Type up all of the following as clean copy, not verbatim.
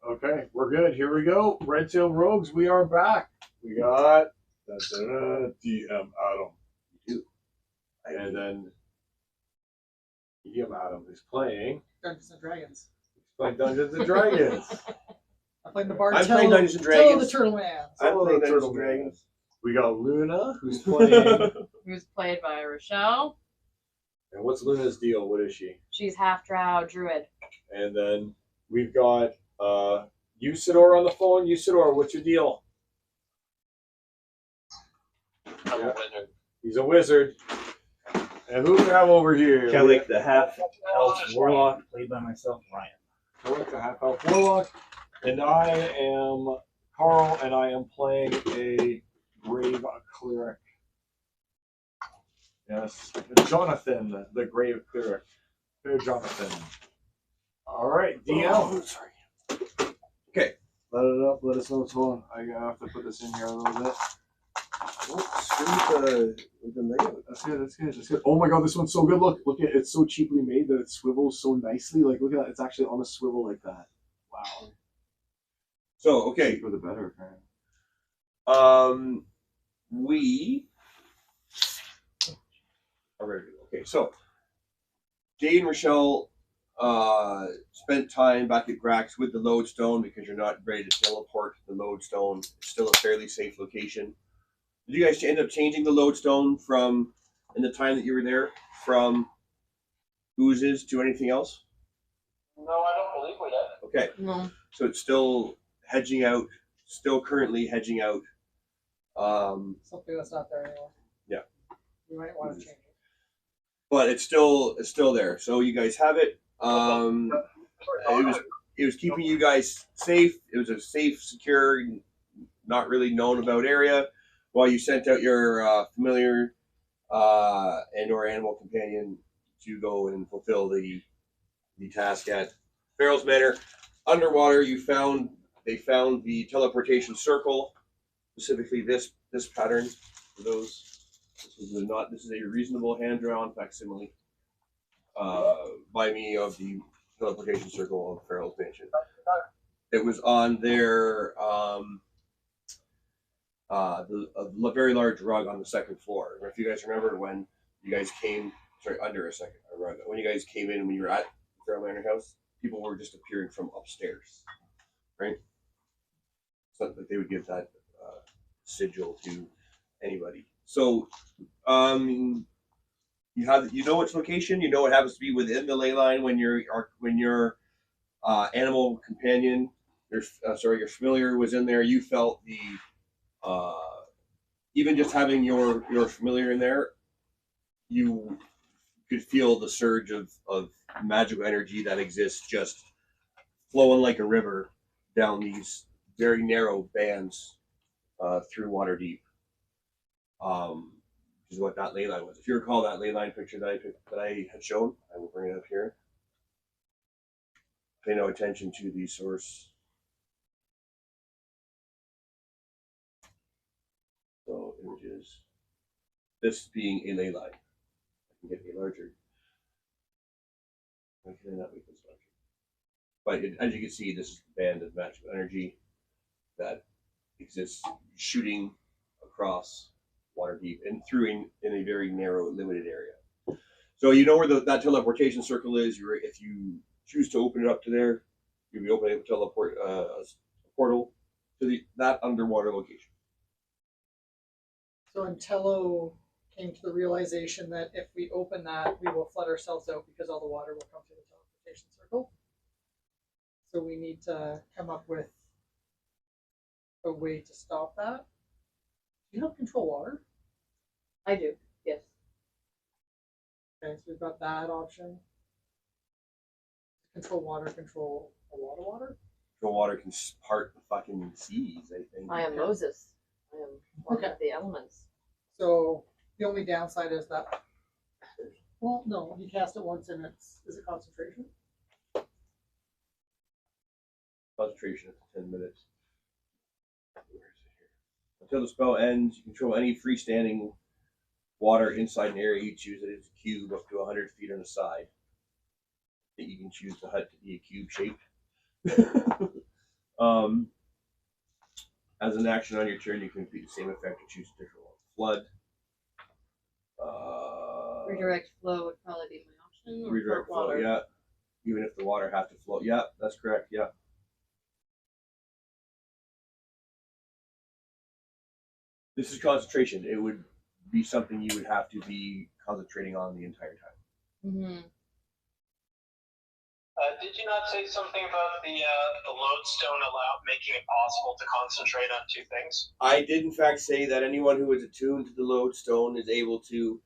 Okay, we're good. Here we go. Red Tail Rogues, we are back. We got DM Adam. And then DM Adam is playing Dungeons and Dragons. Dungeons and Dragons. I'm playing the bard. I'm playing Dungeons and Dragons. Tell the Turtle Man. I'm playing Dungeons Turtle and Dragons. We got Luna, who's playing. Who's played by Rochelle. And what's Luna's deal? What is she? She's half drow druid. And then we've got Usador on the phone. Usador, what's your deal? I'm a wizard. He's a wizard. And who do we have over here? Kellic, the half-elf warlock, played by myself, Ryan. Kellic, the half-elf warlock. And I am Carl, and I am playing a grave cleric. Yes, Jonathan, the grave cleric. Fair Jonathan. All right, DM. Oh, sorry. Okay. Let it up. Let us know what's going on. I have to put this in here a little bit. With the layout. That's good. That's good. That's good. Oh my god, this one's so good. Look at it. It's so cheaply made that it swivels so nicely. Like, look at that. It's actually on a swivel like that. Wow. So, okay. Cheaper the better, apparently. Okay, so Jay and Rochelle spent time back at Grax with the lodestone because you're not ready to teleport to the lodestone. It's still a fairly safe location. Did you guys end up changing the lodestone from, in the time that you were there, from oozes to anything else? No, I don't believe we did. Okay. No. So it's still hedging out, still currently hedging out. Something that's not there anymore. Yeah. You might want to change it. But it's still there. So you guys have it. It was keeping you guys safe. It was a safe, secure, not really known about area. While you sent out your familiar and or animal companion to go and fulfill the task at Farrell's Manor. Underwater, they found the teleportation circle, specifically this pattern for those. This is a reasonable hand-drawn facsimile by me of the teleportation circle of Farrell's Mansion. It was on their a very large rug on the second floor. If you guys remember when you guys came, under a rug. When you guys came in when you were at Farrell Manor House, people were just appearing from upstairs, right? So that they would give that sigil to anybody. So, you know its location. You know it happens to be within the ley line when your animal companion, your familiar was in there. You felt the even just having your familiar in there, you could feel the surge of magical energy that exists just flowing like a river down these very narrow bands through Waterdeep. Which is what that ley line was. If you recall that ley line picture that I had shown, I will bring it up here. Pay no attention to the source. So images. This being a ley line. I can get a larger. I can not make this larger. But as you can see, this is the band of magical energy that exists shooting across Waterdeep and through in a very narrow, limited area. So you know where that teleportation circle is. If you choose to open it up to there, you'll be opening up a portal to that underwater location. So Antello came to the realization that if we open that, we will flood ourselves out because all the water will come through the teleportation circle. So we need to come up with a way to stop that. Do you have control water? I do, yes. Okay, so we've got that option. Control water, control a lot of water. Control water can part the fucking seas, I think. I am Moses. I am one Okay. of the elements. So the only downside is that, well, no, you cast it once and is it concentration? Concentration for 10 minutes. Where is it here? Until the spell ends, you control any freestanding water inside an area you choose that is a cube up to 100 feet on the side. That you can choose the hut to be a cube shape. As an action on your turn, you can repeat the same effect and choose a different one. Flood. Redirect flow would probably be my option. Or Redirect float water. flow, yeah. Even if the water has to flow. Yeah, that's correct, yeah. This is concentration. It would be something you would have to be concentrating on the entire time. Mm-hmm. Did you not say something about the lodestone making it possible to concentrate on two things? I did, in fact, say that anyone who is attuned to the lodestone is able to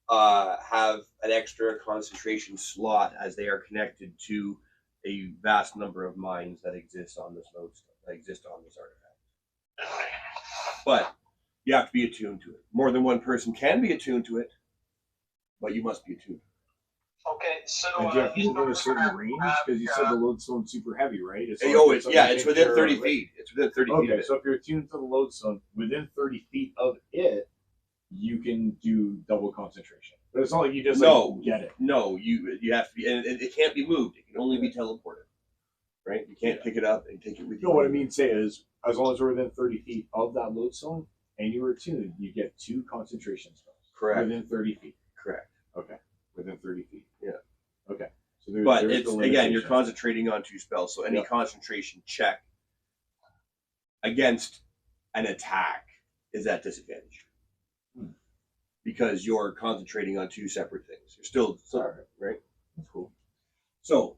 have an extra concentration slot as they are connected to a vast number of mines that exist on this lodestone, that exist on this artifact. But you have to be attuned to it. More than one person can be attuned to it, but you must be attuned. Okay, so And do you have to move in a certain range? Because you said the lodestone's super heavy, right? It's It's within 30 feet. It's within 30 feet of Okay, it. so if you're attuned to the lodestone within 30 feet of it, you can do double concentration. But it's not like you just get it. No, you have to be, and it can't be moved. It can only be teleported, right? You can't pick it up and take it with you. No, what I mean to say is, as long as we're within 30 feet of that lodestone and you were attuned, you get 2 concentration spells. Correct. Within 30 feet. Correct. Okay. Within 30 feet. Yeah. Okay. So But there's it's the again, you're limitation. concentrating on 2 spells, so any concentration check against an attack is at disadvantage. Because you're concentrating on 2 separate things. You're still right? That's cool. So,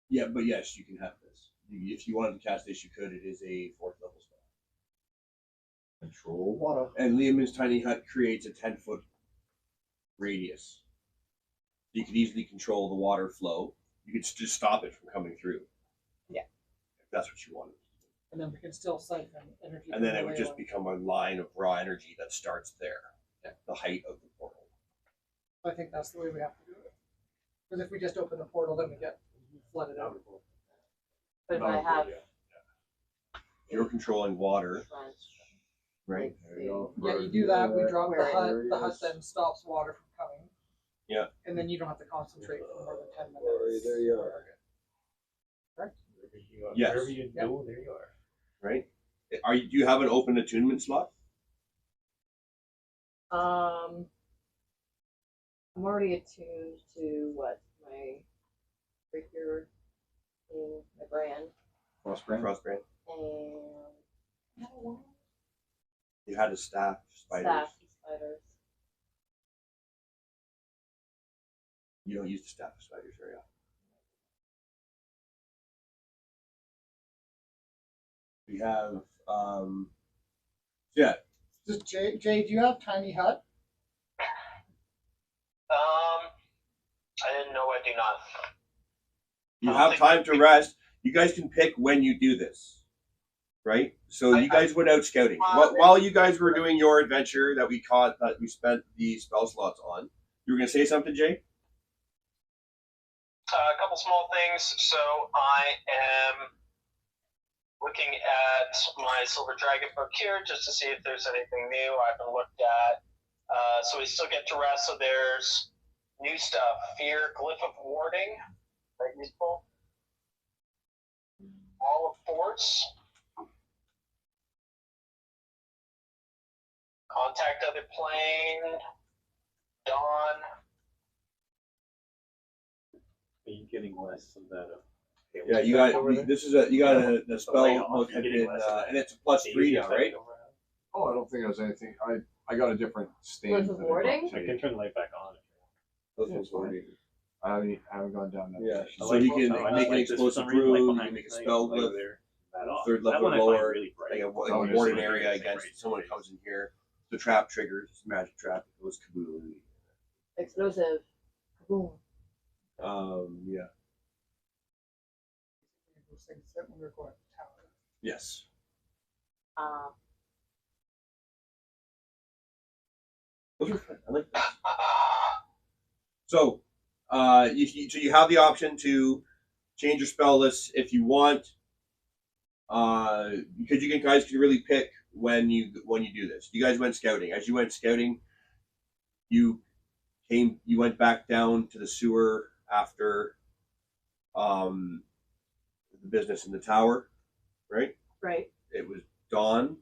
yeah, but yes, you can have this. If you wanted to cast this, you could. It is a 4th level spell. Control water. And Liam's tiny hut creates a 10-foot radius. You could easily control the water flow. You could just stop it from coming through. Yeah. If that's what you wanted. And then we can still siphon energy. And then it would just become a line of raw energy that starts there. Yeah. The height of the portal. I think that's the way we have to do it. Because if we just open the portal, then we get flooded out. But if I have You're controlling water, right? There you go. Yeah, you do that, we drop the Where hut, there the it hut is. then stops water from coming. Yeah. And then you don't have to concentrate for more than 10 Right, minutes. there you are. Correct? Yes. Wherever you go, there you are. Right? Do you have an open attunement slot? I'm already attuned to what my rapier in my brand Frostbrand. Frostbrand. and I don't know, You had a staff, spiders. staff and spiders. You don't use the staff of spiders very often. We have, yeah. Just Jay, do you have tiny hut? I didn't know. I do not. You have time to rest. You guys can pick when you do this, right? So you guys went out scouting. While you guys were doing your adventure that we spent the spell slots on, you were going to say something, Jay? A couple small things. So I am looking at my Silver Dragon book here just to see if there's anything new I haven't looked at. So we still get to rest. So there's new stuff. Fear, Glyph of Warding. Very useful. Wall of Force. Contact Other Plane. Dawn. Are you getting less of that? Yeah, you got a spell book and it's a +3 now, right? Oh, I don't think it was anything. I got a different stand. With warding? I can turn the light back on. I haven't gone down that. Yeah, direction. so you can I make just an like this for some explosive reason, like brew, you behind can me make a tonight, spell like glyph, there, that off. 3rd That level one or I find lower, really bright. like a Oh, ward an yes. area against someone comes in here. The trap triggers, it's a magic trap, it goes kaboom. Explosive. Boom. Yeah. Those things that when we're going to town. Yes. Those are fun. I like those. So, you have the option to change your spell list if you want, because you guys can really pick when you do this. You guys went scouting. As you went scouting, you went back down to the sewer after business in the tower, right? Right. It was dawn.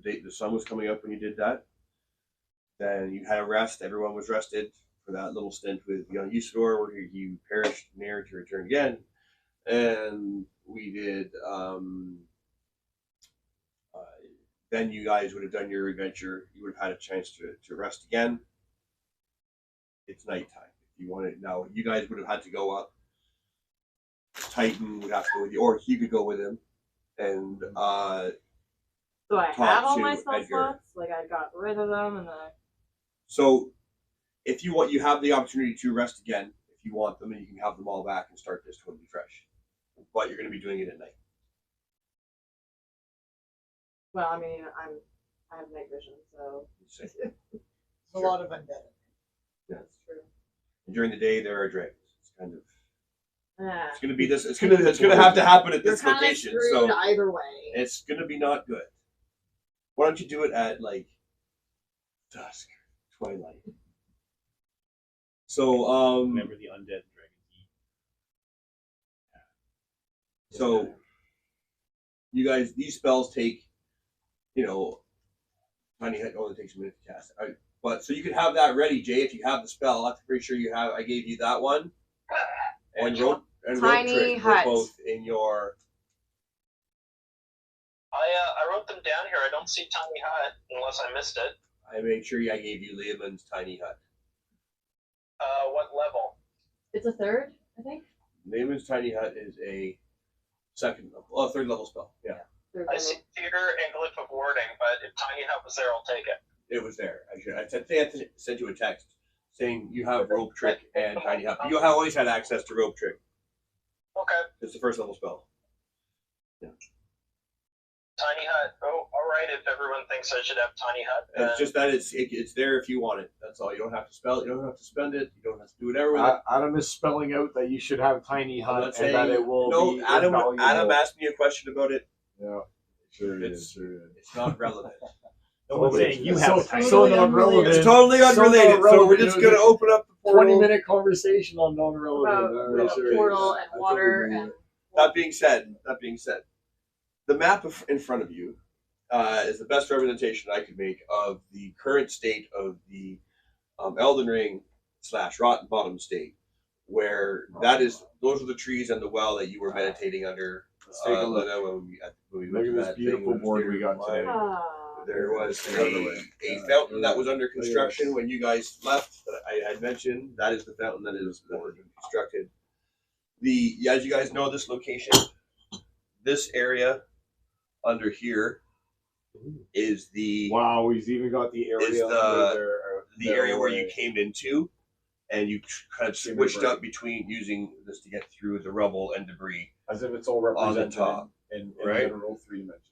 The sun was coming up when you did that. Then you had a rest. Everyone was rested for that little stint with young Usador, where you perished near to return again. And we did. Then you guys would have done your adventure. You would have had a chance to rest again. It's nighttime. If you wanted now, you guys would have had to go up. Titan would have to go with you, or he could go with him. And So I talk have all to my spell Edgar. slots. Like I got rid of them, and then so, if you want, you have the opportunity to rest again if you want them, and you can have them all back and start this totally fresh. But you're going to be doing it at night. well, I mean, I have night vision, so So, There's a lot of undead. yeah. that's true. During the day, there are dragons. It's kind of. Ah, It's going to be this. It's going to have to happen at you're this kind of location. screwed So either way. it's going to be not good. Why don't you do it at like dusk, twilight? So Remember the undead dragon eat. So you guys, these spells take, Tiny Hut only takes a minute to cast. But so you could have that ready, Jay, if you have the spell. I'm pretty sure you have. I gave you that one. And Which rope and Tiny rope trick were Hut. both in your. I wrote them down here. I don't see Tiny Hut unless I missed it. I made sure I gave you Lehman's Tiny Hut. What level? It's a third, I think. Lehman's Tiny Hut is a third level spell. Yeah, Third I level. see theater and glyph of warding, but if Tiny Hut was there, I'll take it. it was there. I sent you a text saying you have rope trick and Tiny Hut. You have always had access to rope trick. Okay. It's the first level spell. Tiny Hut. Oh, all right. If everyone thinks I should have Tiny Hut, then It's just that it's there if you want it. That's all. You don't have to spell it. You don't have to spend it. You don't have to do whatever with it. Adam is spelling out that you should have Tiny I'm not Hut and that saying it will no. be Adam invaluable. asked me a question about it. Yeah, sure it It's- is. Sure it is. It's not relevant. No one's saying you have a tiny so hut. not unrelated. relevant. It's totally So not unrelated. So we're relevant. just It was gonna a open up the portal. 20-minute conversation on non-relevant. About All right, the sure it is. portal and I water totally and That being said, the map in front of you is the best representation I could make of the current state of the Elden Ring / Rotten Bottom state, where those are the trees and the well that you were meditating under. Let's take a look. when we Look went at to this that beautiful thing board with we got Peter. today. There was The other way. a fountain that was under Look at construction this. when you guys left that I had mentioned. That is the fountain that has been constructed. As you guys know, this location, this area under here is the Wow, he's even got the area Is the- under there, area where you came into, and you kind of Give me a switched break. up between using this to get through the rubble and debris. as if it's all on the represented top, in right? literal 3 dimensions.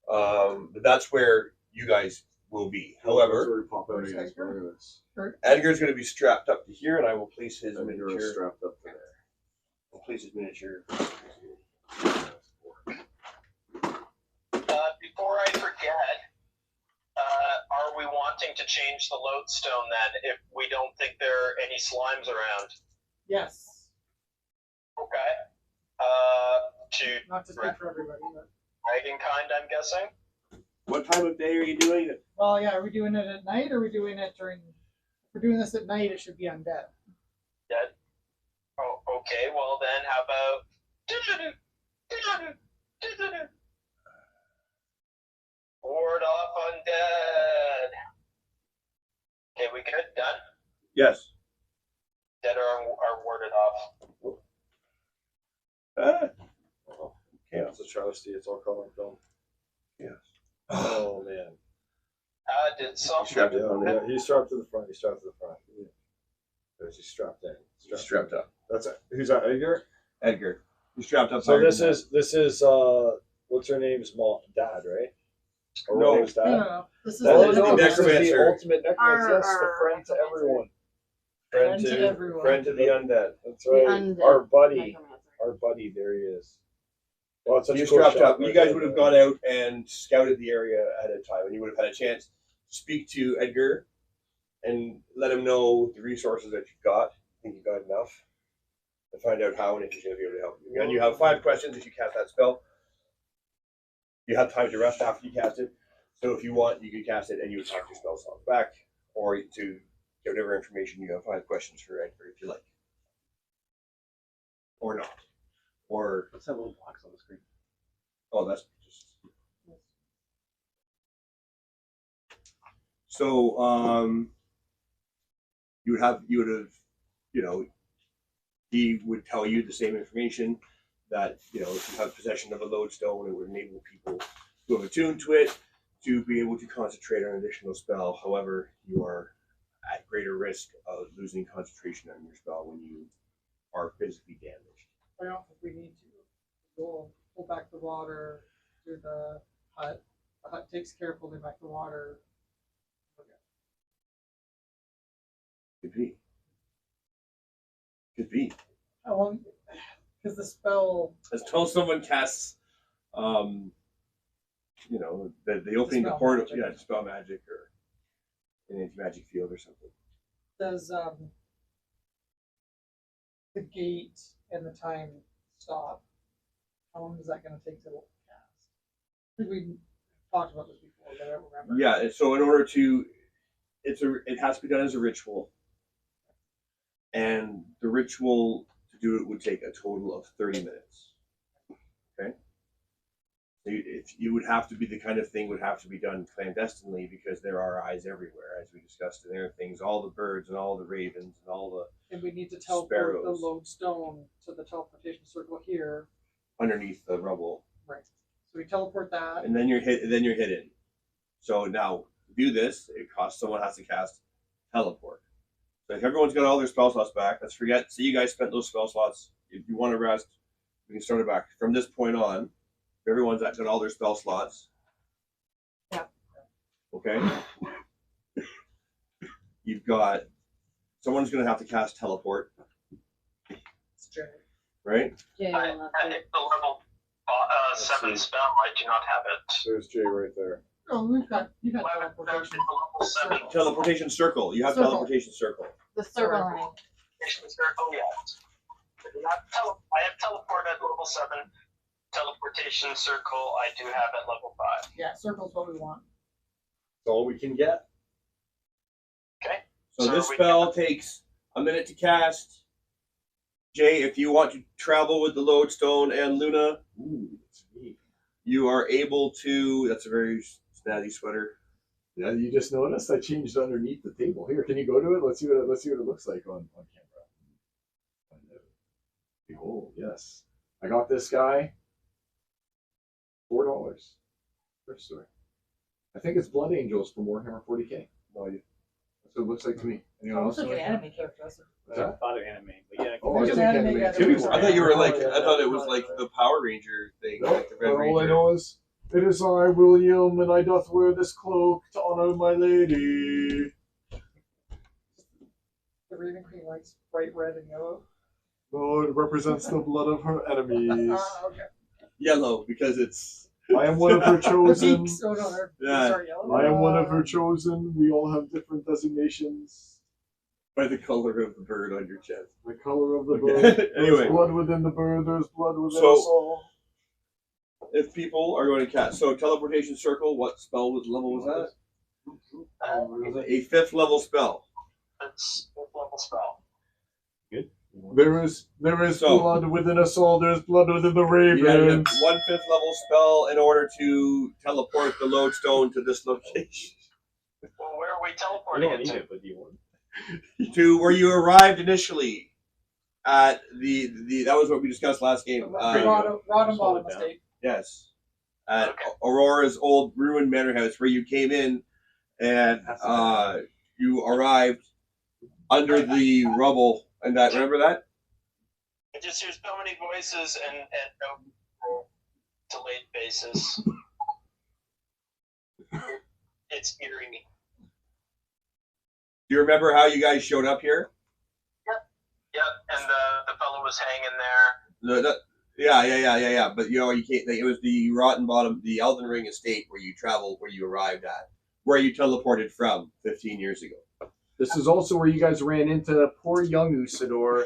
But that's where you guys will be. That's However, where we pop out again. Look at this. Edgar's going to be strapped up to here, and I will place his And you're miniature. strapped up to there. I'll place his miniature. before I forget, are we wanting to change the lodestone then if we don't think there are any slimes around? Yes. Okay. To Not to speak for everybody, but Dragonkind, I'm guessing. What time of day are you doing it? well, yeah. Are we doing it at night, or are we doing it during? If we're doing this at night, it should be undead. Dead. Oh, okay. Well then, how about? Ward off undead. Okay, we good? Done? Yes. Dead are warded off. Yeah. It's a travesty. It's all color film. Yes. Oh man. Did something. Strapped up on there. He's strapped to the front. He's strapped to the front. Yeah. There's he's strapped in. He's strapped up. That's it. Who's that? Edgar. Edgar. He's strapped up. So higher this than is what's her name's mom, dad, right? Or No. name's dad. No. This is That Oh, is no, the this is the necromancer. ultimate necromancer. Yes, the Arr, friend to necromancer. everyone. Friend to everyone. Friend to the undead. That's The right. undead Our buddy. necromancer. Our buddy. There he is. Well, it's such a He's cool strapped shot up. right You guys there, would have though. gone out and scouted the area ahead of time, and you would have had a chance to speak to Edgar and let him know the resources that you've got. I think you got enough. and find out how and if he's going to be able to help you. And you have 5 questions if you cast that spell. You have time to rest after you cast it. So if you want, you can cast it and you would talk your spell slots back, or to get whatever information you have 5 questions for Edgar if you like. Or not. Or, What's that little box on the screen? oh, that's just. So, you would have, you know, he would tell you the same information that, you know, if you have possession of a lodestone, it would enable people who have attuned to it to be able to concentrate on an additional spell. However, you are at greater risk of losing concentration on your spell when you are physically damaged. I don't think we need to. We'll pull back the water to the hut. The hut takes care of pulling back the water. Could be. Could be. How long? Because the spell. Until someone casts, you know, the opening the Dispel portal, magic. yeah, dispel magic or an anti-magic field or something. Does the gate and the time stop? How long is that going to take to cast? I think we talked about this before, but I don't remember. Yeah, and so in order to, it has to be done as a ritual, and the ritual to do it would take a total of 30 minutes. Okay. So you would have to be the kind of thing would have to be done clandestinely because there are eyes everywhere, as we discussed. And there are things, all the birds and all the ravens and all the And we need to teleport Sparrows. the lodestone to the teleportation circle here. underneath the rubble. Right. So we teleport that. And then you're hidden. So now to do this, someone has to cast teleport. So if everyone's got all their spell slots back, let's forget. So you guys spent those spell slots. If you want to rest, we can start it back from this point on. If everyone's got all their spell slots. Yeah. Okay. You've got someone's going to have to cast teleport, It's Jerry. right? Jay I will have I to. think the level 7 spell, I do not have it. There's Jay right there. Oh, you've got teleportation. Level 7 Circle. Teleportation circle. You have Circle. teleportation circle. The circle line. circle, yes. I have teleport at level 7. Teleportation circle, I do have at level 5. Yeah, circle's what we want. That's all we can get. Okay. So this spell takes a minute to cast. Jay, if you want to travel with the lodestone and Luna, Ooh, it's neat. you are able to. That's a very snazzy sweater. Yeah, you just noticed I changed underneath the table. Here, can you go to it? Let's see what it looks like on camera. Behold, yes. I got this guy. $4. First story. I think it's Blood Angels from Warhammer 40k. No idea. That's what it looks like to me. Anyone else? Looks like know? an anime character. Doesn't it? What's that? I thought of anime, but yeah. Oh, I There's think an anime anime guy too. that I thought you were like. Yeah, I thought it was yeah, like yeah. the Power Ranger thing, No, like the Red all I Ranger. know is it is I, William, and I doth wear this cloak to honor my lady. The Raven Queen likes bright red and yellow. Oh, it represents the blood of her enemies. Okay. Yellow because it's. I am one of her The chosen. beaks. Oh no, they're Yeah. sorry, yellow. I am one of her chosen. We all have different designations. By the color of the bird on your chest. The color of the Okay. bird. Anyway. There's blood within the bird. There's blood within So- us all. If people are going to cast, so teleportation circle, what spell level was that? A 5th level spell. It's a level spell. There is So- blood within us all. There's blood within the You gotta ravens. get 1/5 level spell in order to teleport the lodestone to this location. Well, where are we I teleporting don't it need to? it, but do you want? To where you arrived initially at the that was what we discussed last game. Rodham Slow Bottom it down. Estate. Yes, at Okay. Aurora's old ruined manor house where you came in, and you arrived under the rubble. And that remember that? I just hear so many voices and no delayed basis. It's eerie. Do you remember how you guys showed up here? Yep, and the fellow was hanging there. Yeah. But you know, you can't. It was the Rotten Bottom, the Elden Ring estate where you traveled, where you arrived at, where you teleported from 15 years ago. This is also where you guys ran into poor young Usador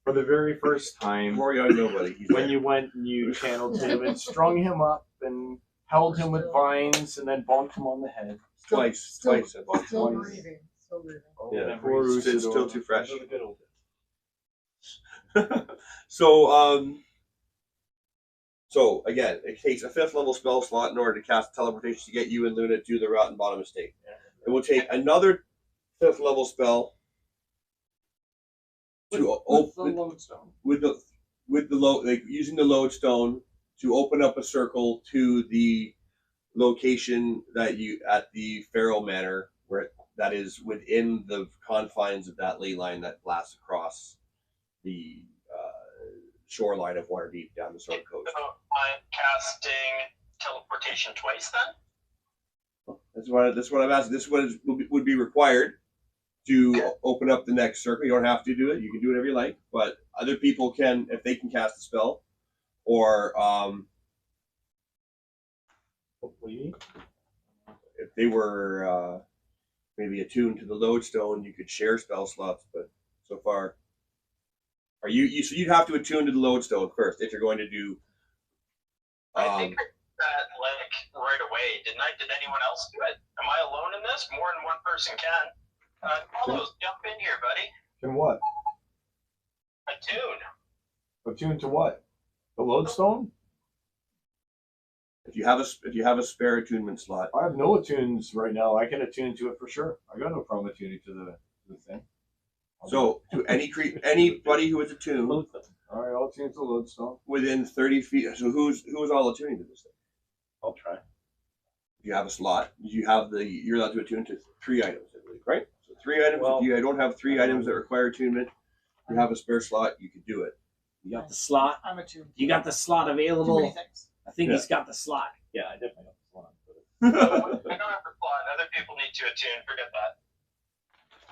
For the very first time, More young nobody. He's when there. you went and you channeled him and strung him up and held him with vines and then bonked him on the head. twice. I bought Still Twice. breathing. Still breathing. Oh, Yeah, poor it's still Usador. too fresh. Those are the good old So again, it takes a 5th level spell slot in order to cast teleportation to get you and Luna to the rotten bottom estate. It will take another 5th level spell to With the open lodestone. with the load, like using the lodestone to open up a circle to the location that you at the Pharaoh Manor, where that is within the confines of that ley line that blasts across the shoreline of Waterdeep down the Sword Coast. So I'm casting teleportation twice then? That's what I'm asking. This one would be required to open up the next circle. You don't have to do it. You can do whatever you like, but other people can if they can cast a spell, or What do you need? if they were maybe attuned to the lodestone, you could share spell slots. But so far, are you? So you'd have to attune to the lodestone first if you're going to do. I think I did that like right away, didn't I? Did anyone else do it? Am I alone in this? More than one person can. Carlos, jump in here, buddy. And what? Attune. Attuned to what? The lodestone? If you have a spare attunement slot, I have no attunes right now. I can attune to it for sure. I got no problem attuning to the thing. so to anybody who is attuned All right, I'll attune to the lodestone. within 30 feet. So who's all attuning to this thing? I'll try. You have a slot. You're allowed to attune to 3 items, I believe, right? So 3 items. Well, if you don't have 3 items that require attunement, you have a spare slot. You could do it. You got the slot. I'm attuned. You got the slot Too many available. things. I think Yeah. he's got the slot. Yeah, I definitely got this one. I don't have a plot. Other people need to attune. Forget that.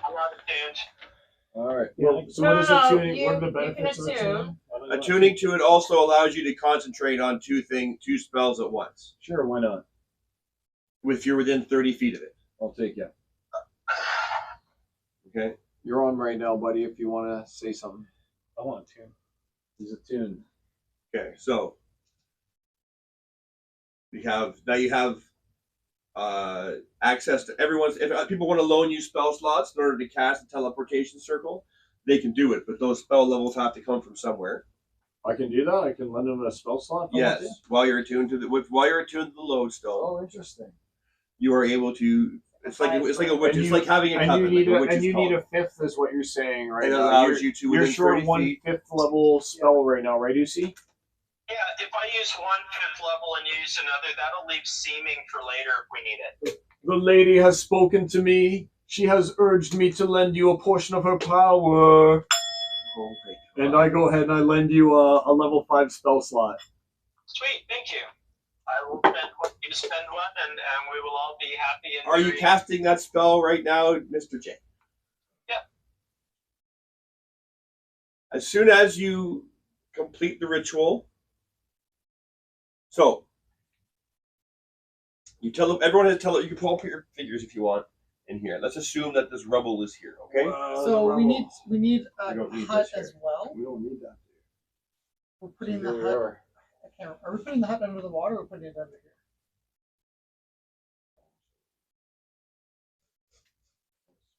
I'm not attuned. All right. Yeah, Well, so No, what is no, attuning? you- What are the you can benefits of attune. attuning? Attuning to it also allows you to concentrate on 2 spells at once. Sure, why not? If you're within 30 feet of it. I'll take it. Okay. You're on right now, buddy. If you want to say something, I want to. he's attuned. Okay. So you have access to everyone's. If people want to loan you spell slots in order to cast a teleportation circle, they can do it. But those spell levels have to come from somewhere. I can do that. I can lend him a spell slot. if I want Yes. to. While you're attuned to the lodestone, Oh, interesting. you are able to. It's like a witch. And It's like having a And coven. you need like a, witch's and you call. need a 5th, is what you're saying, right? It now. allows you to You're within short 30 one feet. 5th level spell right now, right, Uzi? Yeah, if I use one 5th level and use another, that'll leave seeming for later if we need it. The lady has spoken to me. She has urged me to lend you a portion of her power. Oh my And God. I go ahead and I lend you a level 5 spell slot. Sweet, thank you. I will spend one, you spend one, and we will all be happy. And Are you very- casting that spell right now, Mr. J? Yeah. As soon as you complete the ritual, so you tell them. Everyone has to tell. You can pull up your figures if you want in here. Let's assume that this rubble is here. Okay. So we need a We don't need hut this here. as well. We don't need that. We're putting Here the we hut. are. I can't. Are we putting the hut under the water or putting it under here?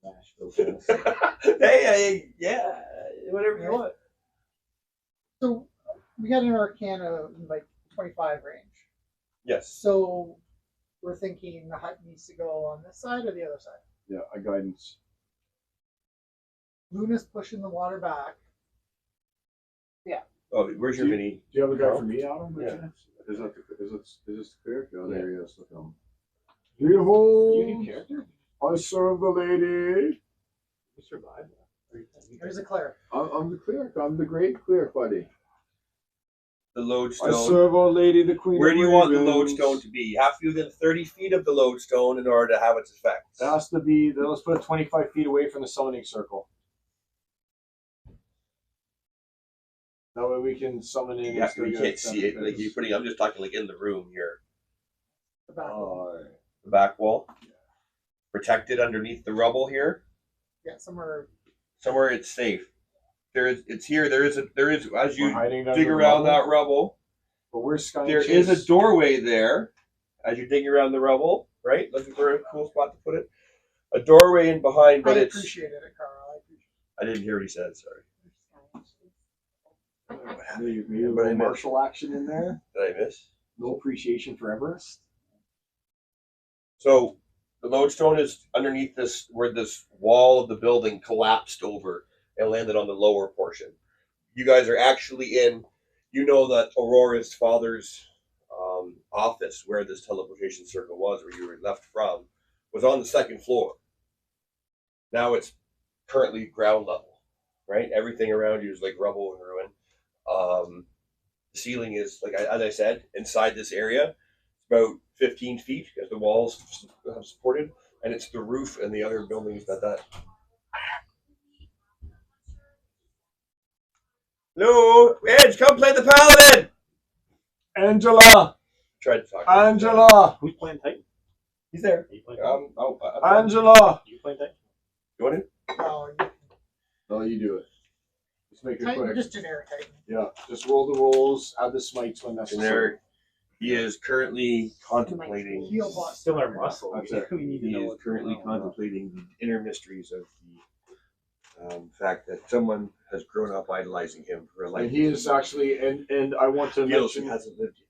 Smash those guys. hey, yeah, whatever you want. So we got an Arcana in like 25 range. Yes. So we're thinking the hut needs to go on this side or the other side. Yeah, a guidance. Luna's pushing the water back. Oh, where's your Do mini? Do you have a guy for me, Adam? by Yeah. chance? Is this clear? Oh, there he is. Look at him. Behold, Unique character? I serve the lady. You survived. There's a cleric. I'm the cleric. I'm the great cleric, buddy. The I lodestone. serve our lady, the queen. Where of do you want the ravens. lodestone to be? You have to be within 30 feet of the lodestone in order to have its effects. It has to be. Let's put it 25 feet away from the summoning circle. That way we can summon in. Yeah, and still we get can't see it. Like benefits. you're putting. I'm just talking like in the room here. The back. Alright. The back wall. Protected underneath the rubble here. Yeah, somewhere. Somewhere it's safe. it's here. There is as We're you hiding dig under around rubble. that rubble. But where's Sky? There is a doorway there as you dig around the rubble, right? Looking for a cool spot to put it. A doorway in behind, but I it's. appreciated it, Carl. I appreciate I didn't hear what he said. Sorry. Maybe a But I little missed. martial action in there. Did I miss? No appreciation for Everest. So the lodestone is underneath this, where this wall of the building collapsed over and landed on the lower portion. You guys are actually in. You know that Aurora's father's office, where this teleportation circle was, where you were left from, was on the second floor. Now it's currently ground level, right? Everything around you is like rubble and ruin. The ceiling is, like as I said, inside this area, it's about 15 feet as the walls have supported, and it's the roof and the other buildings that. Hello, Edge, come play the paladin. Angela! Tried to talk. Angela! Who's playing Titan? He's there. Are you playing Titan? Angela! You playing Titan? You want it. Oh, No, you do it. Just make it Titan, quick. just generic Titan. Yeah, just roll the rolls, add the smites when in necessary. there? He is currently contemplating. Heal bot. Still our muscle. That's it. We need to He know is what's currently going on. contemplating the inner mysteries of the fact that someone has grown up idolizing him for a life. And he is actually, and I want to feels he mention, hasn't lived yet.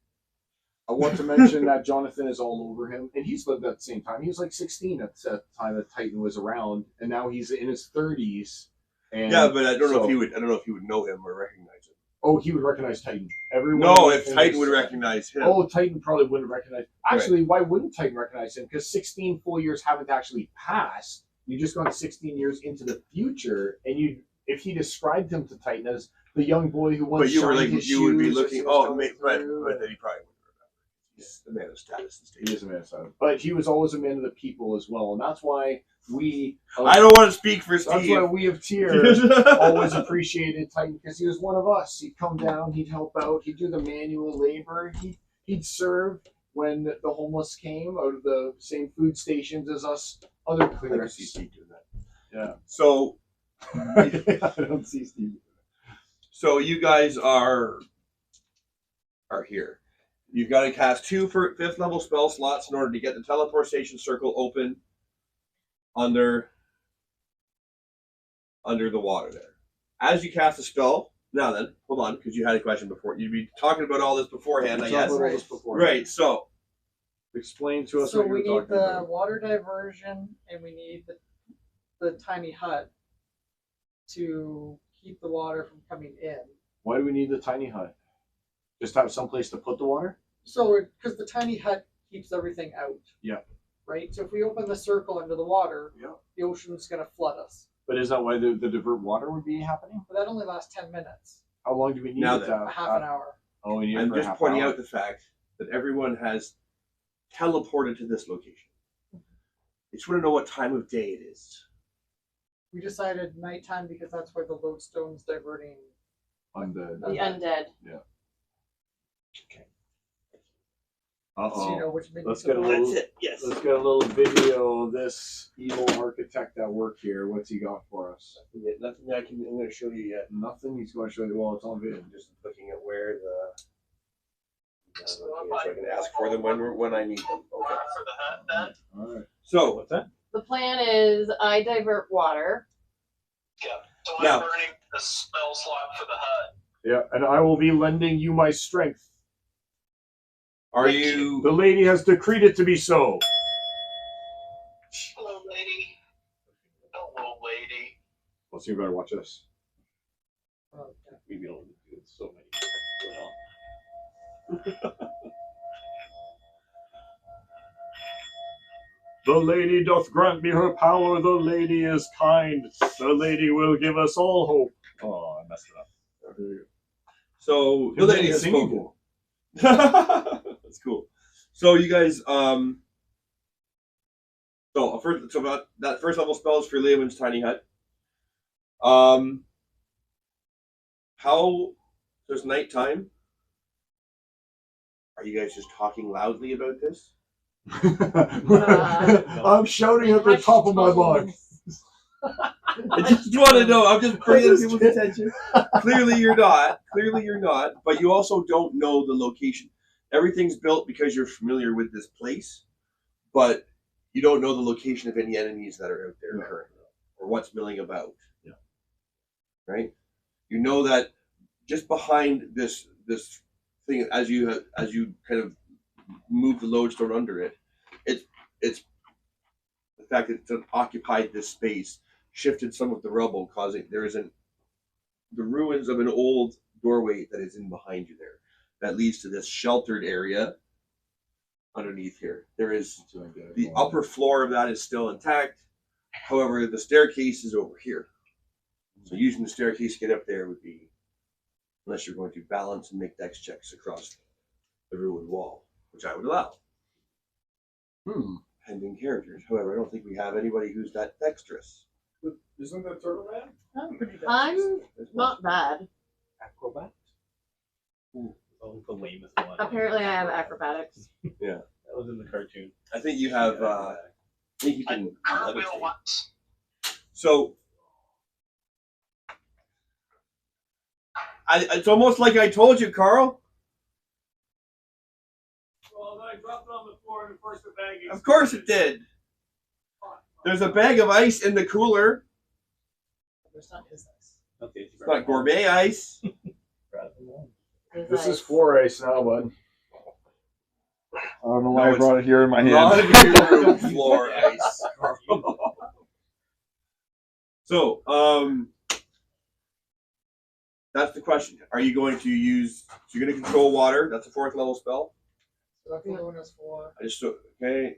I want to mention that Jonathan is all over him, and he's lived at the same time. He was like 16 at the time that Titan was around, and now he's in his 30s. And Yeah, but I don't know so- if he would. I don't know if he would know him or recognize him. Oh, he would recognize Titan. Everyone. No, if in Titan his- would recognize him. Oh, Titan probably wouldn't recognize. Actually, why wouldn't Titan recognize him? Because 16 full years haven't actually passed. You just gone 16 years into the future, and if he described him to Titan as the young boy who once But you were shined like, his you would be shoes as looking. he was Oh, going but through, then he probably wouldn't remember. He's a man of status and he station. is a man of status. But he was always a man of the people as well, and that's why we. I don't want to speak for That's why Steve. we of Tier always appreciated Titan because he was one of us. He'd come down, he'd help out, he'd do the manual labor, he'd serve when the homeless came out of the same food stations as us other I can clerics. see Steve doing that. Yeah. So, I don't see Steve. so you guys are here. You've got to cast 2 fifth level spell slots in order to get the teleportation circle open under the water there. As you cast a spell, now then, hold on, because you had a question before. You'd be talking about all this beforehand, I We talked guess. about all this before. Right, so Explain to us So what we you were need talking the about. water diversion, and we need the tiny hut to keep the water from coming in. Why do we need the tiny hut? Just have some place to put the water? So, because the tiny hut keeps everything out. Yeah. Right? So if we open the circle under the water, Yeah. the ocean's going to flood us. But is that why the divert water would be happening? But that only lasts 10 minutes, How long do we need Now it then, to a half an hour. Oh, we need it I'm for a just half pointing hour. out the fact that everyone has teleported to this location. I just want to know what time of day it is. We decided nighttime because that's where the lodestone's diverting. On the. The undead. So you know which Let's minions get a to little. vote. it, yes. Let's get a little video of this evil architect at work here. What's he got for us? Nothing I'm going to show you yet. Nothing. He's going to show you. Well, it's on video. I'm just looking at where so I can ask for them when I need them. Okay. For the hut, then. All right. So, What's that? The plan is I divert water. Yeah. So I'm Now- burning the spell slot for the hut. Yeah, and I will be lending you my strength. are you? The lady has decreed it to be so. Hello, lady. Hello, lady. Well, so you better watch this. Okay. We don't do so many. The lady doth grant me her power. The lady is kind. The lady will give us all hope. Oh, I messed it up. So the You're lady has singing. spoken. That's cool. So you guys, so about that first level spell is for Leowin's tiny hut. How there's nighttime? Are you guys just talking loudly about this? I'm shouting at the top of my lungs. I just want to know. I'm just bringing people's attention. Clearly you're not. Clearly you're not. But you also don't know the location. Everything's built because you're familiar with this place, but you don't know the location of any enemies that are out there currently or what's milling about. Yeah. Right? You know that just behind this thing, as you kind of move the lodestone under it, it's the fact that it's occupied this space, shifted some of the rubble, causing there isn't the ruins of an old doorway that is in behind you there, that leads to this sheltered area underneath here. There is the upper floor of that is still intact. However, the staircase is over here. So using the staircase to get up there would be, unless you're going to balance and make dex checks across the ruined wall, which I would allow. Pending characters. However, I don't think we have anybody who's that dexterous. Isn't that Turtle Man? I'm pretty good. I'm not bad. Acrobat. Ooh. Oh, the lamest one. Apparently, I have acrobatics. That was in the cartoon. I think you have. I think you can. Cartwheel levitate. once. So, it's almost like I told you, Carl. Well, I dropped it on the floor and forced the bag. Of course it did. There's a bag of ice in the cooler. There's not his ice. Okay, It's not gourmet ice. This is floor ice now, bud. I don't know No, why I it's brought it here in my Not hand. your room floor ice. So, that's the question. Are you going to use? So you're going to control water. That's a 4th level spell. So that's the bonus for. I just okay.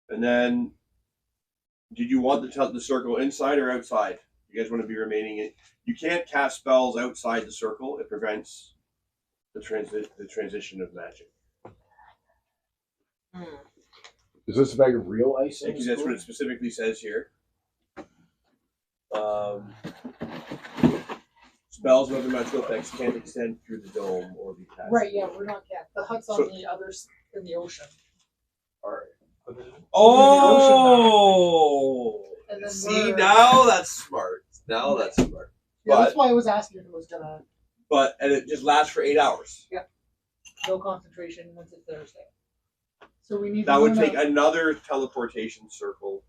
And then, did you want the circle inside or outside? You guys want to be remaining in? You can't cast spells outside the circle. It prevents the transition of magic. Is this a bag of real ice? Because that's what it specifically says here. Spells and other magical effects can't extend through the dome or be cast. Right, yeah, we're not cat. The hut's on So- the others in the ocean. All right. Oh! And then See, we're- now that's smart. Now that's smart. Yeah, that's But why I was asking if it was gonna and it just lasts for 8 hours. no concentration once it's Thursday. So we need That to would learn take another teleportation circle.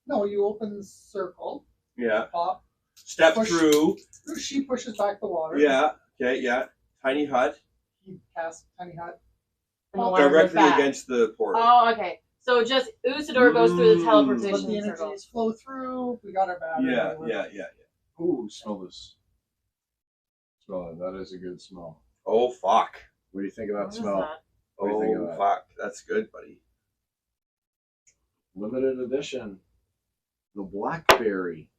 No, you open the circle, Yeah. pop. Step Push. through. She pushes back the water. Yeah. Okay. Yeah. Tiny hut He casts tiny hut. And the water goes directly back. against the portal. Oh, okay. So just Usador goes through the Mm. Let teleportation the circle. energies flow through. We got our battery. Yeah. Ooh, smell this. Smell it. That is a good smell. Oh fuck. What do you think of that What is smell? that? What do you think of Oh that? fuck. That's good, buddy. Limited edition. The blackberry.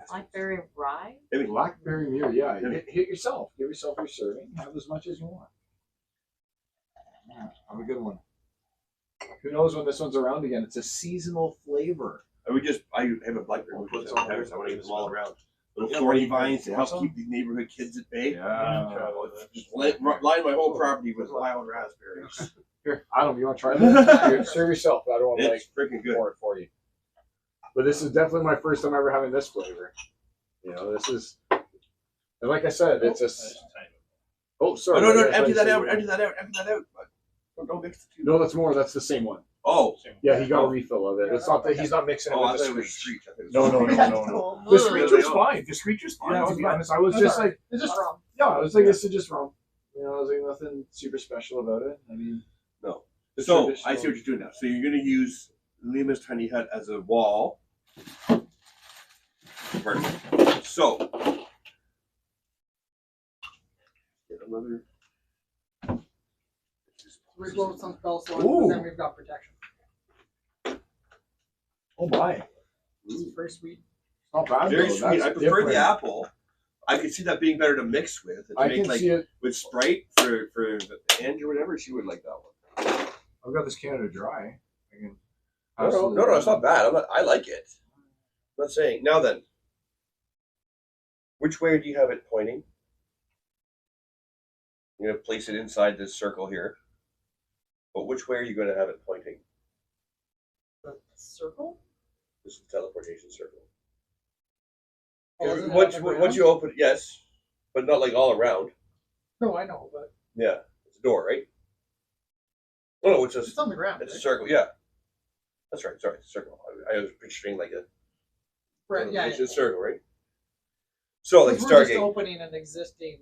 Blackberry rye? Blackberry mirror. Yeah, hit yourself. Give yourself your serving. Have as much as you want. Yeah, have a good one. Who knows when this one's around again? It's a seasonal flavor. I have a blackberry bush What's in my on house. there? I want to get them all around. Little Yeah, thorny what do you vines to want help some? keep these neighborhood kids at bay. Yeah. Just line my whole property with wild raspberries. Here, Adam, you want to try this? Here, serve yourself. I don't want to It's freaking good. pour it for you. But this is definitely my first time ever having this flavor. You know, this is, and like I said, it's a. Oh, Oh, sorry. no, I empty thought that you out, said- Don't mix the two. No, that's more. That's the same one. Oh. Yeah, he got a refill of it. It's not that he's not mixing it Oh, I with thought the it was screech. Screech. I thought it was No. The Ugh. screecher's fine. The screecher's fine. Yeah, to be fine. honest, I was That's just all right. like, It's just rum. yeah, I was like, this is just rum. You know, I was like, nothing super special about it. I mean, No. the So traditional- I see what you're doing now. So you're going to use Lima's tiny hut as a wall. Perfect. So get another. Reload some spell slots, Ooh. and then we've got protection. Oh my, This is very sweet. not bad. Very though. sweet. That's I prefer different. the apple. I could see that being better to mix with. To I make can like see it. with Sprite for Angie or whatever. She would like that one. I've got this Canada Dry. I can No, it's not bad. I like it. I'm not saying. Now then, which way do you have it pointing? I'm going to place it inside this circle here. But which way are you going to have it pointing? circle? This is the teleportation circle. Oh, isn't it Once on the once you ground? open, yes, but not like all around. No, I know, but Yeah, it's a door, right? Oh no, it's it's on the ground. a Right? circle. Yeah, that's right. Sorry, it's a circle. I was picturing like a Right, yeah. it's a circle, right? So like Because we're just Stargate. opening an existing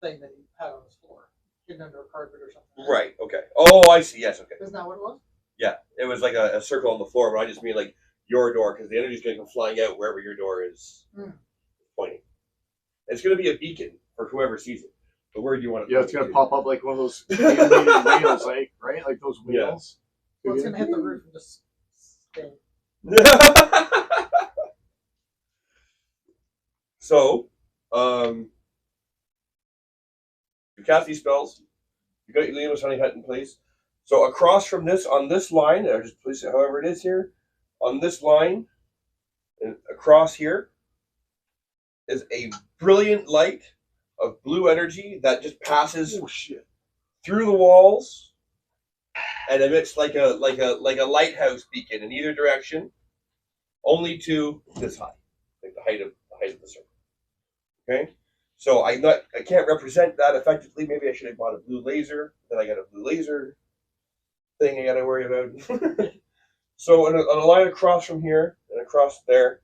thing that he had on his floor, hidden under a carpet or something. Right. Okay. Oh, I see. Yes. Okay. Isn't that what it was? Yeah, it was like a circle on the floor, but I just mean like your door because the energy's going to come flying out wherever your door is pointing. It's going to be a beacon for whoever sees it. But where do you want it? Yeah, it's gonna pop up like one of those animated wheels, like right, like those wheels. Well, it's gonna hit the roof and just stay. So, you cast these spells. You got your Leonis Honey Hut in place. So across from this, on this line, I'll just place it however it is here. On this line, and across here, is a brilliant light of blue energy that just passes through the walls and emits like a lighthouse beacon in either direction, only to this high, like the height of the circle. Okay, so I can't represent that effectively. Maybe I should have bought a blue laser. Then I got a blue laser thing I got to worry about. So on a line across from here and across there,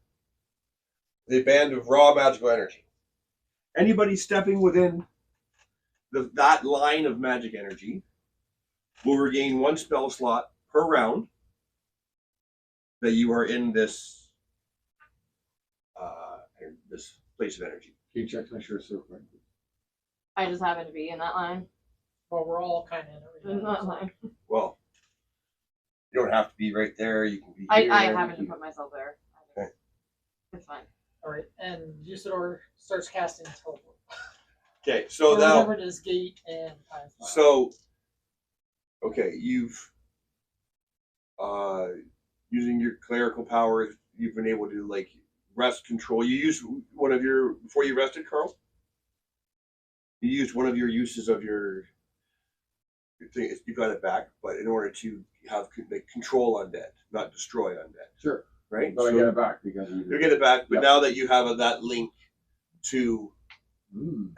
the band of raw magical energy. Anybody stepping within that line of magic energy will regain 1 spell slot per round that you are in this this place of energy. Can you check to make sure it's circle? I just happen to be in that line. Well, we're all kind of in it right In now. that line. Well, you don't have to be right there. You can be I here. happen to put myself there. Okay. It's fine. All right, and Usador starts casting teleport. Okay, so Or now, whatever it is, gate and time slot. so okay, you've using your clerical powers, you've been able to like rest control. You used one of your before you rested, Carl. You used one of your uses of your thing. You got it back, but in order to have like control undead, not destroy undead. Sure. Right. But I get it back because you get it back, but Yep. now that you have that link to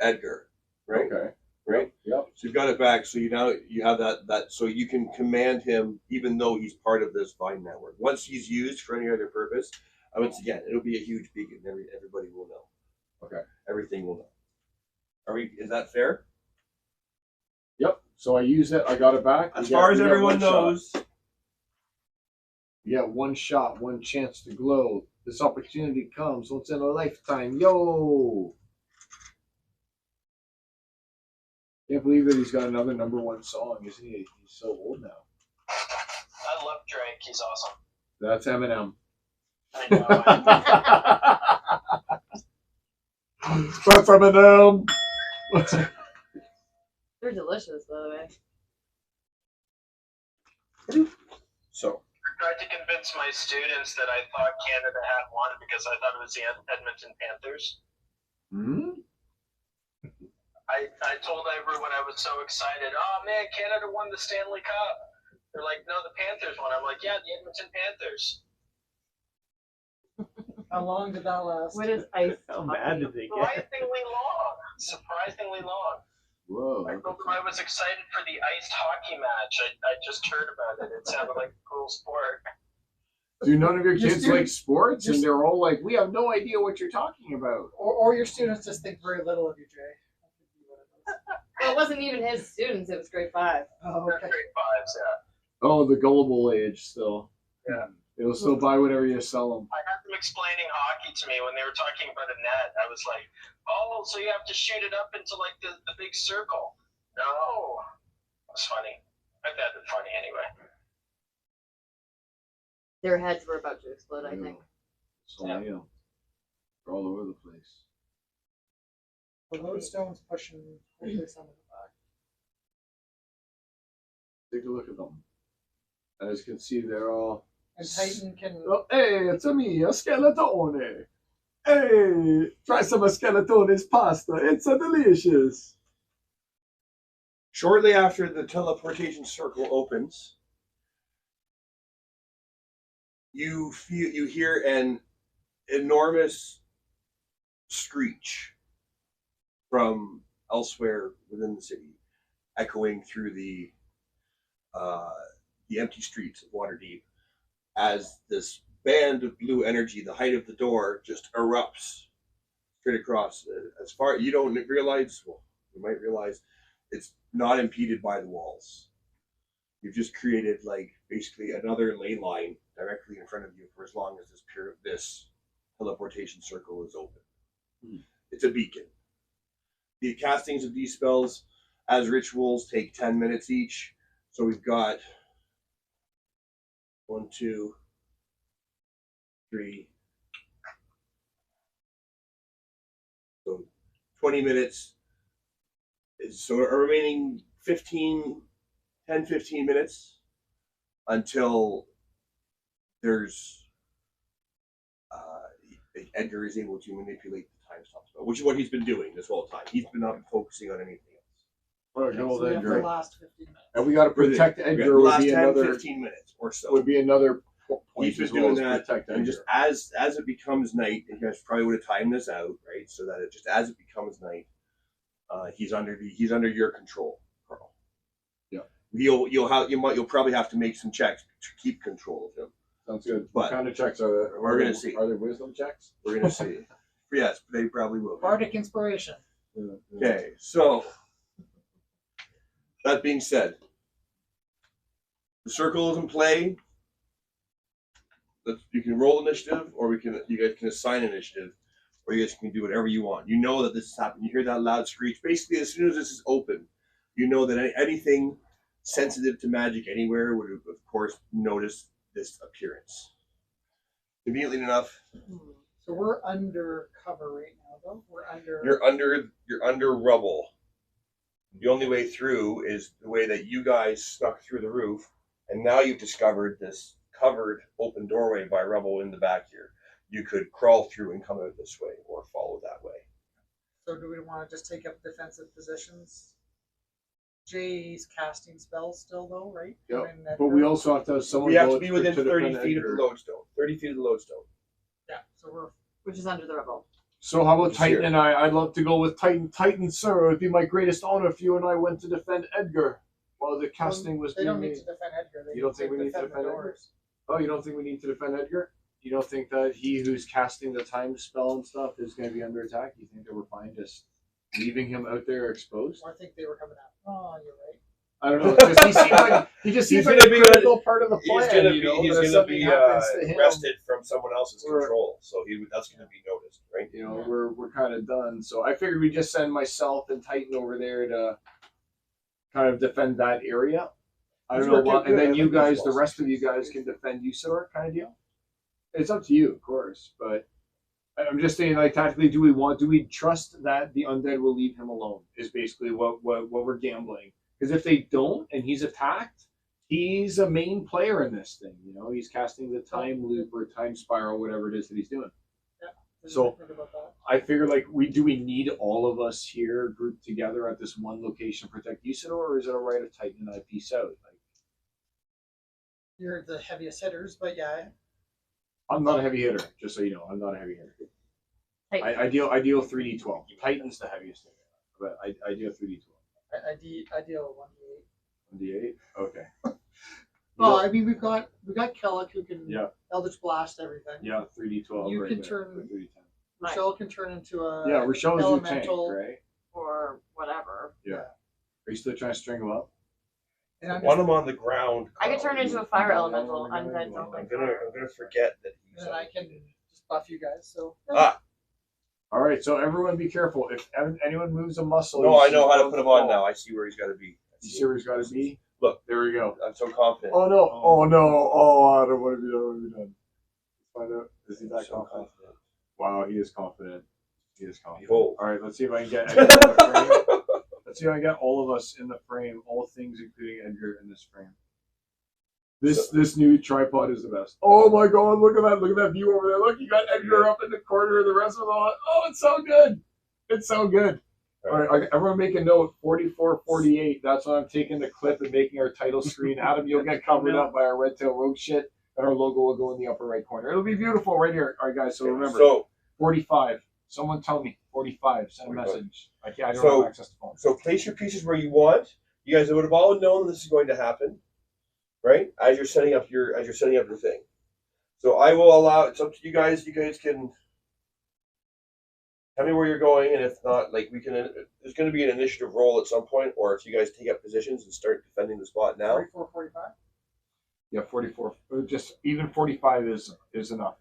Edgar, right? Okay. Right. Yep. So you've got it back. So you have that so you can command him even though he's part of this Vine network. Once he's used for any other purpose, once again, it'll be a huge beacon. Everybody will know. Okay. Everything will know. Is that fair? Yep. So I use it. I got it back. As far as everyone knows. You get one shot, one chance to glow. This opportunity comes once in a lifetime. Yo! Can't believe that he's got another #1 song, isn't he? He's so old now. I love Drake. He's awesome. That's Eminem. I know. That's Eminem. They're delicious, by the way. So. I tried to convince my students that I thought Canada had won because I thought it was the Edmonton Panthers. I told everyone I was so excited. Oh man, Canada won the Stanley Cup. They're like, no, the Panthers won. I'm like, yeah, the Edmonton Panthers. How long did that last? What is ice? How mad did they get? Surprisingly long. Surprisingly long. Whoa. I told them I was excited for the iced hockey match. I just heard about it. It sounded like a cool sport. Do none of your Your kids student- like sports? your And they're all like, we have no idea what you're talking about. Or your students just think very little of you, Jay. That could be what it is. Well, it wasn't even his students. It was grade 5. Oh, They're okay. grade 5s, yeah. Oh, the gullible age still. Yeah. They'll still buy whatever you sell them. I had them explaining hockey to me when they were talking about a net. I was like, oh, so you have to shoot it up into like the big circle. No. It was funny. I found it funny anyway. Their heads were about to explode, I think. So yeah. They're all over the place. The lodestone's pushing hopefully some of it back. Take a look at them. As you can see, they're all. And Titan can. Oh, hey, it's me, a Skeletone. Hey, try some of Skeletone's pasta. It's so delicious. Shortly after the teleportation circle opens, you hear an enormous screech from elsewhere within the city, echoing through the empty streets of Waterdeep, as this band of blue energy, the height of the door, just erupts straight across. As far you don't realize, well, you might realize, it's not impeded by the walls. You've just created like basically another ley line directly in front of you for as long as this teleportation circle is open. It's a beacon. The castings of these spells as rituals take 10 minutes each. So we've got 1, 2, 3. So 20 minutes. So a remaining 10, 15 minutes until there's Edgar is able to manipulate the time stop spell, which is what he's been doing this whole time. He's been not focusing on anything else. Right, So go we have the Edgar. last 15 minutes. And we got to protect We got Edgar. the Would last be 10, another 15 minutes or so. would be another point He's as been well doing as that, protect and Edgar. just as it becomes night, and you guys probably would have timed this out, right? So that it just as it becomes night, he's under your control, Carl. Yeah. You'll probably have to make some checks to keep control of him. Sounds good. But What kind of checks are there? we're gonna see. Are there wisdom checks? We're gonna see. Yes, they probably will. Bardic inspiration. Okay, so that being said, the circle is in play. You can roll initiative, or you guys can assign initiative, or you guys can do whatever you want. You know that this is happening. You hear that loud screech. Basically, as soon as this is open, you know that anything sensitive to magic anywhere would, of course, notice this appearance. Conveniently enough, So we're under cover right now, though. We're under. you're under rubble. The only way through is the way that you guys snuck through the roof, and now you've discovered this covered open doorway by rubble in the back here. You could crawl through and come out this way, or follow that way. So do we want to just take up defensive positions? Jay's casting spells still, though, right? Yep. And then But we also have to have someone. We have go to be within to 30 defend feet of Edgar. the lodestone. 30 feet of the lodestone. Yeah. So we're. Which is under the rubble. So how about It's Titan here. and I? I'd love to go with Titan. Titan, sir, it would be my greatest honor if you and I went to defend Edgar while the casting was They being don't need made. to defend Edgar. They You don't think we need to the defend Edgar? doors. Oh, you don't think we need to defend Edgar? You don't think that he who's casting the time spell and stuff is going to be under attack? You think that we're fine just leaving him out there exposed? I think they were coming out. Oh, you're right. I don't know. Just, he just seems He's like gonna a be- critical part of the plan. He's gonna you know, be, that if something happens to him, wrested from someone else's Or- control, so that's gonna be noticed, right? you know, we're kind of done. So I figured we'd just send myself and Titan over there to kind of defend that area. I don't He's know working what, and good. then I you think he's guys, the well rest of you guys, can defend Usador, kind of deal. It's up to you, of course, but I'm just saying, like, tactically, do we trust that the undead will leave him alone? Is basically what we're gambling. Because if they don't, and he's attacked, he's a main player in this thing. You know, he's casting the time loop or time spiral, whatever it is that he's doing. Didn't So- think about that. I figure, like, we need all of us here grouped together at this one location to protect Usador, or is it alright if Titan and I peace out? Like, You're the heaviest hitters, but yeah, I'm not a heavy hitter, just so you know. I'm not a heavy hitter. I deal 3d12. Titan's the heaviest hitter, but I deal 3d12. I deal 1d8. 1d8. Okay. Well, I mean, we've got Kellic who can Yeah. Eldritch Blast everything. Yeah, 3d12. You right can there, turn- or 3d10. Rochelle can turn into a Yeah, Rochelle's your tank, elemental. right? Or whatever. Yeah. Are you still trying to string him up? And I'm Want just, him on the ground. I could turn into a fire elemental. I'm gonna- Undead don't I'm like gonna fire. forget that he's. and I can just buff you guys. So All right, so everyone be careful. If anyone moves a muscle, No, you I see know how to both put him on fall. now. I see where he's got to be. You see where he's got to be? Look. There we go. I'm so confident. Oh no! Oh no! Oh, Adam, what have you done? What have you done? Let's find out. Is he I'm that so confident? confident. Wow, he is confident. He is confident. Behold. All right, let's see if I can get Edgar in the frame. Let's see if I can get all of us in the frame. All things, including Edgar, in this frame. This new tripod is the best. Oh my God! Look at that! Look at that view over there! Look, you got Edgar up in the corner, and the rest of us all. Oh, it's so good! It's so good. All right, everyone make a note. 44-48. That's when I'm taking the clip and making our title screen. Adam, you'll get covered up by our Red Tail Rogue shit. and our logo will go in the upper right corner. It'll be beautiful right here. All right, guys. So remember, So 45. Someone tell me 45. Send a 45. message. I don't So- have access to phone. So place your pieces where you want. You guys would have all known this is going to happen, right? As you're setting up your thing. So I will allow. It's up to you guys. You guys can tell me where you're going, and if not, like we can. There's going to be an initiative roll at some point, or if you guys take up positions and start defending the spot now. 44, 45. Yeah, 44. Just even 45 is enough.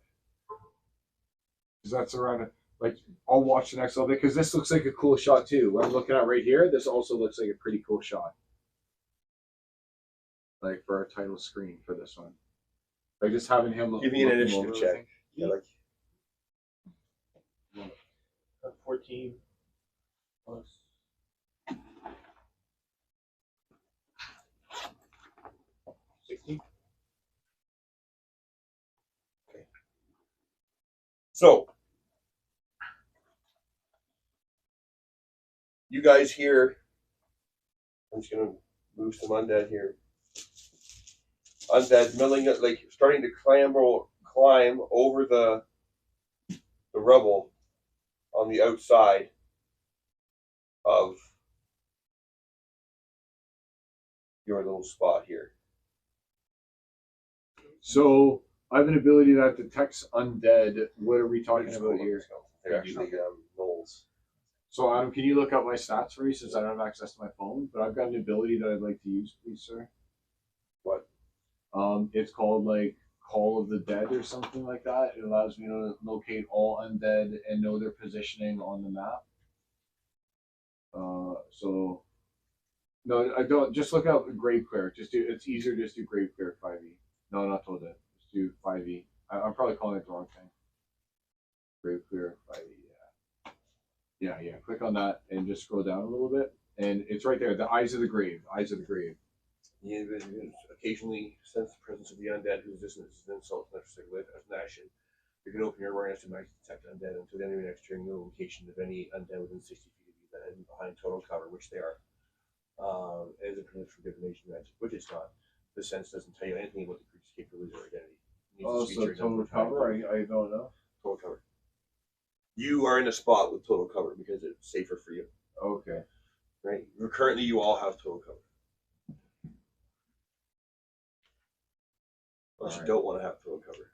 Because that's around it. Like, I'll watch the next little bit because this looks like a cool shot too. What I'm looking at right here, this also looks like a pretty cool shot. Like for our title screen for this one. Like just having him Give me an looking initiative over check. everything. Yeah, like 14 plus. so. You guys here. I'm just gonna move some undead here. Undead milling it, like starting to climb over the rubble on the outside of your little spot here. So I have an ability that detects undead. What are we talking about here? They're actually gnolls. So Adam, can you look up my stats for me since I don't have access to my phone? But I've got an ability that I'd like to use, please, sir. What? It's called like Call of the Dead or something like that. It allows me to locate all undead and know their positioning on the map. So no, I don't. Just look up Grave Clear. Just do. It's easier to just do Grave Clear 5e. No, not Total Dead. Just do 5e. I'm probably calling it the wrong thing. Grave Clear 5e. Yeah. Click on that and just scroll down a little bit, and it's right there. The eyes of the grave. Eyes of the grave. You occasionally sense the presence of the undead whose distance is an insult to necessarily as an action. You can open your awareness to detect undead until the enemy next to your location of any undead within 60 feet of you that hidden behind total cover, which they are. It is a primitive for divination magic, which it's not. The sense doesn't tell you anything about the creature's capabilities or identity. It needs Oh, to so feature total identified cover. I don't know. Total cover. You are in a spot with total cover because it's safer for you, Okay. right? Currently, you all have total cover. Unless you Alright. don't want to have total cover.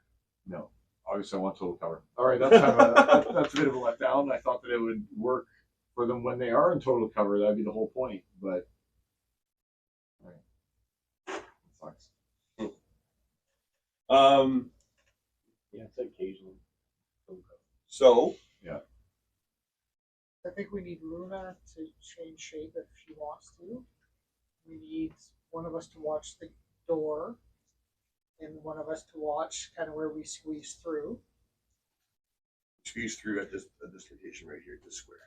No. Obviously, I want total cover. All right, that's kind of that's a bit of a letdown. I thought that it would work for them when they are in total cover. That'd be the whole point. But all right, it sucks. Yeah, it's occasionally. So I think we need Luna to change shape if she wants to. We need one of us to watch the door, and one of us to watch kind of where we squeeze through. squeeze through at this location right here, this square.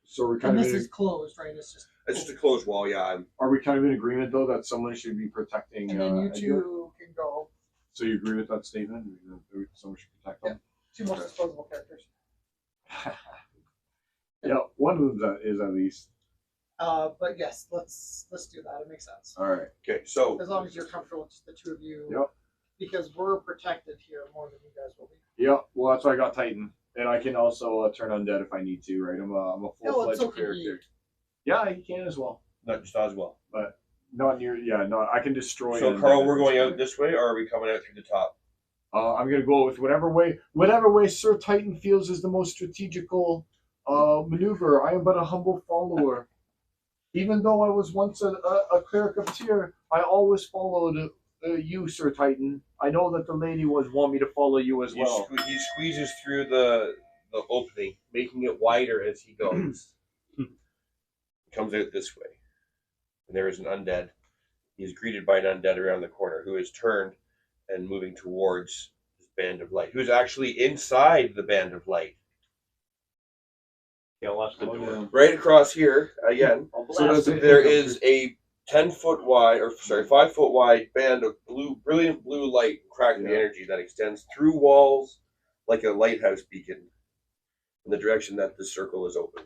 So we're And kind of this in, is closed, right? It's just. It's just a closed wall. Yeah, are we kind of in agreement though that someone should be protecting? And then you Edgar? two can go. So you agree with that statement? Someone should protect them. Two most disposable characters. Yeah, one of them is at least. But yes, let's do that. It makes sense. All right. Okay, so As long as you're comfortable with just the two of you. Yep. Because we're protected here more than you guys will be. Yeah. Well, that's why I got Titan, and I can also turn undead if I need to. Right. I'm a full-fledged so can character. he. Yeah, you can as well. not just as well. But not near. Yeah, no, I can destroy. So undead Carl, at we're this going out point. this way, or are we coming out through the top? I'm gonna go with whatever way Sir Titan feels is the most strategical maneuver. I am but a humble follower. Even though I was once a cleric of Tyr, I always followed you, Sir Titan. I know that the lady would want me to follow you as well. He squeezes through the opening, making it wider as he goes. He comes out this way, and there is an undead. He is greeted by an undead around the corner who is turned and moving towards this band of light, who is actually inside the band of light. Yeah, watch the door. Right across here, again, So does it there is a 10-foot wide, 5-foot wide band of brilliant blue light, crackling Yeah. energy that extends through walls like a lighthouse beacon in the direction that the circle is open.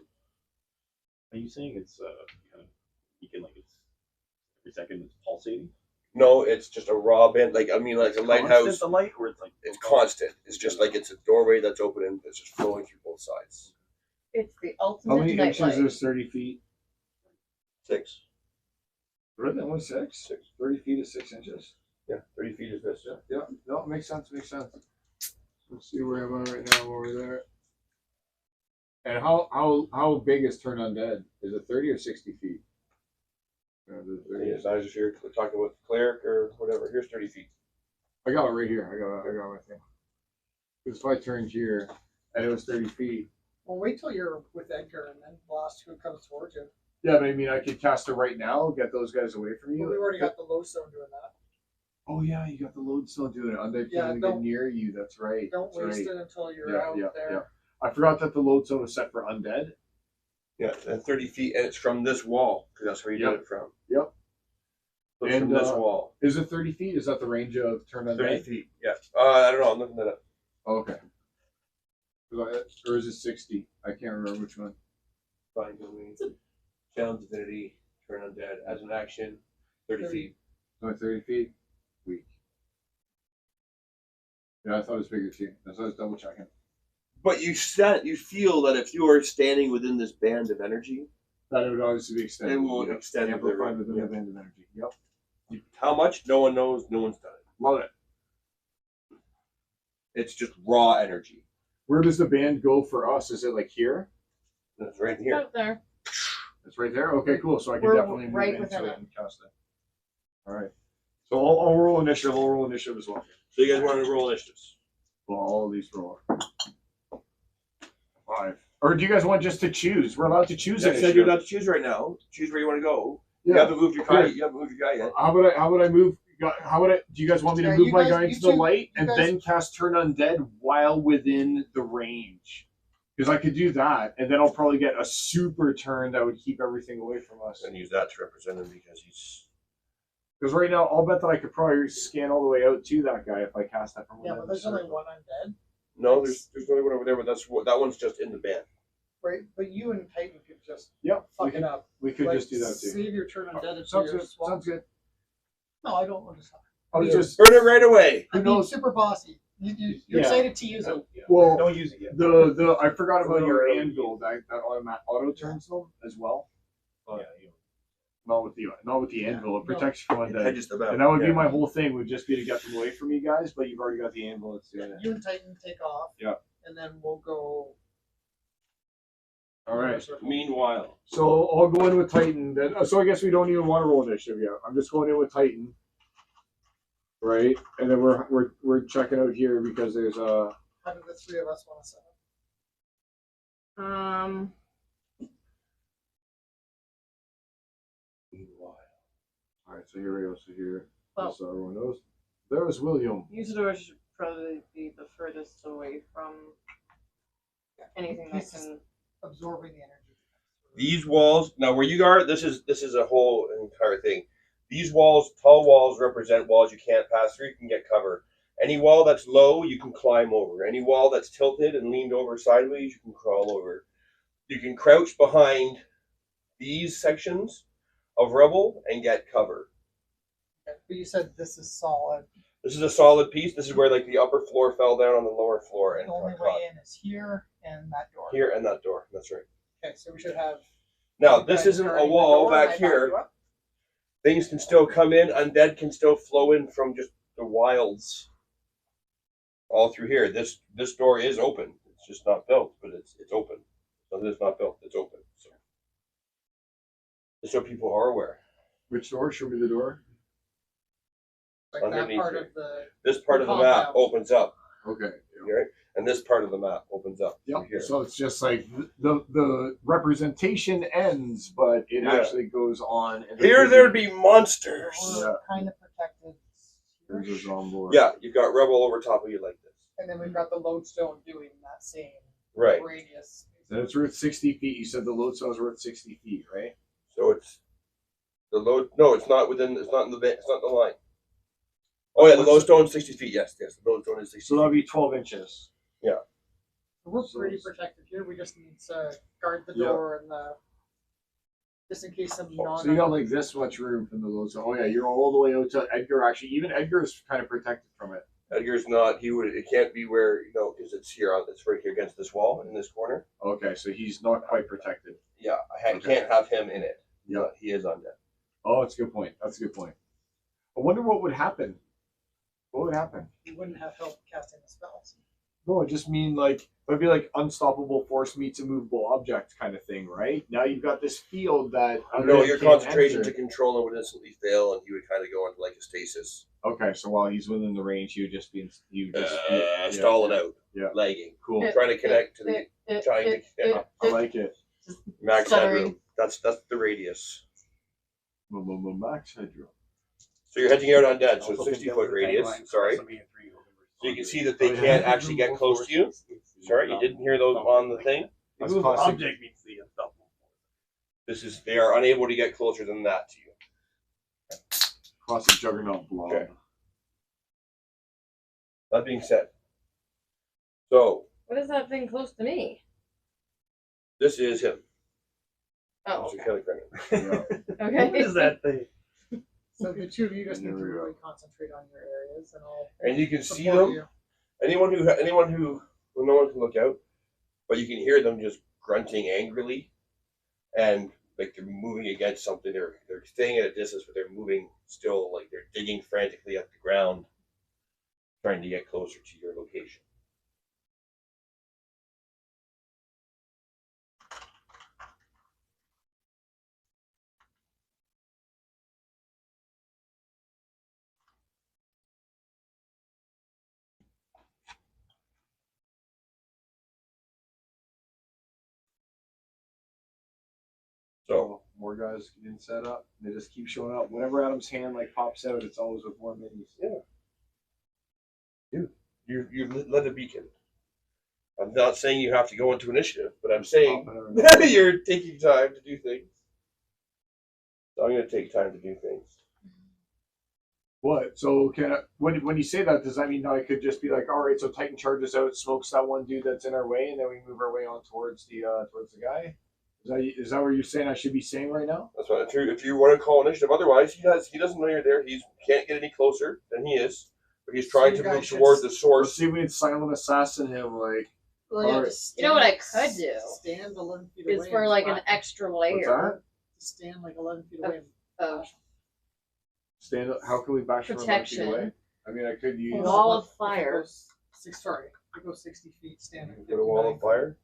Are you saying it's kind of you can like it's every second it's pulsating? No, it's just a raw band. Like a lighthouse. The light, or it's like It's constant. It's just like it's a doorway that's open and it's just flowing through both sides. It's the How ultimate many inches nightlight. is 30 feet? 6. Really? Only 6? 30 feet is 6 inches? Yeah, 30 feet is this. Yeah. No, it makes sense. Makes sense. Let's see where am I right now over there. And how big is Turn Undead? Is it 30 or 60 feet? The 30 Yes, I was just here talking with the cleric or whatever. Here's 30 feet. I got it right here. I got my thing. Because if I turned here and it was 30 feet. Well, wait till you're with Edgar and then blast who comes towards you. Yeah, but I mean, I could cast it right now, get those guys away from you. Well, we've already got the lodestone doing that. Oh yeah, you got the lodestone doing it. Undead Yeah, can't even get near you. That's right. Don't That's waste right. it until you're out there. Yeah. I forgot that the lodestone was set for undead. Yeah, and 30 feet, and it's from this wall because that's where you Yep. did it from. Yep. So it's And, from this uh, wall. Is it 30 feet? Is that the range of Turn Undead? 30 feet. Yeah. I don't know. I'm looking at it. Oh, okay. Or is it 60? I can't remember which one. Find domain. Challenge divinity. Turn undead as an action. 30 feet. Only 30 feet? Weak. Yeah, I thought it was bigger too. That's why I was double checking. But you feel that if you are standing within this band of energy, That it would obviously be extended. it will Yep. extend Amplified within the the band of energy. Yep. How much? No one knows. No one's done it. Love it. It's just raw energy. Where does the band go for us? Is it like here? That's right here. Out there. It's right there? Okay, cool. So I can We're definitely move right into within it it. and cast it. Alright. So I'll roll initiative. I'll roll initiative as well. So you guys want to roll initiatives? Well, all of these roll. 5. Or do you guys want just to choose? We're allowed to choose You said initiative. you're allowed to choose right now. Choose where you want to go. You Yeah. haven't moved your guy. Good. You haven't moved your guy yet. How would I move? Do you guys want me to Yeah, move you my guys- guy you into the two- light you and guys- then cast Turn Undead while within the range? Because I could do that, and then I'll probably get a super turn that would keep everything away from us. And use that to represent him because he's. Because right now, I'll bet that I could probably scan all the way out to that guy if I cast that from Yeah, within but the there's only circle. one undead, No, there's only one over there, but that one's just in the band. right? But you and Titan could just Yep, fuck we it could, up. we could Like, just do that too. Save your turn undead until Sounds you're good. swapped. Sounds good. No, I don't want to stop. I'll Yeah. just Burn it right away. I Who mean, knows? super bossy. You're Yeah. excited to use it. well. Don't use it yet. The I forgot about Well, your really. anvil that auto turns them as well. Yeah, Not with the anvil. It protects you from It undead. hedges the map. And that would be Yeah. my whole thing. Would just be to get them away from you guys. But you've already got the anvil. Let's do it. You and Titan take off. Yeah. And then we'll go. All right. Meanwhile, So I'll go in with Titan. Then, so I guess we don't even want to roll initiative yet. I'm just going in with Titan. Right, and then we're checking out here because there's a. How do the three of us want to set up? meanwhile, All right, so here we go. So here, Well- so everyone knows. There's William. Usador should probably be the furthest away from anything that He's can. absorbing the energy. these walls. Now, where you are, this is a whole entire thing. These walls, tall walls, represent walls you can't pass through. You can get cover. Any wall that's low, you can climb over. Any wall that's tilted and leaned over sideways, you can crawl over. You can crouch behind these sections of rubble and get cover. Okay. But you said this is solid. This is a solid piece. This is where like the upper floor fell down on the lower floor and The only got way caught. in is here and that door. Here and that door. That's right. Okay, so we should have. Now, this guys isn't a guarding the wall door, and I back back here. you up. Things can still come in. Undead can still flow in from just the wilds all through here. This door is open. It's just not built, but it's open. So it's not built. It's open. So just so people are aware. Which door? Show me the door. Like that Underneath part here. of the. This part of the map Compound. opens up, Okay. right? And this part of the map opens up through Yep. here. So it's just like the representation ends, but it Yeah. actually goes on. And Here there'd be monsters. Yeah. Kind of protected. There's a zombie. Yeah, you've got rubble over top of you like this. And then we've got the lodestone doing that same Right. radius. And it's worth 60 feet. You said the lodestone is worth 60 feet, right? So it's the load. No, it's not within. It's not in the. It's not in the line. Oh yeah, the lodestone's 60 feet. Yes, the lodestone is 60. So that'll be 12 inches. We're So pretty it's- protected here. We just need to guard the Yeah. door and the. just in case some non. So you got like this much room from the low zone. Oh yeah, you're all the way out to Edgar. Actually, even Edgar is kind of protected from it. Edgar's not. He would. It can't be where because it's here. It's right here against this wall in this corner. Okay, so he's not quite protected. Yeah, I Okay. can't have him in it. Yeah. But he is undead. Oh, that's a good point. That's a good point. I wonder what would happen. What would happen? You wouldn't have help casting the spells. No, I just mean like it'd be like unstoppable force meets a movable object kind of thing, right? Now you've got this field that No, your can't concentration enter. to control him would instantly fail, and he would kind of go into like a stasis, Okay, so while he's within the range, he would just be yeah, stalling out, yeah. lagging, Cool. trying to connect to the trying to I like it. max Stuttering. headroom. That's the radius. Max headroom. So you're hedging out undead, so Also 60-foot think radius. that Sorry. somebody in 3 will So you can respond see to that they Oh, yeah. can't actually get close to you. Sorry, you didn't hear those on the thing. That's Move classic. object means the unstoppable force. They are unable to get closer than that to you. Classic juggernaut blob. Okay. That being said, so What is that thing close to me? this is him. Oh, Mr. Kelly Brennan. Yeah. okay. What is that thing? So the two of you just need to There we go. really concentrate on your areas, and I'll And you can see support them. you. Anyone who well, no one can look out, but you can hear them just grunting angrily, and like they're moving against something. They're staying at a distance, but they're moving still. Like they're digging frantically at the ground, trying to get closer to your location. So more guys getting set up. They just keep showing up. Whenever Adam's hand like pops out, it's always with more minis. you led a beacon. I'm not saying you have to go into initiative, but I'm saying Popping out. you're taking time to do things. So I'm going to take time to do things. What? So can I, when you say that, does that mean I could just be like, all right, so Titan charges out, smokes that one dude that's in our way, and then we move our way on towards the guy? Is that what you're saying I should be saying right now? That's what if you want to call initiative. Otherwise, he doesn't know you're there. He can't get any closer than he is, but he's trying So you to guys move should towards the Or source. see if we can silent assassin him, like Well, you have Alright. to stand, You know what I could do? Stand 11 feet It's away. for and like an flash. extra what's layer that? Stand like 11 feet away. And of flash. Stand up. How can we bash him 11 feet protection. away? I mean, I could use. No, Wall but of if it fire. goes Sorry, if it goes 60 feet, stand at Put a wall of 59 fire? feet.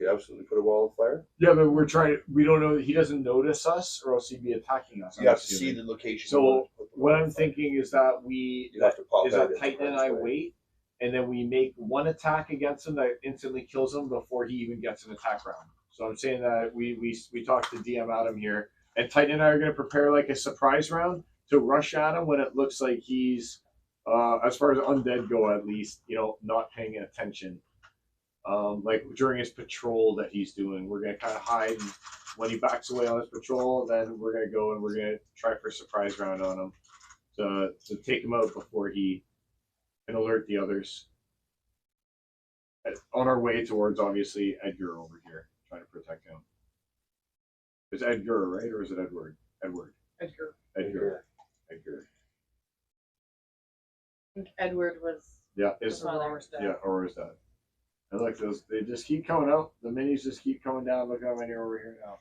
You could absolutely put a wall of fire. Yeah, but we're trying. We don't know. He doesn't notice us, or else he'd be attacking us. You I'm have to see assuming. the location. So, you want to put the What wall I'm of fire. thinking is that we You have to pop is out that into Titan and harm's I way. wait, and then we make one attack against him that instantly kills him before he even gets an attack round. So I'm saying that we talked to DM Adam here, and Titan and I are going to prepare like a surprise round to rush at him when it looks like he's, as far as undead go at least, not paying attention. Like during his patrol that he's doing, we're gonna kind of hide. And when he backs away on his patrol, then we're gonna go and we're gonna try for a surprise round on him to take him out before he can alert the others. On our way towards obviously Edgar over here, trying to protect him. It's Edgar, right, or is it Edward? Edward. Edgar. Edgar. I think Edward was. Yeah, Is it's Aurora's dad. yeah, Aurora's dad. And look, they just keep coming out. The minis just keep coming down. Look how many are over here now.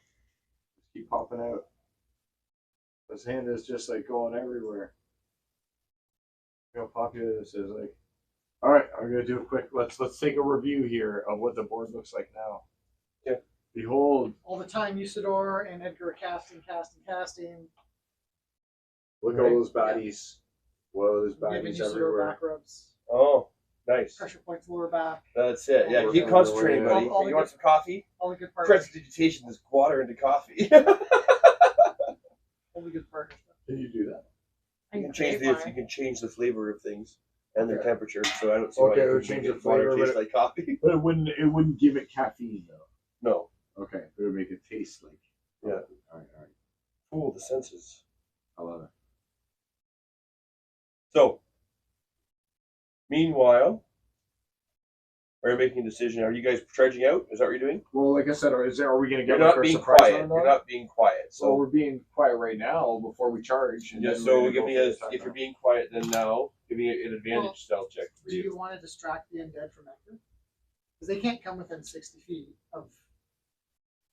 Just keep popping out. This hand is just like going everywhere. Look how popular this is. Like, all right, I'm gonna do a quick. Let's take a review here of what the board looks like now. Yeah. Behold, All the time Usador and Edgar are casting. look at all those baddies. Whoa, there's Giving baddies Usador everywhere. back rubs. Oh, nice. Pressure points lower back. That's it. Yeah, keep All- concentrating, all- buddy. all the You want good- some coffee? All the good partners. Prestidigitation this water into coffee. All the good partners. Can you do that? You I'm can change great the wine. flavor of things and their Okay. temperature. So I don't see Okay, why it'll you change change the the water flavor, taste but like coffee. But it wouldn't give it caffeine though. No. Okay, it would make it taste like. Yeah. All right. Fool the senses. I love it. So, meanwhile, Are you making a decision? Are you guys charging out? Is that what you're doing? Well, like I said, are we going to You're get like not our being surprise quiet. round You're on? not being quiet. So we're being quiet right now before we charge. And yeah. then So we're give gonna me go for a. the attack If you're round. being quiet, then now give me an advantage Well, stealth check for Do you. you want to distract the undead from Hector? Because they can't come within 60 feet of.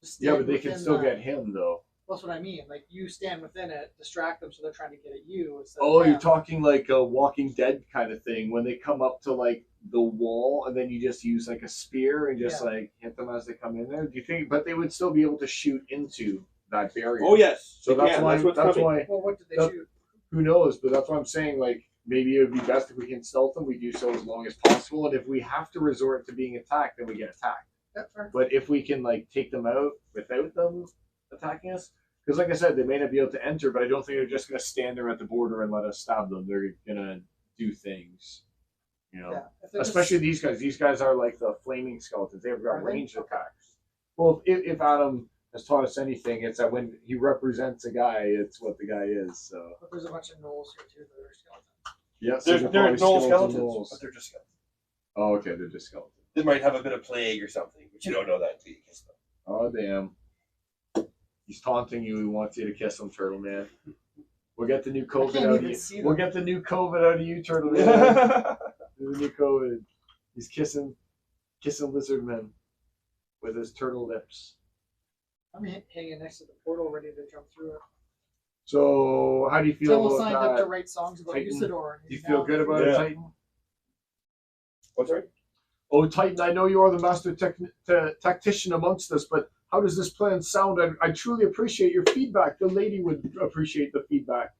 just Yeah, stand but they can within still the- get him though. That's what I mean. Like you stand within it, distract them, so they're trying to get at you. Instead Oh, of you're them. talking like a Walking Dead kind of thing when they come up to like the wall and then you just use like a spear and just Yeah. like hit them as they come in there. Do you think? But they would still be able to shoot into that barrier. Oh yes. So they that's can. why. That's what's That's coming. why. Well, what did they That- shoot? Who knows? But that's what I'm saying. Like maybe it would be best if we can stealth them. We do so as long as possible. And if we have to resort to being attacked, then we get attacked. Yeah, fair. But if we can like take them out without them attacking us, because like I said, they may not be able to enter, but I don't think they're just going to stand there at the border and let us stab them. They're going to do things, you know. Yeah. If they're Especially just, these guys. These guys are like the flaming skeletons. They've got Are they? ranged Okay. attacks. Well, if Adam has taught us anything, it's that when he represents a guy, it's what the guy is. So but there's a bunch of gnolls here too that are skeletons. yes, They're no skeletons, but they're just skeletons. Oh, okay, they're just skeletons. They might have a bit of plague or something, but you don't know that until you kiss them. Oh damn. He's taunting you. He wants you to kiss him, Turtle Man. We'll get the new I COVID can't out of even you. see We'll them. get the new COVID out of you, Turtle Man. The new COVID. He's kissing Lizard Man with his turtle lips. I'm hanging next to the portal, ready to jump through it. So, how do you feel Till about signed up to that? write songs about Titan? Usador. and Do you he's feel now- good about it, Yeah. Titan? What's right? Oh, Titan, I know you are the master tactician amongst us, but how does this plan sound? I truly appreciate your feedback. The lady would appreciate the feedback.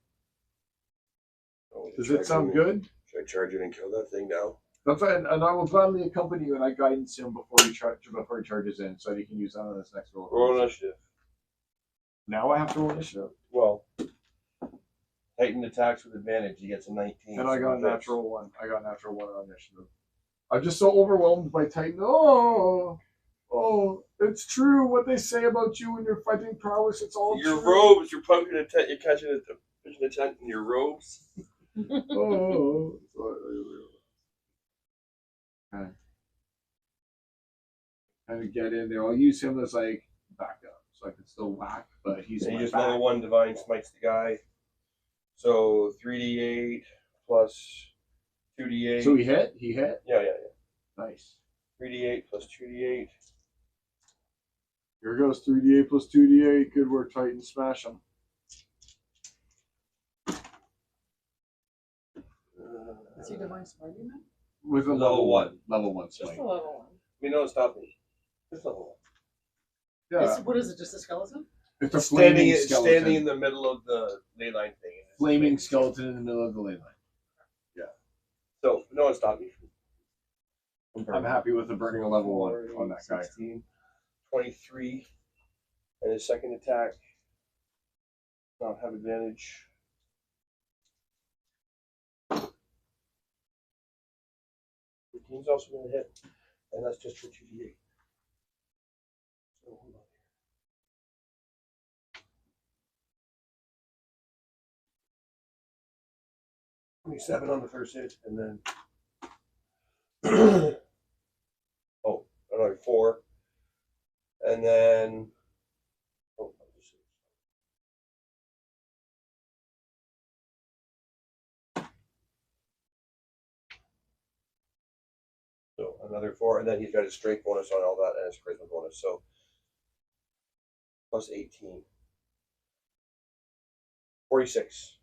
Does it sound good? Should I charge it and kill that thing now? That's right, and I will gladly accompany you and I guidance him before he charges in, so that he can use that on his next roll. Roll initiative. Now I have to roll initiative, Well, Titan attacks with advantage. He gets a 19. and I so got a he hits. natural one. I got a natural one on initiative. I'm just so overwhelmed by Titan. Oh, it's true what they say about you and your fighting prowess. It's all Your true. robes. You're poking a tent. You're catching a tent in your robes. Oh, okay. Kind of get in there. I'll use him as like backup, so I can still whack, but he's And my you just back. level 1 divine smites the guy. So 3d8 plus 2d8. So he hit. He hit. Yeah. Nice. 3d8 plus 2d8. Here goes 3d8 plus 2d8. Good work, Titan. Smash him. Is he divine smiting now? With a Level level one. one. Level one Just swing. a level one. I mean, no, stop me. It's level 1. Yeah. What is it? Just a skeleton? It's a flaming Standing skeleton. in the middle of the ley line thing. Flaming skeleton in the middle of the ley line. So no one stopped me from. I'm happy with the burning a level 1 on that guy. 16, 23, and his second attack. Not have advantage. He's also going to hit, and that's just for 2d8. So hold on. 27 on the first hit, and then another 4, and then so another 4, and then he's got his strength bonus on all that and his charisma bonus, so plus 18. 46.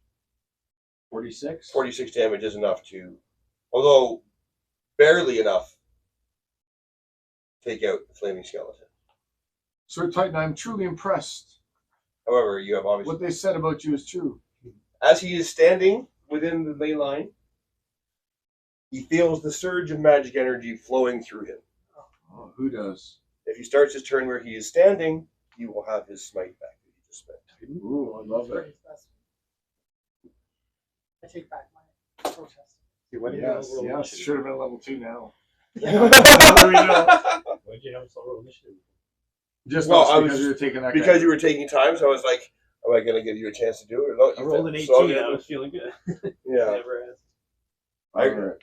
46? 46 damage is enough to, although barely enough, take out the flaming skeleton. Sir Titan, I'm truly impressed. However, you have obviously, What they said about you is true. as he is standing within the ley line, he feels the surge of magic energy flowing through him. Oh, who does? If he starts his turn where he is standing, he will have his smite back that he just spent. Ooh, I love it. Right, that's- I take back my protest. See, why did Yes, you roll yes. initiative? Should have been a level 2 now. Why did you have us all roll initiative? Just Well, us, I because was- you were taking that Because guy. you were taking time, so I was like, am I going to give you a chance to do it? Or no, I rolled an 18. so I'm I gonna- was feeling good. Yeah. Never asked. I- Alright.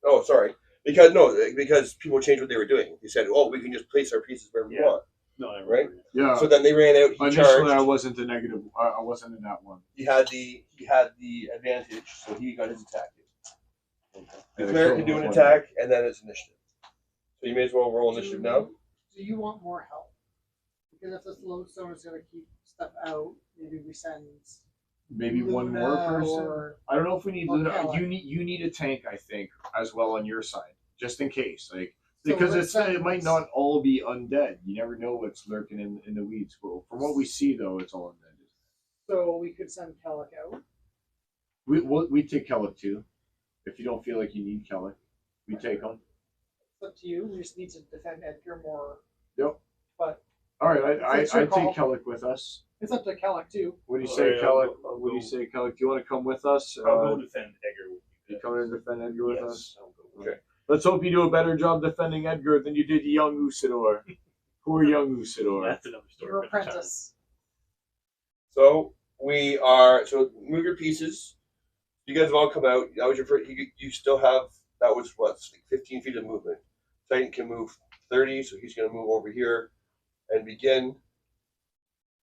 Oh, sorry. Because people changed what they were doing. They said, "Oh, we can just place our pieces wherever we Yeah. want." No, I Right? Yeah. So then they ran out. He Initially, charged. I wasn't the negative. I wasn't in that one. He had the advantage, so he got his attack. The Yeah, cleric cool. can do an attack, and then it's initiative. So you may as well roll initiative now. Do you want more help? Because if this lodestone is going to keep stuff out, maybe we send Maybe one more Luna person. or I don't know if we need or Luna. Kellen. You need a tank, I think, as well on your side, just in case. Like So because let's it might send- not all be undead. You never know what's lurking in the weeds. Well, from what we see, though, it's all undead. So we could send Kellic out. We take Kellic too. If you don't feel like you need Kellic, we take him. It's up to you. We just need to defend Edgar more. Yep. But All right, I It's your take call. Kellic with us. it's up to Kellic too. What do you Oh, say, yeah, Kellic? I'll What do you go. say, Kellic? Do you want to come with us? I'll go defend Edgar. You coming to defend Edgar with Yes, us? I'll go. Okay. Let's hope you do a better job defending Edgar than you did young Usador. Poor young Usador. That's another story. Your for another time. apprentice. So we are. So move your pieces. You guys have all come out. That was your first. You still have. That was what, like 15 feet of movement. Titan can move 30, so he's going to move over here and begin.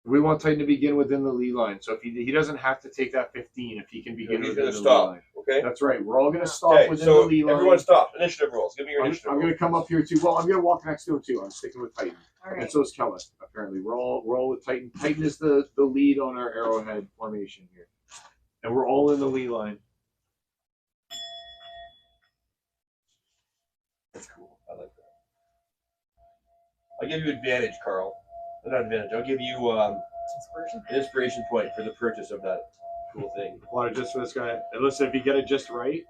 We want Titan to begin within the lee line, so if he doesn't have to take that 15 if he can begin He's within going the to lee stop. line. Okay. That's right. We're all going to stop Okay. within So the lee line. everyone stop. Initiative rolls. Give me your I'm initiative. going to come up here too. Well, I'm going to walk next to him too. I'm sticking with Titan, All and right. so is Kellic. Apparently, we're all with Titan. Titan is the lead on our arrowhead formation here, and we're all in the lee line. That's cool. I like that. I'll give you advantage, Carl. Not advantage. I'll give you Inspiration. an inspiration point for the purchase of that cool thing. Want it just for this guy? And listen, if you get it just right.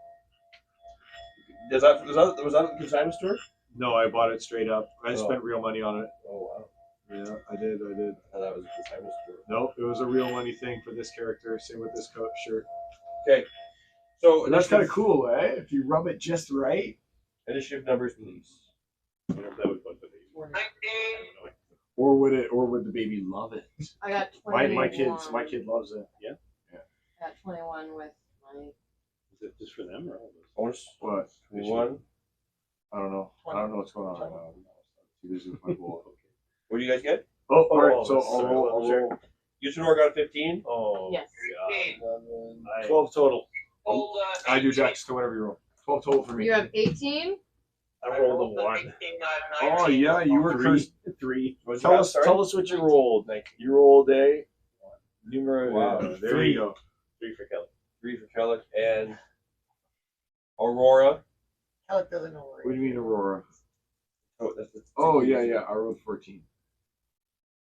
Was that the consignment store? No, I bought it straight up. I Oh. spent real money on it. Oh wow. Yeah, I did. I thought that was a consignment store. Nope, it was a real money thing for this character. Same with this coat shirt. So And that's kind of cool, eh? If you rub it just right. Initiative numbers, please. Whatever that was about the baby. 19. Or would the baby love it? I got 21. My kid loves it. Yeah. I got 21 with my. Is it just for them or all of us? Bonus What? 21. I don't know. I don't know what's going on right now. Too busy with my ball. What do you guys get? Oh, all right. So that's I'll right. roll. Sure. Usador got a 15. Oh. Yes. God. 12 total. Hold, I do 18. Dex to whatever you roll. 12 total for me. You have 18? I rolled a 1. 18, I have Oh 19. yeah, you were Three. cursed. 3. What'd you Tell have, us. sorry? Tell us what you rolled. You rolled a numero. Wow. There 3. you go. 3 for Kelly. 3 for Kellic and Aurora. Kellic doesn't know where What do you mean, Aurora? Oh, that's the, Oh yeah, yeah. I rolled 14.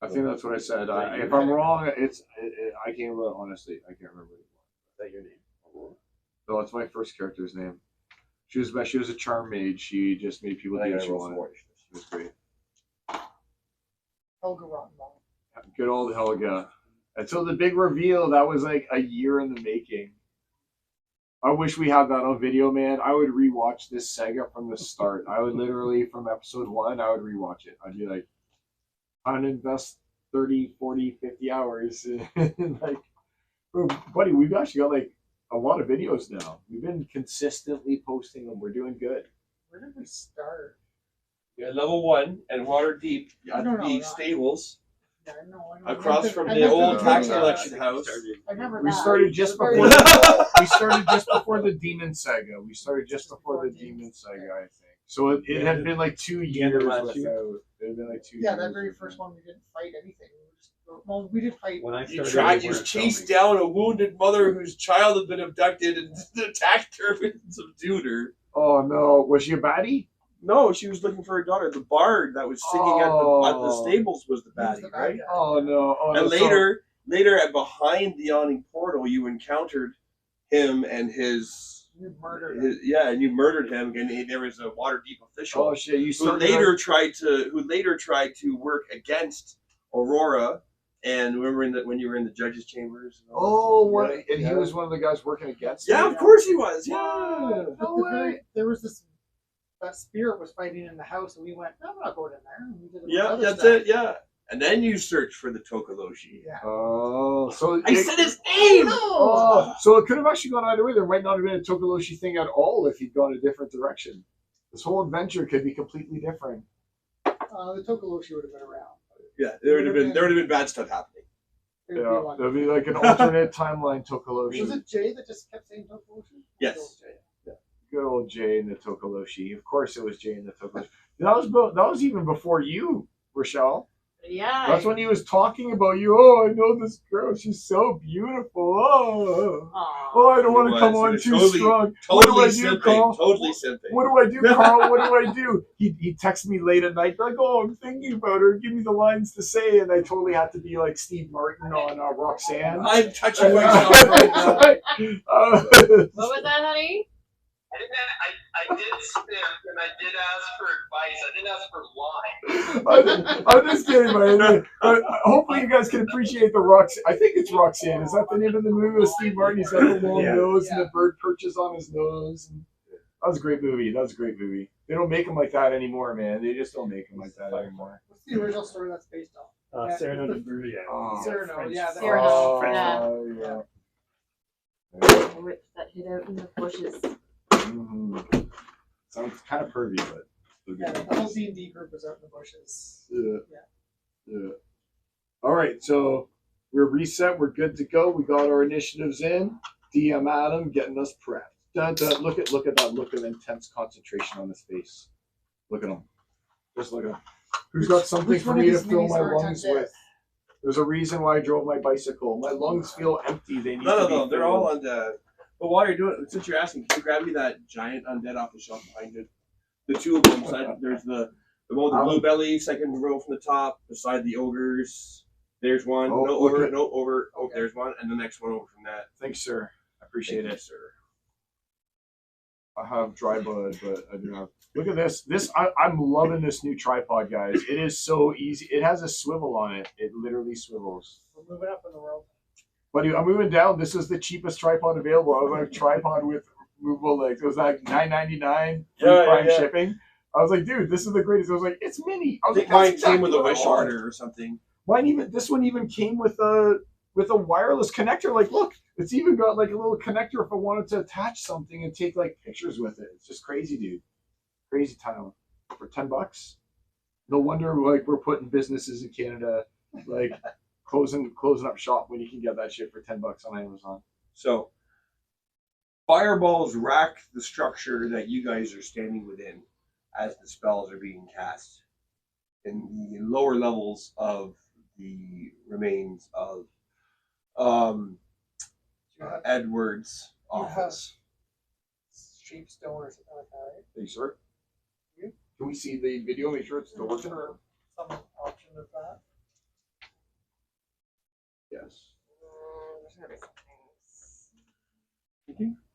I think that's what I said. If I'm wrong, I can't remember. Honestly, I can't remember. Is that your name? Aurora? No, it's my first character's name. She was a charm mage. She just made people I do gotta what she roll some wanted. more. She was great. Helga Rottenbaum. Good old Helga. Until the big reveal, that was like a year in the making. I wish we had that on video, man. I would rewatch this saga from the start. I would literally, from episode 1, I would rewatch it. I'd be like, I'm gonna invest 30, 40, 50 hours. Like, oh, buddy, we've actually got like a lot of videos now. We've been consistently posting them. We're doing good. Where did we start? You're at level 1 and Water Deep at No, the no. stables Yeah, I know. across from I the meant old the tax video. collection house. I remember We that. started just Very- before we started just before the Demon Saga. We started just before the Demon Saga, I think. So it had been like 2 end of years last without. year? It had been like 2 Yeah, years. that very first one we didn't fight anything. Well, we did fight. When I You started, you chased down a wounded mother whose child had been abducted and attacked her and subdued her. Oh no, was she a baddie? No, she was looking for her daughter. The bard that was singing at the stables was the He was baddie, the bad right? guy. Oh no. Oh, And no, later behind the yawning portal, you encountered him and his You murdered him. and you murdered him, and there was a Water Deep official Oh shit, you who started later tried to work against Aurora. And remember when you were in the judges' chambers? And Oh, that? what? Yeah, And yeah. he was one of the guys working against. Yeah, him? of course he was. Yeah. At the very- there was this. That spirit was fighting in the house, and we went, "No, I'm not going in there." And we did a bunch of Yeah, other that's stuff. it. Yeah. And then you search for the Tokoloshi. Yeah. Oh, so I said his name. Oh, so it could have actually gone either way. There might not have been a Tokoloshi thing at all if he'd gone a different direction. This whole adventure could be completely different. The Tokoloshi would have been around. Yeah, there would have been bad stuff happening. It would be Yeah, one. there'll be like an alternate timeline Tokoloshi. Was it Jay that just kept saying Tokoloshi? Yes. Good old Jay and the Tokoloshi. Of course, it was Jay and the Tokoloshi. That was even before you, Rochelle. Yeah. That's when he was talking about you. Oh, I know this girl. She's so beautiful. Oh, Aw. oh I don't want to It come was. on It was too totally- strong. What do Totally I do, simping. Carl? Totally simping. What do I do, Carl? What do I do? He texted me late at night, like, oh, I'm thinking about her. Give me the lines to say. And I totally had to be like Steve Martin on Roxanne. I'm touching myself right now. What was that, honey? I did simp and I did ask for advice. I didn't ask for lines. I'm just kidding, man. Hopefully, you guys can appreciate the Roxanne. I think it's Roxanne. Is that the name of the movie with Steve Martin? He's got the long nose and the bird perches on his nose. And that was a great movie. They don't make them like that anymore, man. They just don't make them like that anymore. What's the original story that's based on? Yeah, Cyrano the- de Bergerac. Oh, Cyrano, French- yeah. Cyrano, yeah. The witch that hid out in the bushes. Mhm. Sounds kind of pervy, but Yeah, the whole D&D group was out in the bushes. yeah. All right, so we're reset. We're good to go. We got our initiatives in. DM Adam getting us prepped. Dun, dun. Look at that look of intense concentration on his face. Look at him. Just look at him. Who's got something Which for one of me to these fill minis my are lungs undead? with? There's a reason why I drove my bicycle. My lungs feel empty. They need No, to no, be no. They're filled. all on the. But while you're doing it, since you're asking, can you grab me that giant undead off the shelf behind you? The two of them. There's the one with the blue belly, second row from the top, beside the ogres. There's one. Oh, no look over, at- no over. Oh, Okay. there's one, and the next one over from that. Thanks, sir. I appreciate Thank you, it. sir. I have dry blood, but I do have. Look at this. I'm loving this new tripod, guys. It is so easy. It has a swivel on it. It literally swivels. We're moving up in the world. But I'm moving down. This is the cheapest tripod available. I was like, tripod with movable legs. It was like $9.99 free prime shipping. I was like, dude, this is the greatest. I was like, it's mini. I I was think like, mine that's came with a exactly wish what I want. order or something. This one even came with a wireless connector. Like, look, it's even got like a little connector if I wanted to attach something and take like pictures with it. It's just crazy, dude. Crazy town for $10. No wonder like we're putting businesses in Canada like closing up shop when you can get that shit for $10 on Amazon. So, fireballs rack the structure that you guys are standing within as the spells are being cast in the lower levels of the remains of Edward's office. Sheep stone or something like that, right? Hey, sir. Can we see the video? Make sure it's still working. Or some option of that. Yes. There's gonna be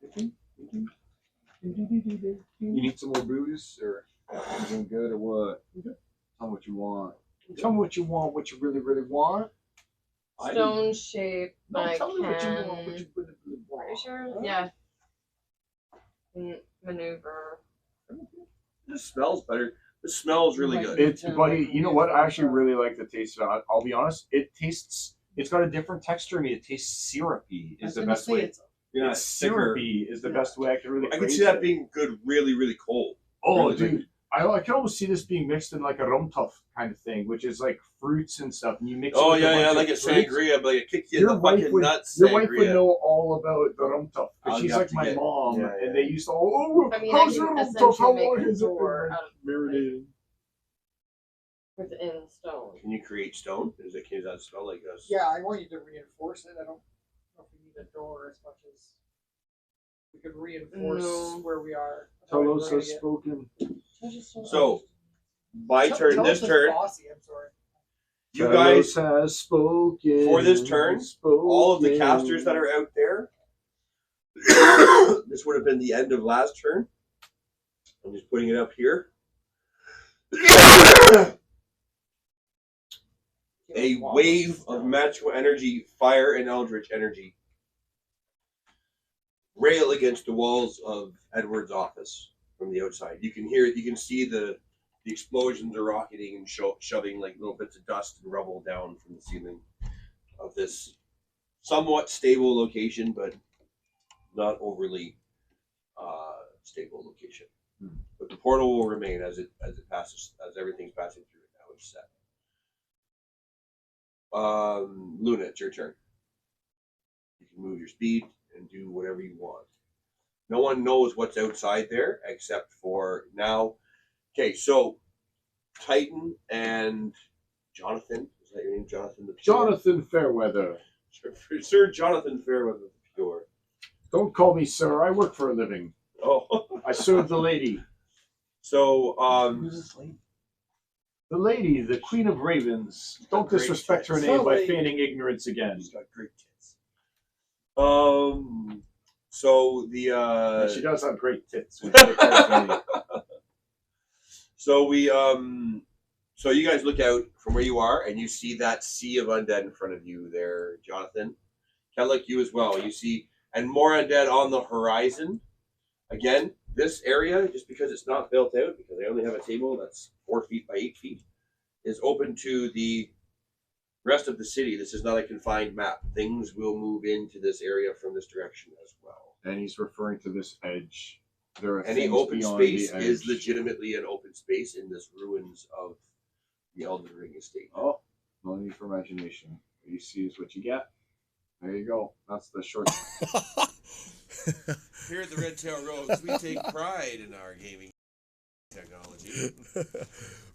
some things. You need some more booze, or anything good, or what? Tell me what you want. Tell me what you want. What you really, really want. Stone shape. No, I tell me what you can. want. What you really, really want. Are you sure? Yeah. Maneuver. This smells better. This smells really good. It's, buddy. You know what? I actually really like the taste of it. I'll be honest. It tastes. It's got a different texture to me. It tastes syrupy. I Is was the gonna best say way. it's Yeah, It's thicker. syrupy. Is the best way I can really. I can phrase see that it. being good, really, really cold. Oh, really dude. I can almost see this being mixed in like a rum tough kind of thing, which is like fruits and stuff, and you mix. Oh it with a yeah, yeah, bunch like of a fruits. sangria, but it kicks you in Your the wife fucking would. nuts. Your wife would sangria. know all about the rum tough I'll because she's have like to my get- mom, yeah, and yeah. they used to. Oh, I mean, I how's can your rum tough? essentially How make long a is it door been out of marinating? within stone. Can you create stone? Does that smell like us? yeah, I want you to reinforce it. I don't know if we need a door as much as we could reinforce No. where we are. Telos We're has gonna spoken. So, my get- turn. Telos This is turn, bossy, I'm sorry. you guys, Telos has spoken. for this turn, all of the spoken. casters that are out there. This would have been the end of last turn. I'm just putting it up here. A wave of magical energy, fire and eldritch energy, rail against the walls of Edward's office from the outside. You can hear it. You can see the explosions are rocketing and shoving like little bits of dust and rubble down from the ceiling of this somewhat stable location, but not overly stable location. but the portal will remain as it passes, as everything's passing through it now. It's set. Luna, it's your turn. You can move your speed and do whatever you want. No one knows what's outside there except for now. Okay, so Titan and Jonathan. Is that your name, Jonathan the Pure? Jonathan Fairweather. Sir Jonathan Fairweather the Pure. Don't call me sir. I work for a living. Oh, I serve the lady. so Who's this lady? The lady, the Queen of Ravens. Don't Great disrespect her tits. name by Lady. feigning ignorance again. She's got great tits. So the She does have great tits. Which they call me. so we so you guys look out from where you are and you see that sea of undead in front of you there, Jonathan. Kind of like you as well. You see and more undead on the horizon. Again, this area, just because it's not built out, because they only have a table that's 4 feet by 8 feet, is open to the rest of the city. This is not a confined map. Things will move into this area from this direction as well. And he's referring to this edge. There are Any things open beyond space the edge. is legitimately an open space in this ruins of the Elden Ring estate. Oh, no need for imagination. What you see is what you get. There you go. That's the short. Here at the Red Tail Rogues, we take pride in our gaming technology.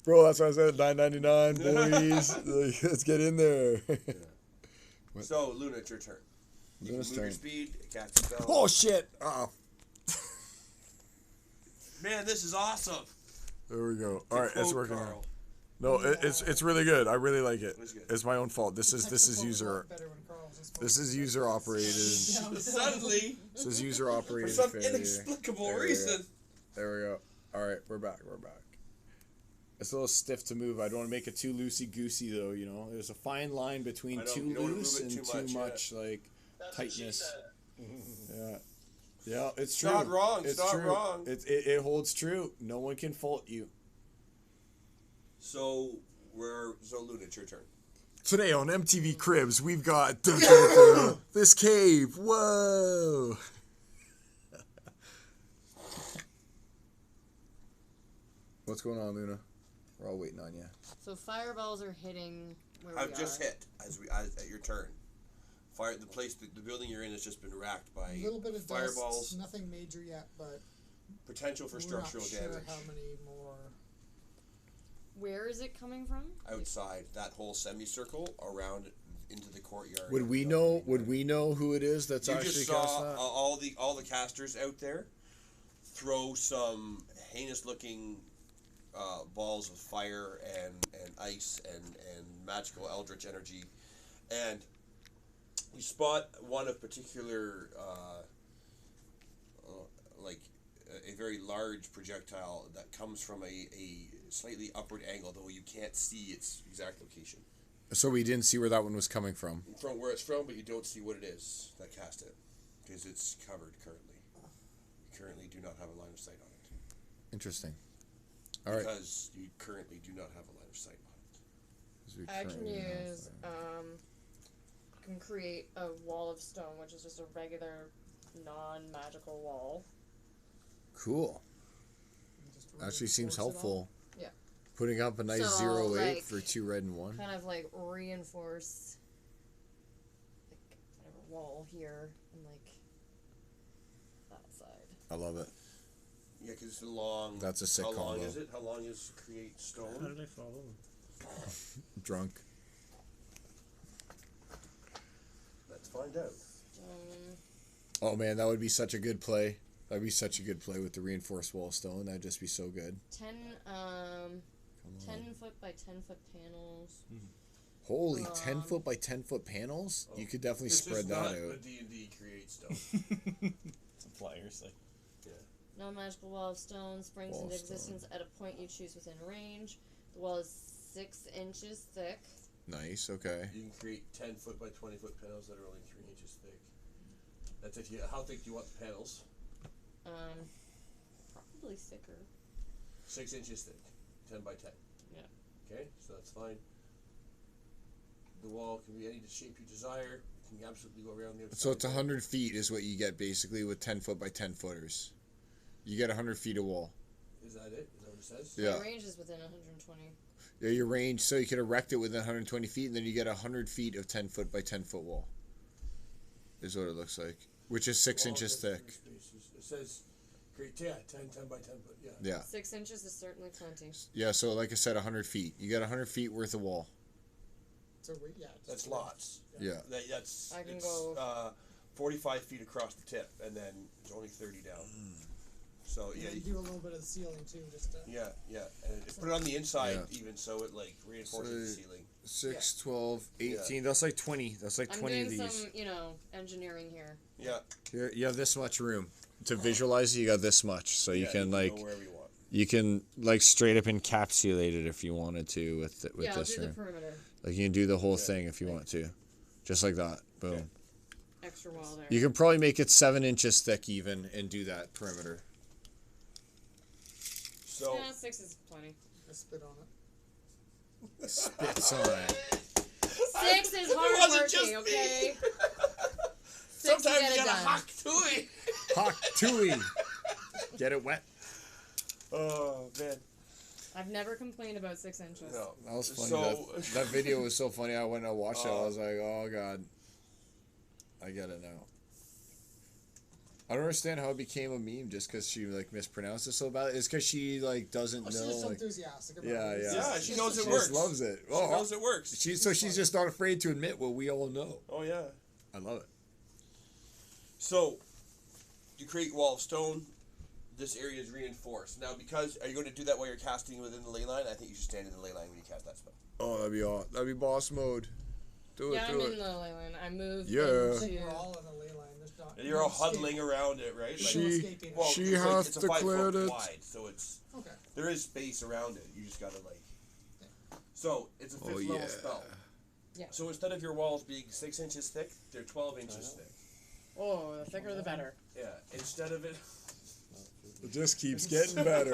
Bro, that's why I said $9.99, boys. Like, let's get in there. So, Luna, it's your turn. You Luna's can move your turn. speed, cast a spell. Oh shit! Oh, Man, this is awesome. there we go. To All right, it's quote working. Carl. No, it's really good. I really like it. It's good. It's my own fault. This is user operated. Suddenly, This is user for operated some failure. inexplicable There we go. reason. There we go. All right, we're back. It's a little stiff to move. I don't want to make it too loosey goosey though. You know, there's a fine line between I know, too you don't wanna loose move and it too too much like That's what she tightness. said. Yeah, it's It's true. not wrong. It's It's not true. wrong. It holds true. No one can fault you. So Luna, it's your turn. Today on MTV Cribs, we've got this cave. Whoa! What's going on, Luna? We're all waiting on you. So fireballs are hitting where I've we just are. hit as at your turn. The building you're in has just been racked by A little bit of fireballs. dust, nothing major yet, but Potential for we're structural not sure damage how many more. Where is it coming from? outside that whole semicircle around into the courtyard. Would we know? Would we know who it is that's You actually just casting saw that? all the casters out there throw some heinous looking balls of fire and ice and magical eldritch energy, and you spot one of particular like a very large projectile that comes from a slightly upward angle, though you can't see its exact location So we didn't see where that one was coming from. where it's from, but you don't see what it is that cast it because it's covered currently. You currently do not have a line of sight on it. Interesting. All right. Because you currently do not have a line of sight on it. 'Cause we I can currently have use that. can create a wall of stone, which is just a regular non-magical wall. Cool. Just Actually seems reinforce it all. helpful. Yeah. Putting up a nice So, 0.8 like, for 2 red and 1. Kind of like reinforce like whatever wall here and like that side. I love it. Yeah, because it's a long. That's a sick How long combo. is it? How long is create How stone? did I follow him? Drunk. Let's find out. Oh man, that would be such a good play. That'd be such a good play with the reinforced wall stone. That'd just be so good. 10 Come on. 10 foot by 10 foot panels. Holy 10 foot by 10 foot panels? You could definitely This spread is that not out. a D&D create stone. Some flyers. Like, No magical wall of stone springs Wall of into stone. existence at a point you choose within range. The wall is 6 inches thick. Nice, okay. You can create 10 foot by 20 foot panels that are only 3 inches thick. That's if you. How thick do you want the panels? Probably thicker. 6 inches thick, 10 by 10. Yeah. Okay, so that's fine. The wall can be any shape you desire. You can absolutely go around the outside. So it's 100 feet is what you get basically with 10 foot by 10 footers. You get 100 feet of wall. Is that it? Is that what it says? Yeah. My range is within 120. Yeah, your range, so you can erect it within 120 feet, and then you get 100 feet of 10 foot by 10 foot wall. Is what it looks like, which is 6 inches thick. It says, great, yeah, 10 by 10 foot, yeah. Yeah. 6 inches is certainly plenty. Yeah, so like I said, 100 feet. You got 100 feet worth of wall. So yeah, That's lots. Yeah. That's I can it's, go- 45 feet across the tip, and then there's only 30 down. So yeah, you do a little bit of the ceiling too, just to. yeah, and put it on the inside Yeah. even, so it like reinforces So- the ceiling. 6, 12, 18. That's like 20. That's like I'm 20 of doing these. some, engineering here. Yeah, Here, you have this much room. To visualize it, you got this much. So you yeah, can, go like, wherever you want. you can, like, straight up encapsulate it if you wanted to with Yeah, I'll this do the room. perimeter. Like, you can do the whole thing if you want to. Just like that. Boom. Okay. Extra wall there. You can probably make it 7 inches thick even and do that perimeter. So Yeah, 6 is plenty. I spit on it. Spits on it. 6 is wasn't hard just working, me. okay? 6 sometimes get you it gotta done. hack to it. Hawk tui. Get it wet. Oh man, I've never complained about 6 inches. no. That was funny. So That video was so funny. I went and watched it. I was like, oh god. I get it now. I don't understand how it became a meme just because she like mispronounced it so bad. It's because she like doesn't Oh, she's know. just so Like, enthusiastic about Yeah, it. It's yeah. just- Yeah, it's she just knows a it she joke. just works. loves it. She Oh, knows it works. she's just not afraid to admit what we all know. Oh yeah. I love it. So, you create wall of stone. This area is reinforced. Now, because are you going to do that while you're casting within the ley line? I think you should stand in the ley line when you cast that spell. Oh, that'd be boss mode. Do Yeah, it, I'm do in it. the ley line. I moved Yeah. I think into... we're all in the ley line. There's not. And you're all huddling around it, right? There's She- no escaping it. well, she it's has it's a 5 declared foot it. wide, so it's Okay. there is space around it. You just gotta like. So it's a 5th Oh, level yeah. spell. Yeah. So instead of your walls being 6 inches thick, they're 12 inches thick. Oh, the thicker the better. Yeah. Instead of it. It just keeps getting better.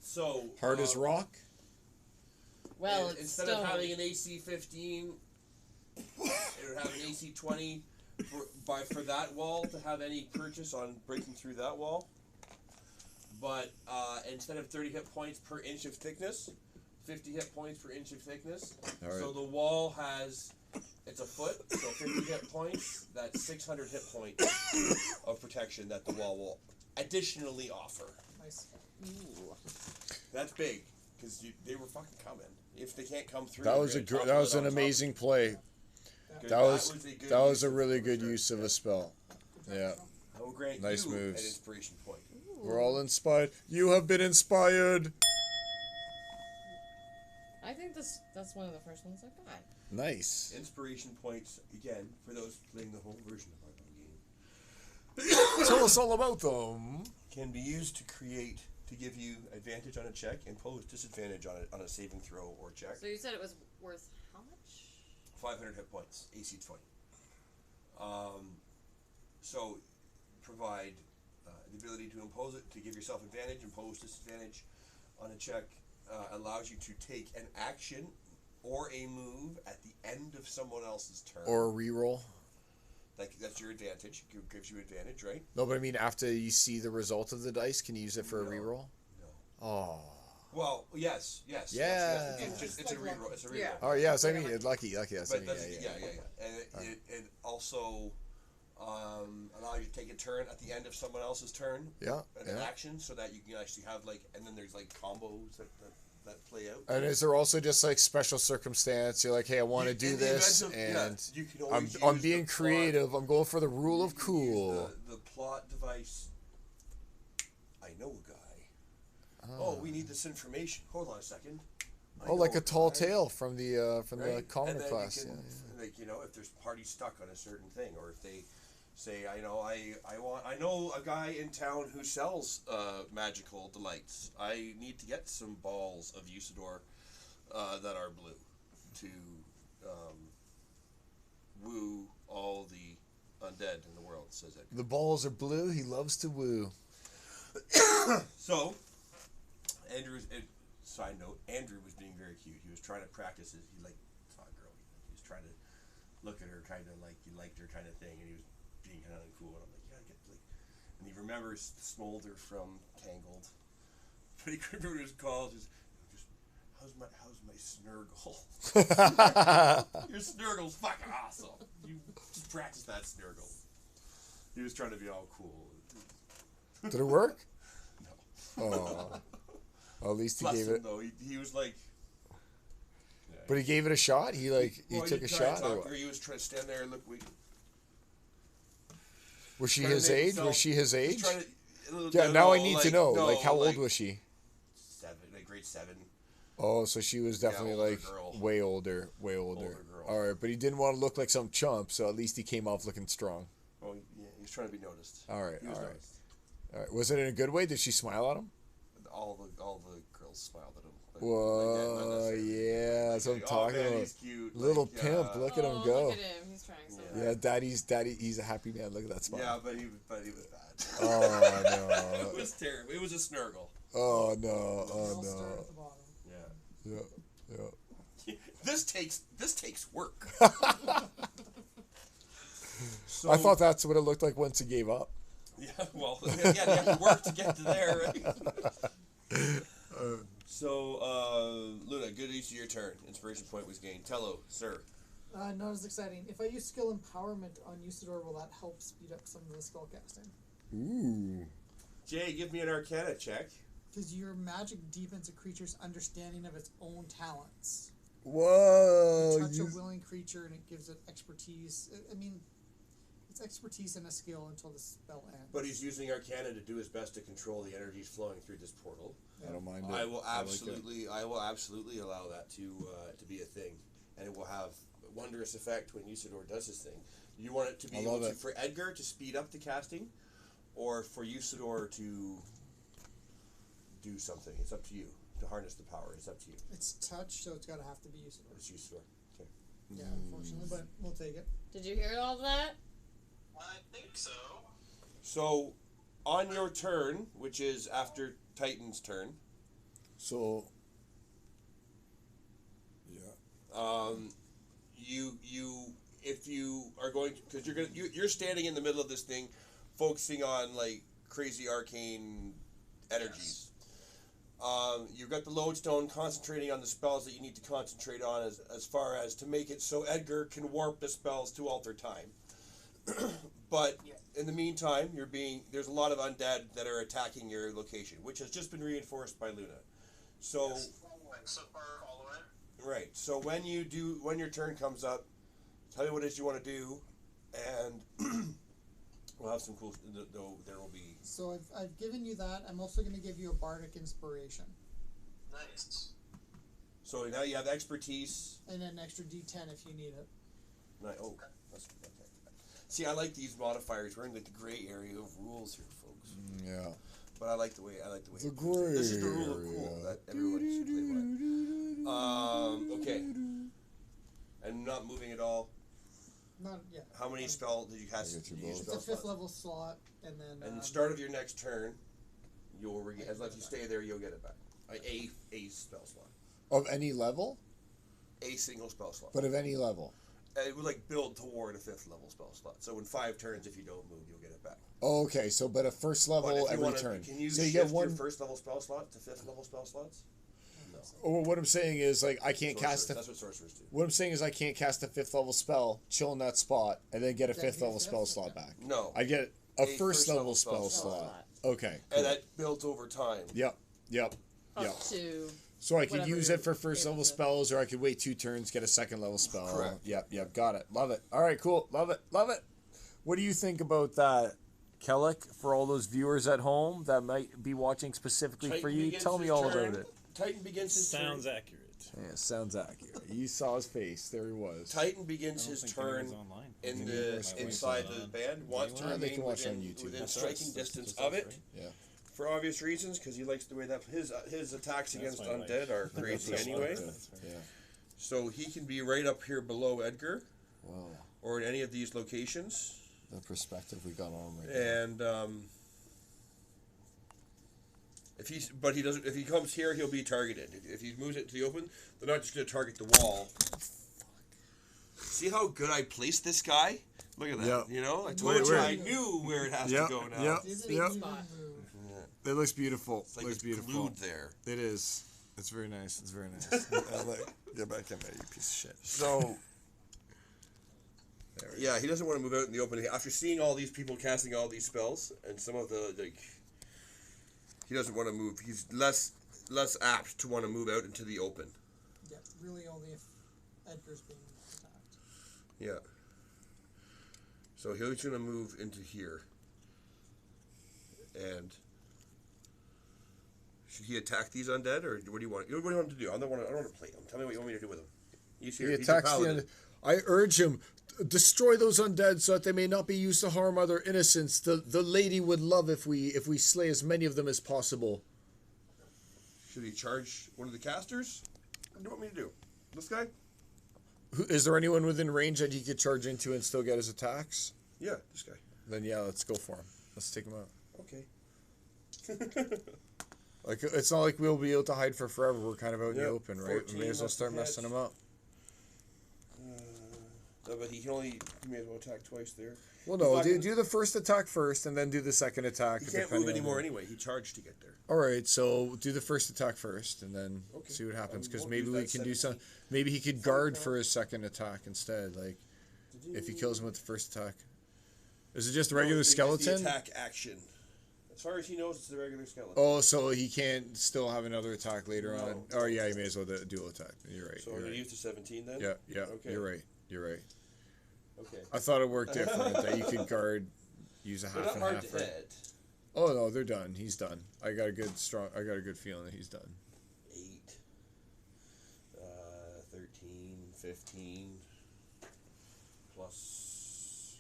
So Hard as rock. Well, it's instead stone. of having an AC 15, it would have an AC 20 for that wall to have any purchase on breaking through that wall. But instead of 30 hit points per inch of thickness, 50 hit points per inch of thickness. All right. So the wall has, it's a foot, so 50 hit points. That's 600 hit points of protection that the wall will additionally offer. Nice. That's big because they were fucking coming. If they can't come through, That you're was gonna that topple was it an on top. amazing play. Good. That was a good that was use a of it, really for good sure. use of a spell. Yeah. I will grant Nice you moves. an inspiration point. We're all inspired. You have been inspired. I think that's one of the first ones I got. Nice. Inspiration points, again, for those playing the home version of our game, Tell us all about them. can be used to give you advantage on a check, impose disadvantage on a saving throw or check. So you said it was worth how much? 500 hit points, AC 20. So provide the ability to impose it, to give yourself advantage, impose disadvantage on a check, allows you to take an action or a move at the end of someone else's turn. Or a reroll. That's your advantage. It gives you advantage, right? No, but I mean, after you see the result of the dice, can you use it for a No. reroll? No. Oh. Well, yes. Yeah. It's a reroll. It's a reroll. Yeah. Oh yes, I mean, lucky. That's But I mean, that's, yeah. And it also allows you to take a turn at the end of someone else's turn, Yeah. an Yeah. action, so that you can actually have and then there's combos that play out. And is there also just like special circumstance? You're like, hey, I want to do In the this, event and of- you can I'm always I'm use being the plot- creative. I'm going for the rule of you can cool. use the plot device. I know a guy. Oh, we need this information. Hold on a second. I Oh, like know a tall guy. tale from the Right? commoner And then class. you can, if there's parties stuck on a certain thing, or if they say, I know a guy in town who sells magical delights. I need to get some balls of Usador that are blue to woo all the undead in the world, says it. The balls are blue. He loves to woo. So, side note, Andrew was being very cute. He was trying to practice he saw a girl. He was trying to look at her kind of like he liked her kind of thing, and he was being kind of uncool. And I'm like, yeah, and he remembers Smolder from Tangled, but he couldn't remember what it was called. Just how's my Snurgle? Your Snurgle's fucking awesome. You just practice that Snurgle. He was trying to be all cool. Did it work? No. Oh. Well, at least he Bless gave him, it. though. He was like. Yeah, But he gave it a shot. He took a shot. Or what? He was trying to stand there and look weak. Was she Trying to his make age? himself- Was she his He's age? trying to- Yeah. Now I need to know. no, Like, how old was she? 7, like grade 7. Oh, so she was definitely older like girl. way older, way older. Older girl. All right, but he didn't want to look like some chump, so at least he came off looking strong. Oh, yeah, he was trying to be noticed. All right, He was all right. noticed. All right. Was it in a good way? Did she smile at him? All the girls smiled at him. Like, Whoa, not necessarily. yeah, that's what I'm Like, talking oh, man, about. he's cute. Little like, pimp, look at him go. Look at him. He's trying so Yeah. hard. Yeah, daddy, he's a happy man. Look at that smile. Yeah, but he was bad. Oh no. It was terrible. It was a Snurgle. Oh no. We'll Oh start no. at the bottom. Yeah. Yeah. This takes work. So, I thought that's what it looked like once he gave up. Yeah, well, yeah, you have to work to get to there, right? So, Luna, good use of your turn. Inspiration point was gained. Tello, sir. Not as exciting. If I use skill empowerment on Usador, will that help speed up some of the spell casting? Ooh. Jay, give me an Arcana check. Because your magic deepens a creature's understanding of its own talents. Whoa. You touch you- a willing creature and it gives it expertise. I mean, it's expertise and a skill until the spell ends. But he's using Arcana to do his best to control the energies flowing through this portal. I don't mind it. I will like it. absolutely allow that to be a thing, and it will have a wondrous effect when Usador does his thing. You want it to be I able love to, it. for Edgar to speed up the casting, or for Usador to do something. It's up to you to harness the power. It's up to you. It's touch, so it's got to have to be Usador. It's Usador. Okay. Yeah, unfortunately, but we'll take it. Did you hear all that? I think so. So, on your turn, which is after Titan's turn, So. Yeah. if you are going because you're standing in the middle of this thing, focusing on like crazy arcane energies. You've got the lodestone concentrating on the spells that you need to concentrate on as far as to make it so Edgar can warp the spells to alter time. But in the meantime, there's a lot of undead that are attacking your location, which has just been reinforced by Luna. So So far, following. right. So when your turn comes up, tell me what it is you want to do, and we'll have some cool. There will be. So I've given you that. I'm also going to give you a bardic inspiration Nice. So now you have expertise. and an extra D10 if you need it. Oh, that's okay. See, I like these modifiers. We're in like the gray area of rules here, folks. Yeah. But I like the way. The gray This is the rule of cool area. that everyone should play by. Okay. And not moving at all. Not yet. How many spell did you cast? I get you did you use both. It's a spell 5th slots? level slot, and then. And the start of your next turn, as long as you stay there, you'll get it back. A spell slot. Of any level? A single spell slot. But of any level. And it would like build toward a 5th level spell slot. So in 5 turns, if you don't move, you'll get it back. Oh, okay, so but a first level But if you every wanna, turn. can you So you shift get one. your 1st level spell slot to 5th level spell slots? No. Oh, what I'm saying is like I can't Sorcerers, cast. that's what sorcerers do. What I'm saying is I can't cast a 5th level spell, chill in that spot, and then get a Yeah, 5th level yeah, spell yeah. slot back. No. I get a first level spell slot. slot. Okay. And that builds over time. Yep. Up Yep. to. So I could Whatever use you're it for first able level to. spells, or I could wait 2 turns, get a 2nd level spell. Correct. Yep. Got it. Love it. All right, cool. Love it. What do you think about that, Kellic? For all those viewers at home that might be watching specifically for Titan you, begins tell me his all turn. about it. Titan begins his Sounds turn. accurate. Yeah, sounds accurate. You saw his face. There he was. Titan begins his turn online. in My the wife's inside on. the band. Wants to They can remain watch it on within, YouTube. within That's striking us. distance That's of us, it. right? Yeah. For obvious reasons, because he likes the way that his attacks That's against my undead wife. are crazy That's anyway. Yeah. So he can be right up here below Edgar, Wow. or in any of these locations. The perspective we got on right now. And if he comes here, he'll be targeted. If he moves it to the open, they're not just going to target the wall. See how good I placed this guy? Look at that. Yep. You know, I Wait, told you where- I knew where it has Yep, to go now. yep. It's Yep. spot. Yeah. It looks beautiful. It's like looks it's beautiful. glued there. It is. It's very nice. It's very nice. Get back in there, you piece of shit. So, There we yeah, he doesn't want to move out in the open. After seeing all these people casting all these spells, and some of the, like, he doesn't want to move. He's less apt to want to move out into the open. Yeah, really only if Edgar's being attacked. Yeah. So he's going to move into here. And should he attack these undead, or what do you want? What do you want him to do? I don't want to play him. Tell me what you want me to do with him. He's here. He He's a attacks the paladin. undead. I urge him, destroy those undead so that they may not be used to harm other innocents. The lady would love if we slay as many of them as possible. Should he charge one of the casters? What do you want me to do? This guy? Is there anyone within range that he could charge into and still get his attacks? Yeah, this guy. Then yeah, let's go for him. Let's take him out. Okay. Like, it's not like we'll be able to hide for forever. We're kind of out in the Yep, open, right? We 14, may as well that's start the messing catch. him up. No, but he may as well attack twice there. Well, no, If I can- do the first attack first, and then do the second attack. He can't depending move on anymore the- anyway. He charged to get there. All right, so do the first attack first, and then Okay. see what happens. Because won't maybe use we that can do 17. some. Maybe he could guard for his second attack instead. Like if he kills him with the first attack. Is it just a regular No, it's the skeleton? attack action. As far as he knows, it's the regular skeleton. Oh, so he can't still have another attack later No. on. Oh yeah, he may as well do a dual attack. You're right. So you're we're gonna right. use the 17 then. Yeah, yeah. Okay. You're right. You're right. Okay. I thought it worked different that you could guard, use a They're half not and hard half. to Right? hit. Oh no, they're done. He's done. I got a good feeling that he's done. 8, 13, 15, plus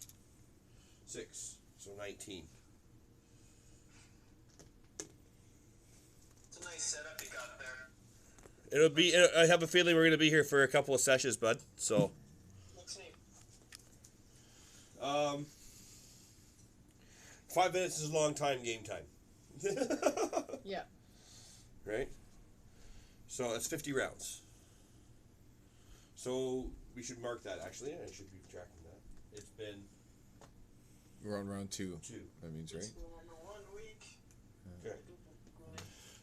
6, so 19. It's a nice setup you got there. It'll be. I have a feeling we're gonna be here for a couple of sessions, bud. So. Looks neat. 5 minutes is a long time. Game time. Yeah. Right. So that's 50 rounds. So we should mark that. Actually, I should be tracking that. It's been We're on round 2. 2. That means right. It's been 1 week. Okay.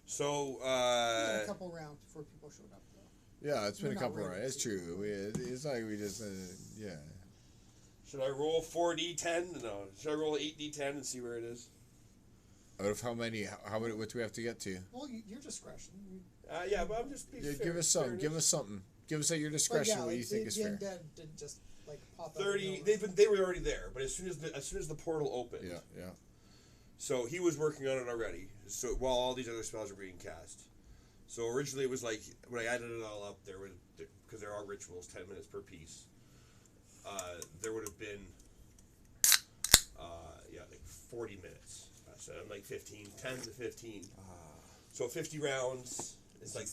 So a couple rounds before people showed up, though. Yeah, it's been We're a not couple ready. rounds. It's true. It's not like we just yeah. should I roll 4d10? No. Should I roll 8d10 and see where it is? Out of how many? How many? What do we have to get to? Well, your discretion. Yeah, but I'm just being Yeah, fair. give us something. fairness. Give us something. Give us at your But discretion yeah, what you think is the fair. undead didn't just like pop out of 30. nowhere. They were already there, but as soon as the portal opened. Yeah, yeah. So he was working on it already. So while all these other spells were being cast. So originally it was like when I added it all up, there was because there are rituals, 10 minutes per piece. There would have been like 40 minutes. So I'm like 15, 10 to 15. So 50 rounds is like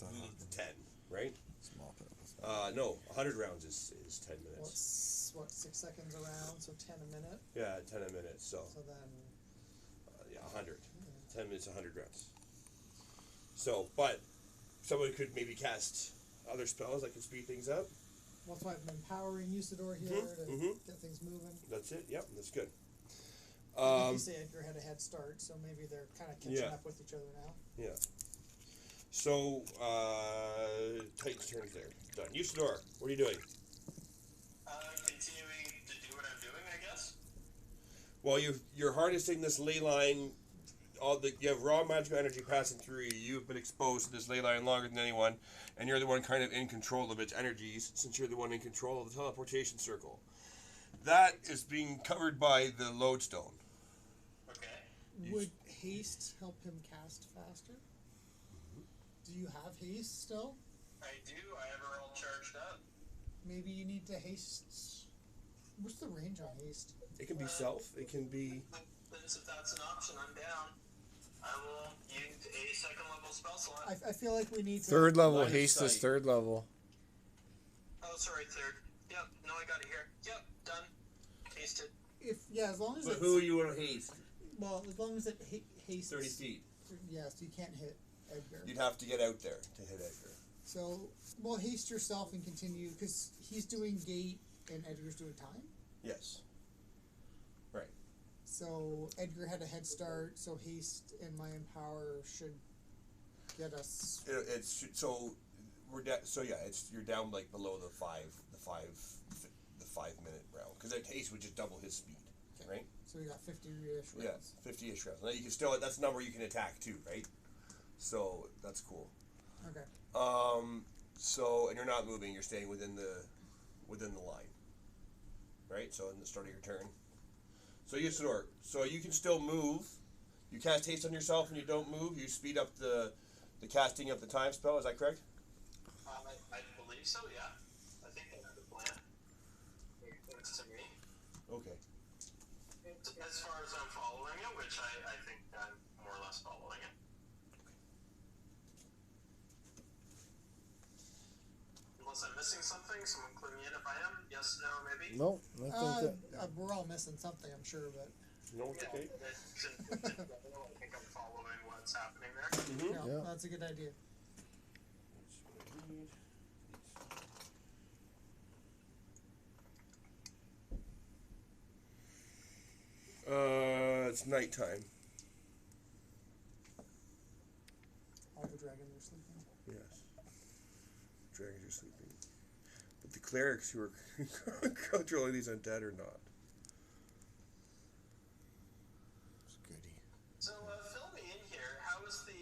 10, right? Small bit. No, 100 rounds is 10 minutes. What's 6 seconds around, so 10 a minute. Yeah, 10 a minute. So So then, yeah, 100. 10 minutes, 100 rounds. So, but someone could maybe cast other spells that could speed things up. well, that's why I'm empowering Usador here to mhm. get things moving. That's it. Yep, that's good. Like you say, Edgar had a head start, so maybe they're kind of catching Yeah. up with each other now. Yeah. So, Titan's turn's there. Done. Usador, what are you doing? Continuing to do what I'm doing, I guess. Well, you're harnessing this ley line. You have raw magical energy passing through you. You've been exposed to this ley line longer than anyone, and you're the one kind of in control of its energies, since you're the one in control of the teleportation circle. That is being covered by the lodestone. Okay. Would haste help him cast faster? Do you have haste still? I do. I have her all charged up. Maybe you need to haste. What's the range on haste? It can be self. It can be. If that's an option, I'm down. I will use a second level spell slot. I feel like we need to. Third level. Line of Haste is sight. third level. Oh, sorry, third. Yep, no, I got it here. Yep, done. Tasted. As long as But it's who are you want to haste? well, as long as it hastes 30 feet. Yes, you can't hit Edgar. You'd have to get out there to hit Edgar. So, well, haste yourself and continue because he's doing gate and Edgar's doing time. Yes. So Edgar had a head start. So haste and my empower should get us. It's so we're so yeah, it's you're down like below the 5 minute round because that haste would just double his speed, right? So we got 50-ish rounds. Yeah, 50-ish rounds. Now you can still that's a number you can attack too, right? So that's cool. Okay. So and you're not moving; you're staying within the line, right? So in the start of your turn. So Usador, so you can still move. You cast haste on yourself and you don't move. You speed up the casting of the time spell. Is that correct? I believe so. Yeah. I think that's the plan. It's to me. Okay. As far as I'm following it, which I think I'm more or less following it. Unless I'm missing something, someone clue me in if I am. Yes, no, maybe. No, I think that. We're all missing something, I'm sure, but No, it's okay. I think I'm following what's happening there. yeah, Yeah. that's a good idea. It's nighttime. All the dragons are sleeping. Yes. Dragons are sleeping. But the clerics who are controlling these undead are not. It's goody. So, fill me in here. How is the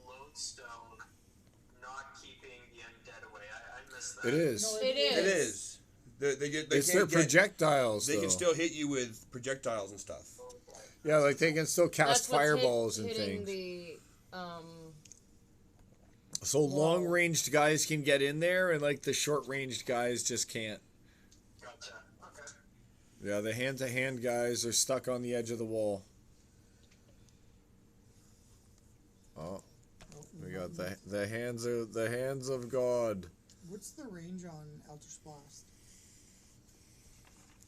lodestone not keeping the undead away? I missed that. It is. No, It is. It is. They It's their can't get, projectiles. They though. can still hit you with projectiles and stuff. Yeah, like they can still cast That's what's fireballs and hitting things. The So long ranged guys can get in there, and like the short ranged guys just can't. Gotcha. Okay. Yeah, the hand to hand guys are stuck on the edge of the wall. Oh, we got the hands of God. What's the range on Eldritch Blast?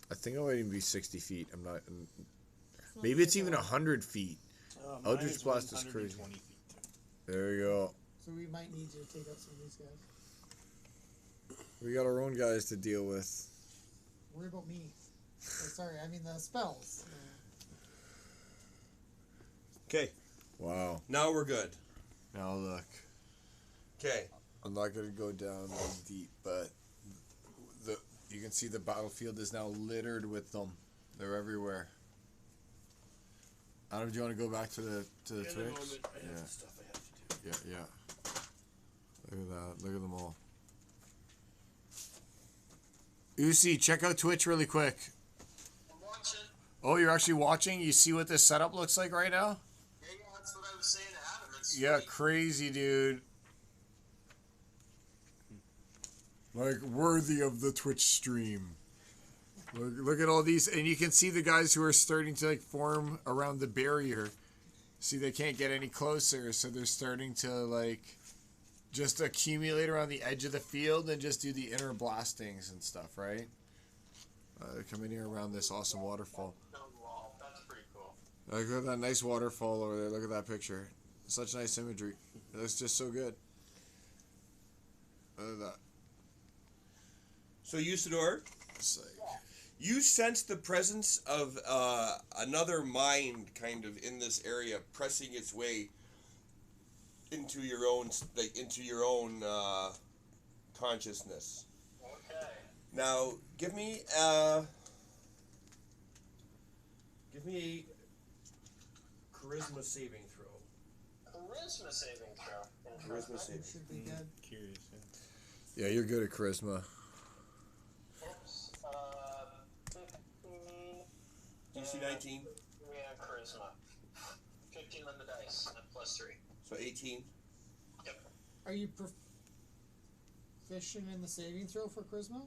I think it might even be 60 feet. I'm not. Maybe it's even 100 feet. Eldritch Blast is crazy. 120 feet. There you go. So we might need to take out some of these guys. We got our own guys to deal with. Worry about me. Sorry, I mean the spells. Okay. Wow. Now we're good. Now look. Okay. I'm not gonna go down that deep, but you can see the battlefield is now littered with them. They're everywhere. Adam, do you want to go back to the Twitch? Yeah. Stuff I have to do. Yeah. Look at that. Look at them all. Uzi, check out Twitch really quick. I'm watching. Oh, you're actually watching? You see what this setup looks like right now? Yeah, that's what I was saying to Adam. It's Yeah, sweet. crazy, dude. Like, worthy of the Twitch stream. Look at all these, and you can see the guys who are starting to like form around the barrier. See, they can't get any closer, so they're starting to like just accumulate around the edge of the field and just do the inner blastings and stuff, right? They're coming here around this awesome waterfall. Stone wall. That's pretty cool. Look at that nice waterfall over there. Look at that picture. Such nice imagery. It looks just so good. Look at that. So Usador, It's like, you sense the presence of another mind kind of in this area, pressing its way into your own consciousness. Okay. Now, give me charisma saving throw. Charisma saving throw. Charisma saving. Should be good. Curious. yeah, you're good at charisma. Oops. 15. DC 19, Yeah, charisma. 15 on the dice and +3. so 18. Yep. Are you proficient in the saving throw for charisma?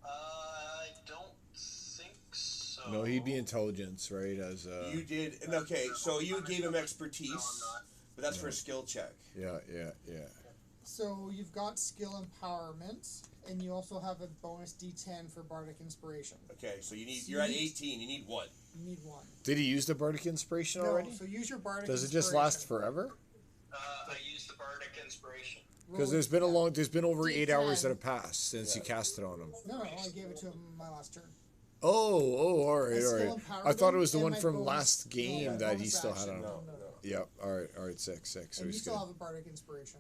I don't think so. No, he'd be intelligence, right? As You did, and okay, so you gave him No, expertise, I'm not. but that's for a skill check. yeah. So you've got skill empowerment, and you also have a bonus D10 for bardic inspiration. Okay, so So you're at you need- 18, you need 1. You need one. Did he use the bardic inspiration already? No, so use your bardic. Does it just last inspiration. forever? I used the bardic inspiration. Because Roll- there's been over 8 D10. hours that have passed since you cast it on him. No, I gave it to him my last turn. Oh, all right, I all still right. empower I thought it them, was the and one my from bonus- last game no, that he bonus still had action, on. no. Yep. All right, sick. So And he's you good. still have a bardic inspiration.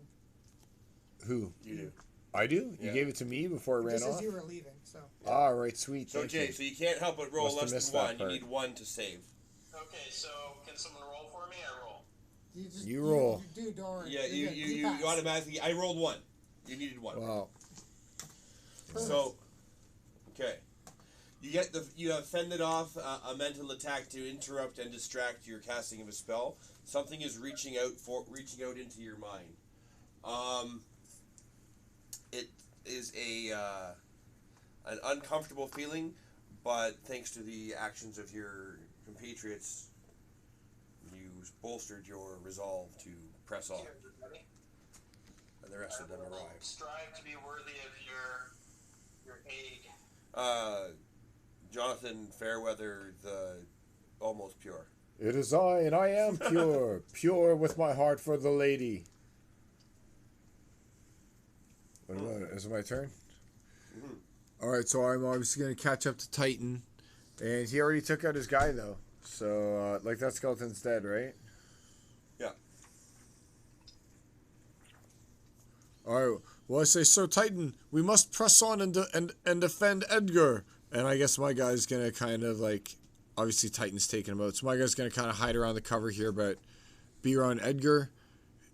Who? You do. I do? Yeah. You gave it to me before it ran Just as off? you were leaving, so. All right, sweet. So Thank Jay, you. so you can't help but roll Must have less missed than that one. You part. need one to save. Okay, so can someone roll for me? I roll. You roll. Dude, don't worry. Yeah, You're you, good. you pass. automatically. I rolled one. You needed one. Wow. So, okay. You have fended off a mental attack to interrupt and distract your casting of a spell. Something is reaching out into your mind. It is an uncomfortable feeling, but thanks to the actions of your compatriots, you bolstered your resolve to press on, and the rest of them I will arrive. strive to be worthy of your aid. Jonathan Fairweather, the almost pure. It is I, and I am pure. Pure with my heart for the lady. What about it? Is it my turn? Mm-hmm. Alright, so I'm obviously going to catch up to Titan. And he already took out his guy, though. So, like, that skeleton's dead, right? Yeah. Alright, well, I say, Sir Titan, we must press on and defend Edgar. And I guess my guy's going to kind of, like, obviously Titan's taking him out. So my guy's going to kind of hide around the cover here, but be around Edgar.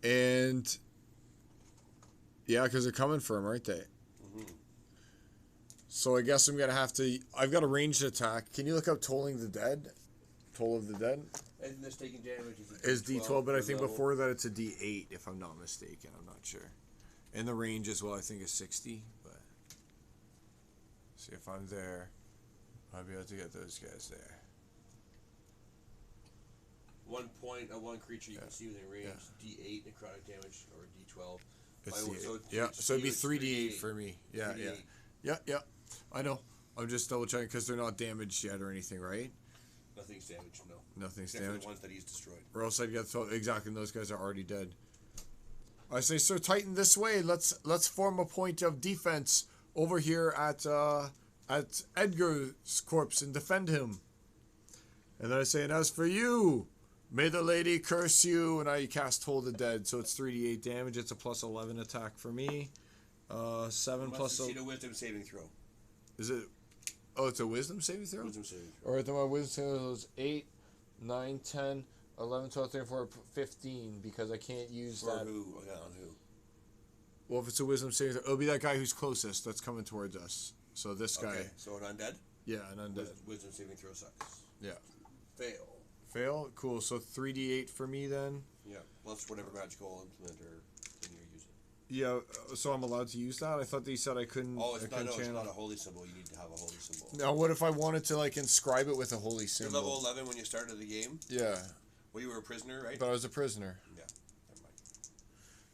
And, yeah, because they're coming for him, aren't they? Mm-hmm. So I guess I'm going to have to... I've got a ranged attack. Can you look up Tolling the Dead? Toll of the Dead? Anything that's taking damage Is D12, but I per think level. before that it's a D8, if I'm not mistaken. I'm not sure. And the range as well, I think, is 60, but... See if I'm there. I'll be able to get those guys there. 1 point of one creature you Yeah. can see within range, D8 necrotic damage, or D12. It's By- D8. so Yeah, it's so it'd be it's 3D8 for me. Yeah, 3D8. yeah. I know. I'm just double checking because they're not damaged yet or anything, right? Nothing's damaged, no. Nothing's Except for damaged. the ones that he's destroyed. Or else I'd get exactly. Those guys are already dead. I say, Sir Titan, this way. Let's form a point of defense over here at Edgar's corpse and defend him. And then I say, and as for you, may the lady curse you. And I cast Hold the Dead, so it's 3d8 damage. It's a plus 11 attack for me. 7 You must plus. succeed a wisdom saving throw. Is it? Oh, it's a wisdom saving throw. Wisdom saving throw. Alright, then my wisdom saving throw is 8, 9, 10, 11, 12, 13, 14, 15, because I can't use For that. who? Yeah, on who? Well, if it's a wisdom saving throw, it'll be that guy who's closest that's coming towards us. So this guy. Okay, so an undead? Yeah, an undead. Wisdom saving throw sucks. Yeah. Fail. Fail? Cool. So 3d8 for me then. Yeah, plus whatever magical implement or thing you're using. Yeah, so I'm allowed to use that? I thought they said I couldn't. Oh, it's I not, couldn't no, it's channel. not a holy symbol. You need to have a holy symbol. Now, what if I wanted to, like, inscribe it with a holy You're symbol? level 11 when you started the game. Yeah, Well, you were a prisoner, right? but I was a prisoner. Yeah, never mind.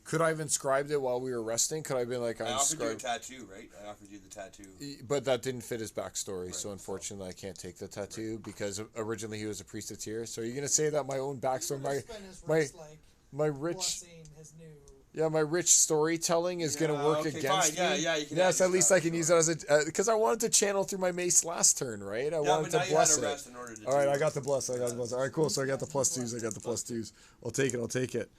Could I have inscribed it while we were resting? Could I have been like, I offered you a inscribed? tattoo, right? I offered you the tattoo. But that didn't fit his backstory, Right, so so- unfortunately I can't take the tattoo because originally he was a priest of Tyr. So you're gonna say that my own backstory, my rich, blessing his new. yeah, my rich storytelling is gonna work okay, against fine. me. Yeah, you can Yes, add at least that, I can use it as a because I wanted to channel through my mace last turn, right? I Yeah, wanted but now to you had bless to it. rest in order to All right, do I it. got the bless. All right, cool. So I got the plus twos. I'll take it.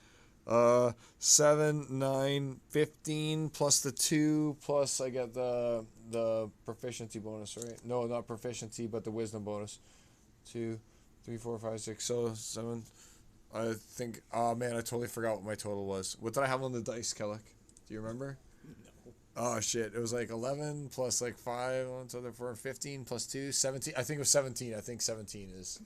7, 9, 15 plus the 2 plus I get the proficiency bonus, right? No, not proficiency, but the wisdom bonus. 2, 3, 4, 5, 6, so 7. I think. Oh man, I totally forgot what my total was. What did I have on the dice, Kellic? Do you remember? No. Oh shit! It was like 11 plus like 5, 1, 2, 3, 4, 15 plus 2, 17. I think it was 17. I think 17 is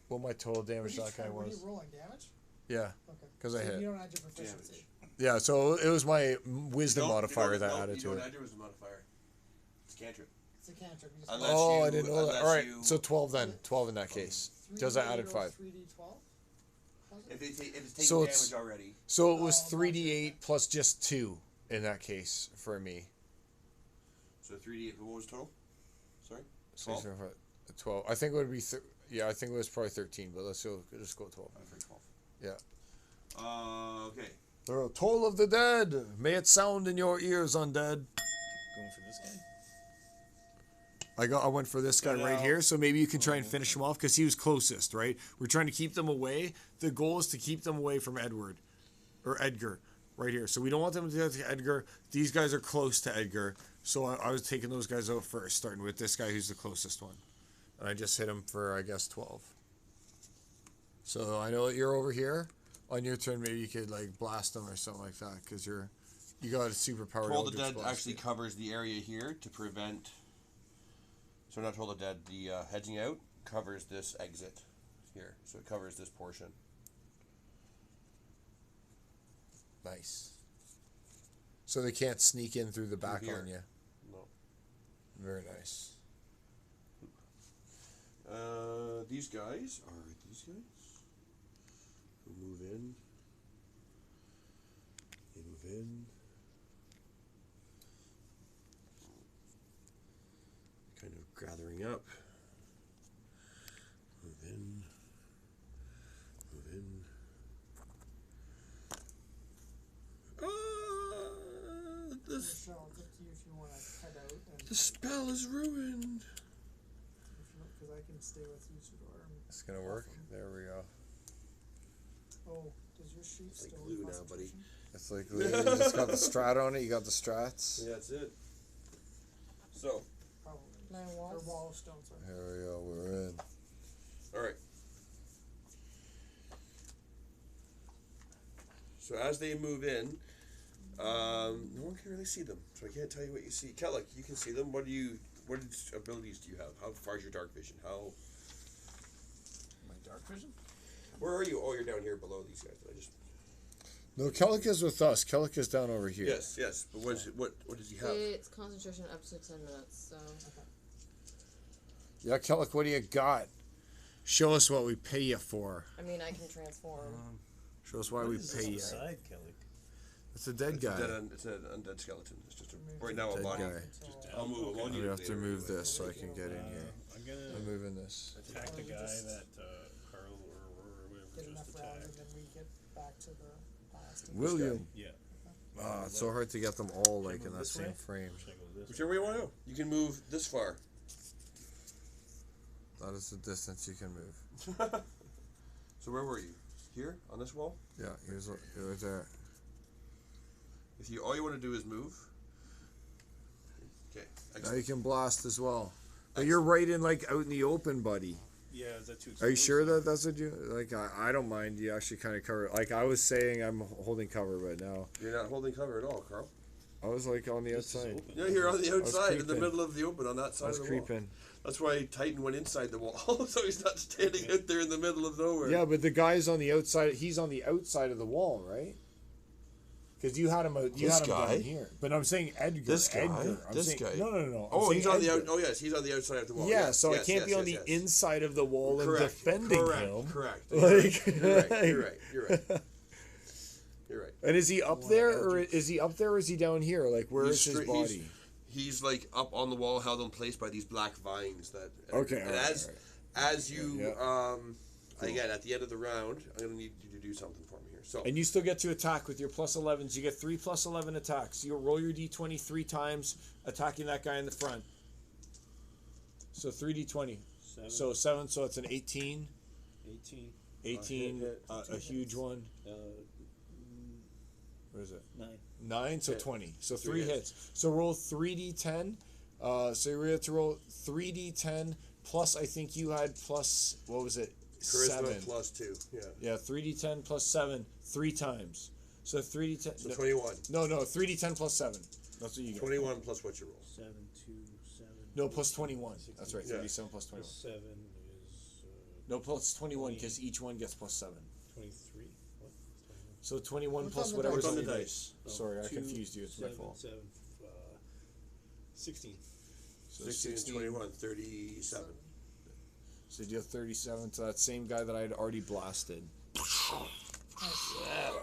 what my total damage that guy Were you was. rolling damage? Yeah, Okay. 'Cause I So hit. You don't add your proficiency. yeah. So it was my wisdom You don't- modifier you that don't- added you to don't it. add your wisdom modifier. It's cantrip. It's a cantrip. You just Unless Oh, I you- didn't know that. unless All right, you- so 12 then. 12 in that case. Because I added 5. 3d12. If it's taking So damage it's- already. So it was Oh, 3d8 plus just 2 in that case for me. So 3D. What was total? Sorry. 6, 12. I think it would be. I think it was probably 13. But let's just go 12. I forgot 12. Yeah. Okay. The toll of the dead. May it sound in your ears, undead. Going for this guy? I went for this guy right here, so maybe you can try and finish him off because he was closest, right? We're trying to keep them away. The goal is to keep them away from Edgar, right here. So we don't want them to get to Edgar. These guys are close to Edgar, so I was taking those guys out first, starting with this guy who's the closest one, and I just hit him for I guess 12. So I know that you're over here. On your turn, maybe you could like blast them or something like that because you got a superpowered. Toll the Eldritch Dead Blast. actually covers the area here to prevent. So not Toll the Dead. The hedging out covers this exit here, so it covers this portion. Nice. So they can't sneak in through the back here. on you. No. Very nice. These guys are these guys. Who move in. They move in. Kind of gathering up. Move in. Move in. Michelle, it's up to you if you want to head out and The spell is ruined. because I can stay with you, Tudor. It's gonna work. There we go. Oh, does your sheet It's like still glue have now, buddy. concentration? It's like you just got the strat on it. You got the strats. Yeah, that's it. So, Probably. My Or walls. wall of stone, sorry. Here we go. We're in. all right. So as they move in, no one can really see them, so I can't tell you what you see. Kellic, you can see them. What abilities do you have? How far is your dark vision? How? My dark vision. Where are you? Oh, you're down here below these guys. I just. No, Kellic is with us. Kellic is down over here. Yes. But what does he have? It's concentration up to 10 minutes, so. Yeah, Kellic, what do you got? Show us what we pay you for. I mean, I can transform. Show us why we pay you. Side, Kelly. It's a dead It's guy. it's an undead skeleton. It's just right now a Dead body. guy. I'll move. I'm gonna have to move this so I can get in here. I'm gonna I'm moving this. attack the guy that Carl or whatever Get enough just round attacked. and then we get back to the last. Will you? Yeah. Ah, it's so hard to get them all like in that This same way? frame. Should I go this way? Whichever way you want to go. You can move this far. That is the distance you can move. So where were you? Here on this wall. Yeah, here's right there. If you all you want to do is move. Okay. Now you can blast as well. But you're right in like out in the open, buddy. Yeah, is that too Are you exposed? sure that that's what you like? I don't mind. You actually kind of cover. Like I was saying, I'm holding cover, but now You're not holding cover at all, Carl. I was like on the This is outside. open. Yeah, you're on the outside in the creeping. middle of the open on that I side was of the wall. creeping. That's why Titan went inside the wall, so he's not standing out there in the middle of nowhere. Yeah, but the guy's on the outside. He's on the outside of the wall, right? Because you had him. You This had him guy? down here. But I'm saying Edgar. This guy? Edgar. I'm This saying, guy? No. I'm Oh, saying he's on the Edgar. out. Oh yes, he's on the outside of the wall. Yeah, Yes, so yes, I can't yes, be on yes, the yes. inside of the wall and Correct. defending Correct. him. Correct. Like, You're right. You're right. You're right. You're right. And is he up there, or is he up there, or is he down here? Like, where is He's his stra- body? He's like up on the wall, held in place by these black vines. That Okay, And alright, as alright. as you Yeah. again at the end of the round, I'm gonna need you to do something for me here. So And you still get to attack with your plus 11s. You get 3 plus 11 attacks. You roll your d20 3 times, attacking that guy in the front. So 3d20. 7, So 7, so it's an 18. 18, 18, hit. a huge one. uh, What is it? 9. 9, so Hit. 20. So 3 3 hits. So roll 3d10. So you have to roll 3d10 plus, I think you had plus, what was it? charisma 7. +2. Yeah. Yeah, 3d10 plus 7 3 times. So 3d10. So 21. No, 3d10 plus 7. That's what you get. 21 plus what you roll. 7, 2, 7. No, plus 21. That's right, Yeah. 37 plus 21. Plus 7 is No, plus 21 because each one gets plus 7. 23. What? 21. So 21 What's plus on the whatever's dice? on What's the on the dice. Oh, Sorry, I 2, confused you. It's my 7, fault. 7, 16. So 16 and 21, 37. So you deal 37 to that same guy that I had already blasted.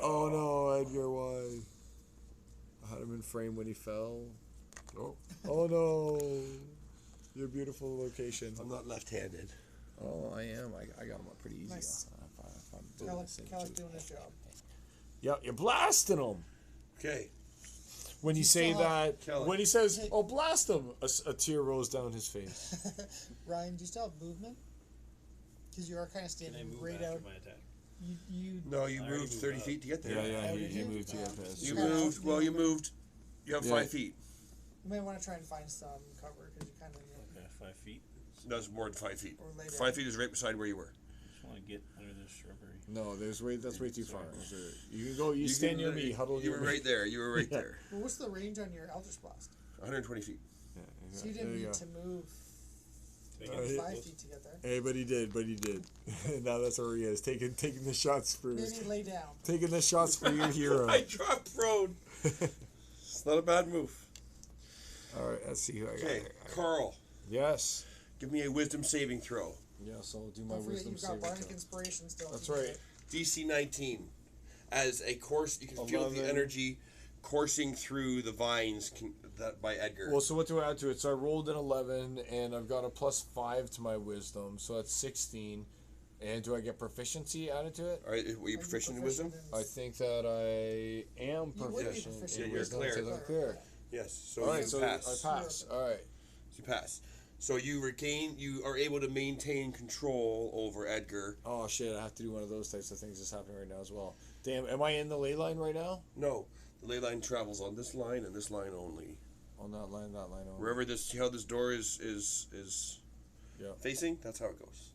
Oh no, Edgar, why? I had him in frame when he fell. Oh, Oh no. Your beautiful location. I'm not left-handed. Oh, I am. I got him up pretty easy. Nice. If I'm doing the same Kellic too. doing his job. Yep, you're blasting him. Okay. When you You say still have- that, Kelly. when he says, "Oh, blast him," a tear rolls down his face. Ryan, do you still have movement? Because you are kind of Can I standing move right after out. my attack? You No, you I already moved moved 30 up. feet to get there. Yeah, Oh, he did you? moved to get past. You Yeah. moved. Well, you moved. You have Yeah. 5 feet. You might want to try and find some cover because you kind of Okay, 5 feet. That's more than 5 feet. or lay down. 5 feet is right beside where you were. Just want to get under this shrubbery. No, that's way too far. Sorry. You can go. You stand near me, huddle You near were me. right there. You were right Yeah. there. Well, what's the range on your Eldritch Blast? 120 feet. Yeah, So you there didn't you need go. to move Take Oh, it yeah. 5 close. feet to get there. Hey, but he did. Now that's where he is, taking the shots for Maybe lay down. taking the shots for your hero. I dropped prone. It's not a bad move. All right, let's see who I got. Okay, here. Carl, Yes. give me a wisdom saving throw. Yes, I'll do my Don't forget wisdom you've got saving Bardic throw. Inspiration still. That's if you need right. it. DC 19. As a course, you can feel the 11. energy coursing through the vines that by Edgar. Well, so what do I add to it? So I rolled an 11, and I've got a +5 to my wisdom, so that's 16. And do I get proficiency added to it? All right, were you Are proficient in wisdom? I think that I am You would be proficient proficient in in wisdom cleric. because I'm cleric. Yes. So All right, you so pass. I pass. All right. You pass. So you are able to maintain control over Edgar. Oh shit! I have to do one of those types of things that's happening right now as well. Damn, am I in the ley line right now? No, the ley line travels on this line and this line only. On that line only. Wherever this, see how this door is Yeah. facing? That's how it goes.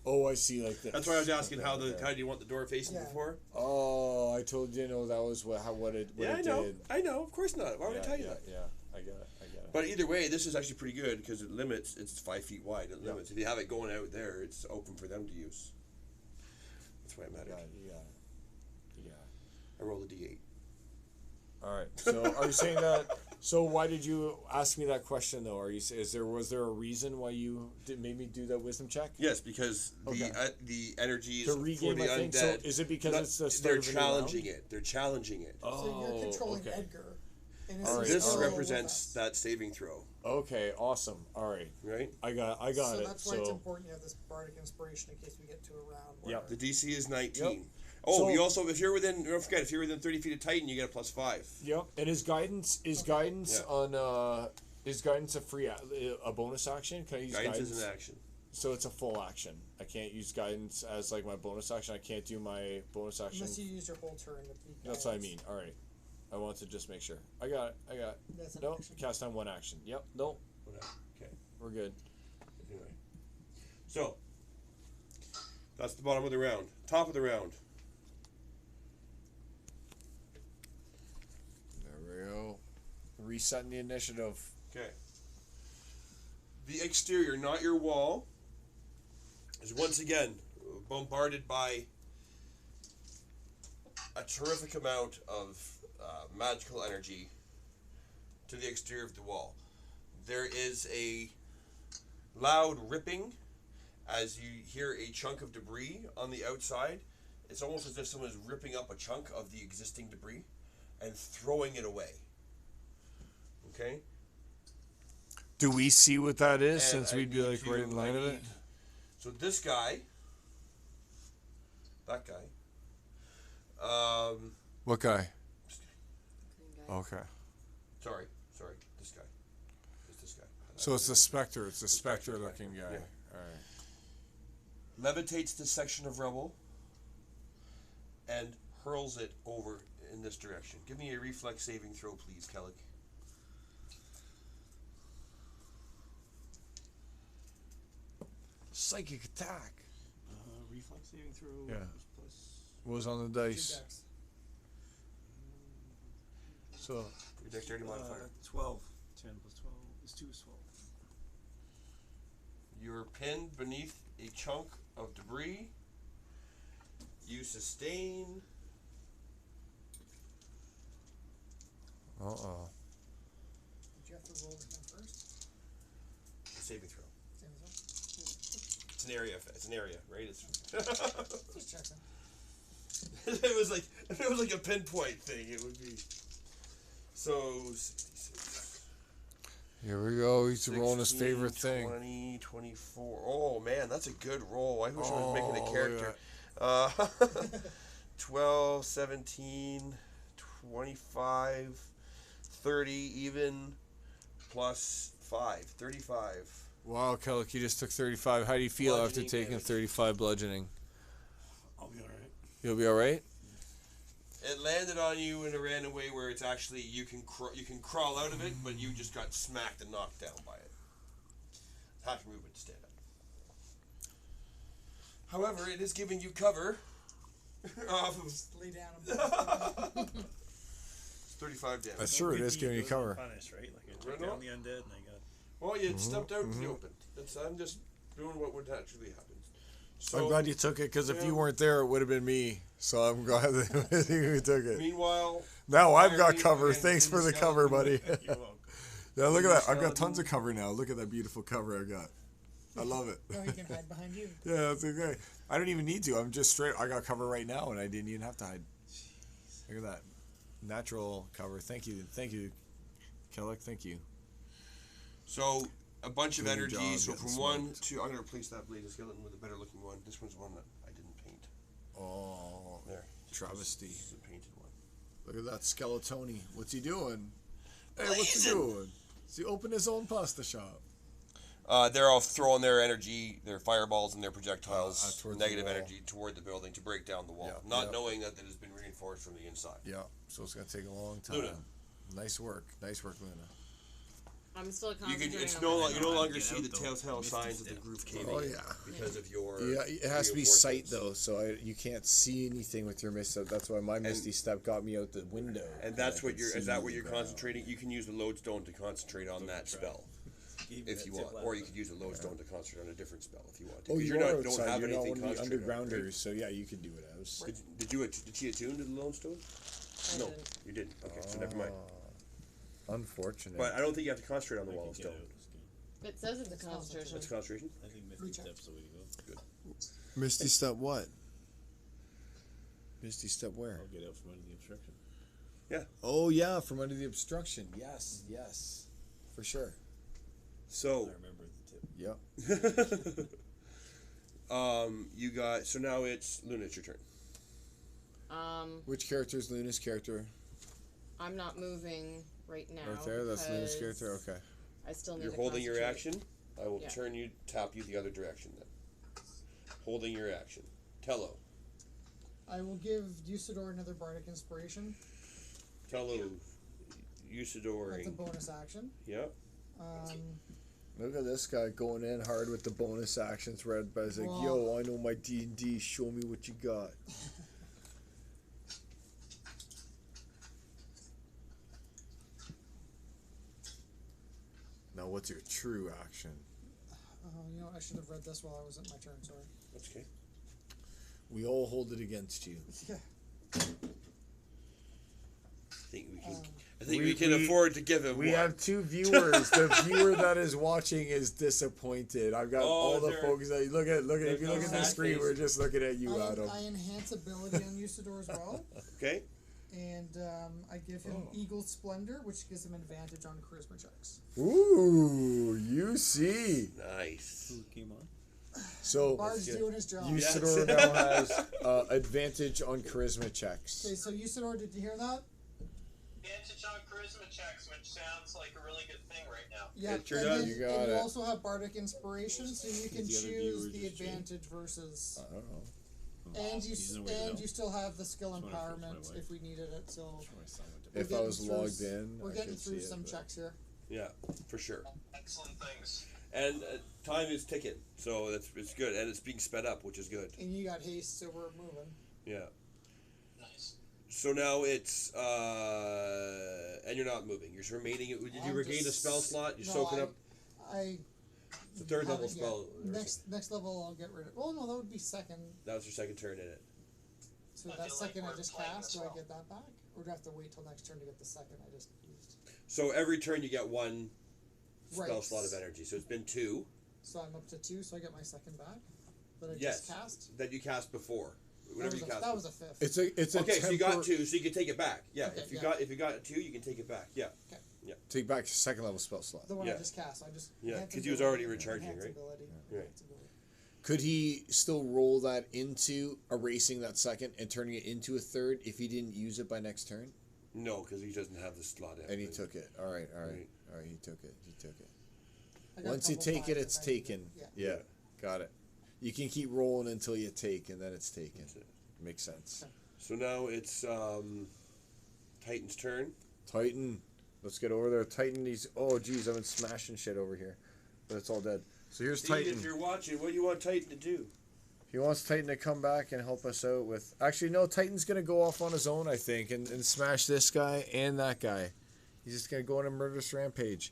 Oh, I see, like this. That's why I was asking Okay, how okay. how do you want the door facing Yeah. before? Oh, I told you, no, that was what it Yeah, I it know. did. I know. Of course not. Why would I tell you that? Yeah, I get it. But either way, this is actually pretty good because it limits. It's 5 feet wide. It Yeah. limits. If you have it going out there, it's open for them to use. That's why it mattered. You got it. Yeah. I rolled a d8. All right. So, are you saying that? So, why did you ask me that question, though? Was there a reason why you made me do that wisdom check? Yes, because Okay. the energy is To for regain the my thing. So, undead. is it because Not- it's the start they're of a new challenging round? it. They're challenging it. So Oh, you're controlling okay. Edgar. And All right, This all right. represents that saving throw, Okay, awesome. All right, right? I got So it. that's why it's important you have this Bardic Inspiration in case we get to a round where Yep. The DC is 19. Oh, So- you also, if you're within, don't forget, if you're within 30 feet of Titan, you get a +5. Yep. And his guidance Yeah. on is guidance a free a bonus action? Can I use Guidance guidance? is an action. So it's a full action. I can't use guidance as like my bonus action. I can't do my bonus action. unless you use your whole turn to beat That's what I guidance. mean. All right. I want to just make sure. I got it. That's an Nope. action. Cast on one action. Yep. Nope. Whatever. Okay. We're good. Anyway. So, that's the bottom of the round. Top of the round. There we go. Resetting the initiative. Okay. The exterior, not your wall, is once again bombarded by a terrific amount of magical energy to the exterior of the wall. There is a loud ripping as you hear a chunk of debris on the outside. It's almost as if someone is ripping up a chunk of the existing debris and throwing it away. Okay? Do we see what that is? And Since I we'd be need like right in to- line I of it. need- So this guy, that guy, What guy? Green guy. Okay. sorry, this guy. It's this guy. So it's the specter. It's the specter specter-looking guy. yeah. All right. Levitates this section of rubble and hurls it over in this direction. Give me a reflex saving throw, please, Kellic. Psychic attack. Reflex saving throw. Yeah. Plus What was on the Two dice? decks. So Your dexterity modifier. 12. 10 plus 12 is 2 is 12. You're pinned beneath a chunk of debris. You sustain. Uh-oh. Did you have to roll with him first? Saving throw. Same as It's an area. It's an area, right? It's. well? Just checking. If it was like a pinpoint thing, it would be. So 66. Here we go. He's rolling his 16, favorite thing. 20, 24. Oh man, that's a good roll. I wish I was making Oh, a look character. at 12, 17, 25, 30 even, plus 5, 35. Wow, Kellic, you just took 35. How do you feel after Bludgeoning taking damage. 35 bludgeoning? I'll be alright. You'll be all right. It landed on you in a random way where it's actually you can crawl out of it, but you just got smacked and knocked down by it. Half your movement to stand up. However, it is giving you cover off of Lay down. it's 35 damage. That's true. It is giving you cover. Punish, right? Like I took Right down on. the undead and I got. Well, you stepped out in the open. I'm just doing what would naturally happen. So, I'm glad you took it because if yeah. you weren't there, it would have been me. So I'm glad that you took it. Meanwhile, Now I've got Irene cover. again Thanks in for the cover, buddy. You're welcome. Yeah, look at that. I've got skeleton. tons of cover now. Look at that beautiful cover I got. I love it. Or he can hide behind you. Yeah, that's okay. I don't even need to. I'm just straight. I got cover right now, and I didn't even have to hide. Look at that. Natural cover. Thank you. Thank you, Kellic. Thank you. so a bunch of Doing your energy. job, So getting from 1 smoked. to I'm gonna replace that blade of skeleton with a better looking one. This one's one that I didn't paint. Oh, There, travesty. This is a painted one. Look at that Skeletoni. What's he doing? Hey, what's he doing? Does he open his own pasta shop? They're all throwing their energy, their fireballs and their projectiles, towards the negative wall. energy toward the building to break down the wall, Yeah, not yeah. knowing that it has been reinforced from the inside. Yeah, so it's gonna take a long time. Luna. Nice work, Luna. I'm still You concentrating. can. It's on no. my You no Get longer out see the though. telltale Misty signs of the step. groove caving Oh, in yeah. because of your. Yeah, it has to be sight reinforcements. though, so you can't see anything with your misty step. That's why my misty step got me out the window. And that's I what could you're. Is see that what you're the ground. concentrating? You can use the lodestone to concentrate on that spell if you want, or you could use a lodestone to concentrate on a different spell if you want to. Oh, 'Cause you you're are not, don't outside. have You're not anything one of the concentrated on, undergrounders, so yeah, you can do it as. right? Did she attune to the lodestone? I No, didn't. you didn't. Okay, so never mind. Unfortunate. But I don't think you have to concentrate on the wall of Get out, stone. it's good. It says it's a concentration. It's concentration. I think Misty Reach out. Step's the way to go. Misty step what? Misty step where? I'll get out from under the obstruction. Oh yeah, from under the obstruction. Yes, for sure. So. I remember the tip. Yep. You got so now it's Luna. It's your turn. Which character is Luna's character? I'm not moving right now. Right there. That's Luna's because character. Okay. I still need You're to holding your concentrate. action. I will Yeah. turn you, tap you the other direction then. Holding your action. Tello. I will give Usador another bardic inspiration. Tello. That's a Usador. bonus action. Yep. Look at this guy going in hard with the bonus actions. Red Buzz like, Well- yo, I know my D&D. Show me what you got. Now, what's your true action? I should have read this while I was at my turn. Sorry. That's okay. We all hold it against you. Yeah. I think we We- can we- afford to give him We one. have two viewers. The viewer that is watching is disappointed. I've got Oh, all the is there- folks that look at. If you no look at the sad screen, face? we're just looking at you, Adam. I enhance ability on Usador as well, Okay. and I give him Eagle Splendor, which gives him advantage on charisma checks. Ooh, you see. Nice. Who came on? So Bard's good. doing his job. Usador now has advantage on charisma checks. Okay, so Usador, did you hear that? Advantage on charisma checks, which sounds like a really good thing right now. Yeah, It sure and does. then- You got and you it. also have bardic inspiration, so you can the other choose viewers the just change? advantage versus, I don't know. and He's no way to know. you still have the skill Just wanna force my empowerment wife. if we needed it. So My son went to We're If I getting was through logged s- in, we're I getting could through see some it, checks here. Yeah, for sure. Excellent things. And time is ticking, so it's good, and it's being sped up, which is good. And you got haste, so we're moving. Yeah. Nice. So now it's and you're not moving. You're remaining. Did you I'm regain a just- spell slot? You're no, soaking up. I It's a third level haven't yet. spell. Next level, I'll get rid of. Oh no, that would be second. That was your second turn in it. So I that feel like second I we're just playing cast, as do I well. get that back, or do I have to wait till next turn to get the second I just used? So every turn you get one spell Right. slot of energy. So it's been 2 So I'm up to 2, so I get my second back. That I Yes. just cast. that you cast before. That Whatever was, you a, cast. that was a fifth. It's a Okay, so you got tempor- 2, so you can take it back. Yeah, Okay, if you yeah. got 2, you can take it back. Yeah. Take back your second level spell slot. The one yeah. I just cast. I just Yeah, enhance 'cause he was ability, already recharging, enhance right? ability, Right. enhance ability. Could he still roll that into erasing that second and turning it into a third if he didn't use it by next turn? No, because he doesn't have the slot. And he took it. All right. Right. He took it. I got a Once you couple take it, fives it's if I need taken. it. Yeah, got it. You can keep rolling until you take, and then it's taken. That's it. Makes sense. So now it's Titan's turn. Titan, let's get over there. Titan, he's geez, I've been smashing shit over here, but it's all dead. So here's Steve, Titan. if you're watching, what do you want Titan to do? He wants Titan to come back and help us out with. Actually, no, Titan's gonna go off on his own, I think, and smash this guy and that guy. He's just gonna go on a murderous rampage.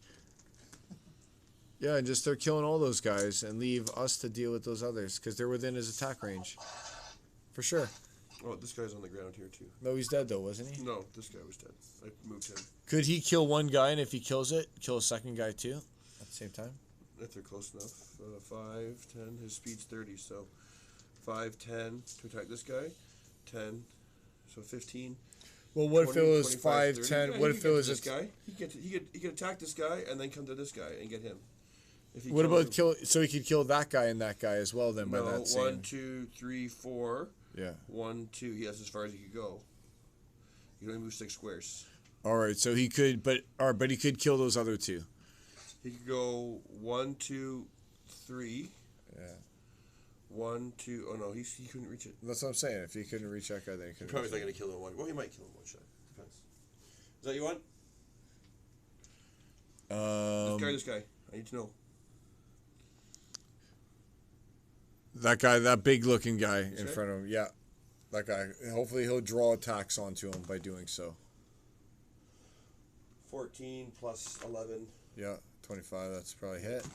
Yeah, and just start killing all those guys and leave us to deal with those others because they're within his attack range. For sure. Oh, this guy's on the ground here too. No, he's dead though, wasn't he? No, this guy was dead. I moved him. Could he kill one guy, and if he kills it, kill a second guy too at the same time? If they're close enough. 5, 10. His speed's 30, so 5, 10 to attack this guy. 10, so 15. Well, what if 20, it was 25, 5, 30. 10? Yeah, What he if could it get was to a this guy? He could attack this guy and then come to this guy and get him. If he What kills about him- kill? So he could kill that guy and that guy as well. Then by No, that same. 1, 2, 3, 4. Yeah. 1, 2. He has as far as he could go. You can only move 6 squares. All right. So he could, but he could kill those other two. He could go 1, 2, 3. Yeah. 1, 2. Oh no, he couldn't reach it. That's what I'm saying. If he couldn't reach that guy, then he couldn't. Probably reach not that. going to kill him in one. Well, he might kill him in one shot. Depends. Is that you want? This guy. I need to know. That big looking guy in guy? front of him. Yeah. That guy. Hopefully he'll draw attacks onto him by doing so. 14 plus 11. Yeah. 25. That's probably hit.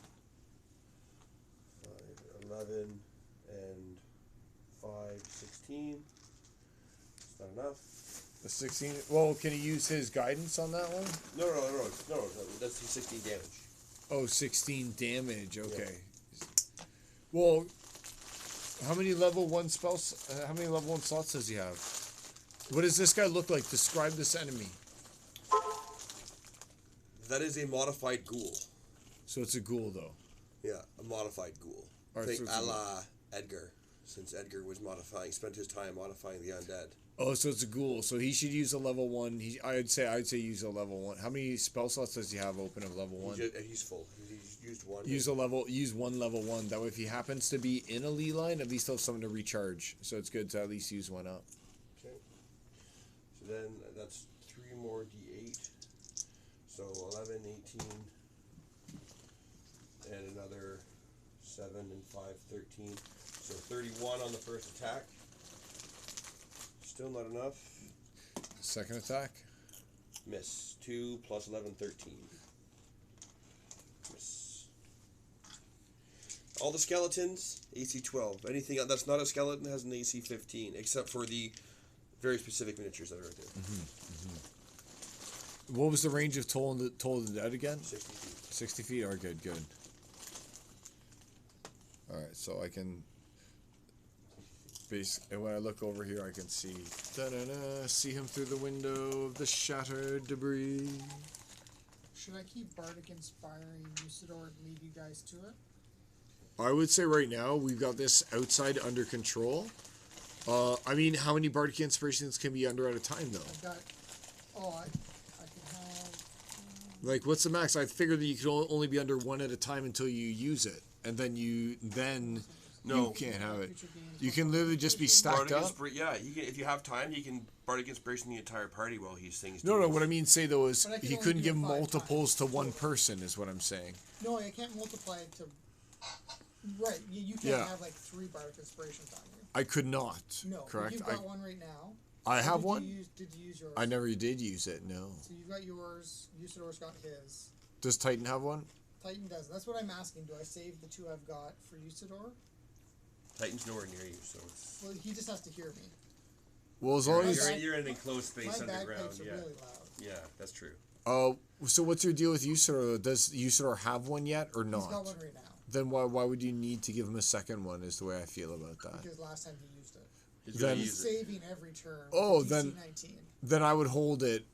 11 and 5, 16. It's not enough. The 16. Well, can he use his guidance on that one? No. That's 16 damage. Oh, 16 damage. Okay. Well, how many level 1 spells? How many level 1 slots does he have? What does this guy look like? Describe this enemy. That is a modified ghoul. So it's a ghoul, though. Yeah, a modified ghoul. All right, Think so it's a a la Edgar, since Edgar was spent his time modifying the undead. Oh, so it's a ghoul. So he should use a level 1. I'd say use a level 1. How many spell slots does he have open of level 1? He's full. He's used one. Use one level 1. That way, if he happens to be in a Lee line, at least he'll have something to recharge. So it's good to at least use one up. Okay. So then that's 3 more d8. So 11, 18, and another 7 and 5, 13. So 31 on the first attack. Still not enough. Second attack. Miss. 2 plus 11, 13. Miss. All the skeletons, AC 12. Anything that's not a skeleton has an AC 15, except for the very specific miniatures that are right there. What was the range of Toll of the Dead again? 60 feet. 60 feet? Are good. Alright, so I can... And when I look over here, I can see... see him through the window of the shattered debris. Should I keep Bardic Inspiring Usador and leave you guys to it? I would say right now, we've got this outside under control. I mean, how many Bardic Inspirations can be under at a time, though? I've got... I can have... Like, what's the max? I figured that you could only be under 1 at a time until you use it. And then you can't have it. You can literally just be stacked up. If you have time, you can Bardic Inspiration the entire party while he's things. No, what I mean say though is But I can he only couldn't do it give 5 multiples times. to one person is what I'm saying. No, I can't multiply it to... Right, you can't Yeah. have like 3 Bardic Inspirations on you. I could not. No, correct. You've got one right now. I Or have did one. Did you use yours? I never did use it. No. So you've got yours. Usador's got his. Does Titan have one? Titan doesn't. That's what I'm asking. Do I save the 2 I've got for Usador? Titan's nowhere near you, so it's. Well, he just has to hear me. Well, as long as You're in an enclosed space My underground. bagpipes are Yeah, really loud. yeah, that's true. so what's your deal with Usador? Does Usador have one yet or not? He's got one right now. Then why would you need to give him a second one? Is the way I feel about that. Because last time he used it. He's gonna Then- He's use it. saving every turn. Oh, with then- DC 19. Then I would hold it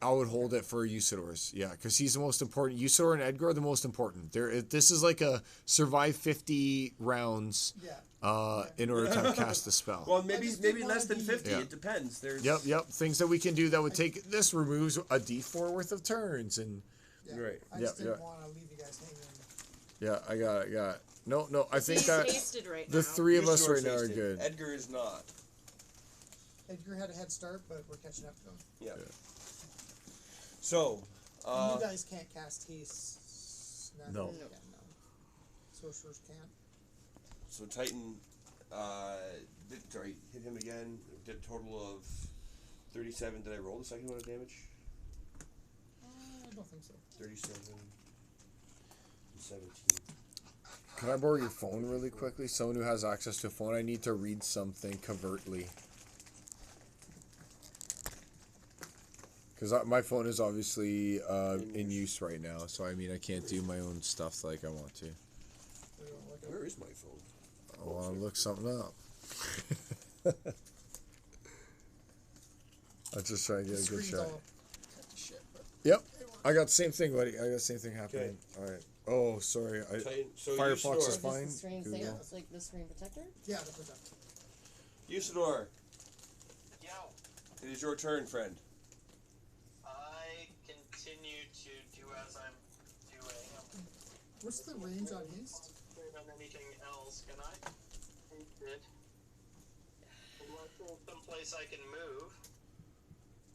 I would hold it for Usador's, yeah, because he's the most important. Usador and Edgar are the most important. This is like a survive 50 rounds Yeah. in order to cast the spell. Well, maybe just didn't less than wanna be- 50. Yeah. It depends. There's Yep. Things that we can do that would take. This removes a D4 worth of turns, and Yeah. Right. I just Yeah, didn't yeah. want to leave you guys hanging. yeah, I got it. No, I think He's that tasted right the now. three of us Usador's right now are tasted. good. Edgar is not. Edgar had a head start, but we're catching up to him. Yeah. So, And you guys can't cast haste. No. No. Sorcerers can't. so Titan, hit him again. Did a total of 37. Did I roll the second one of damage? I don't think so. 37 and 17. Can I borrow your phone really quickly? Someone who has access to a phone, I need to read something covertly. Because my phone is obviously in use right now, so I mean I can't do my own stuff like I want to. Where is my phone? I want to look something up. I'm just trying to The get a good screen's shot. all cut to shit, but Yep, I got the same thing, buddy. I got the same thing happening. Okay. All right. Oh, sorry. Titan, so Firefox Usador. is Is fine. this the screen Google. thing? It's like the screen protector? yeah, the protector. Usador, Yo, it is your turn, friend. I continue to do as I'm doing. What's the range on haste? On anything else, can I? Good. Unless there's someplace I can move.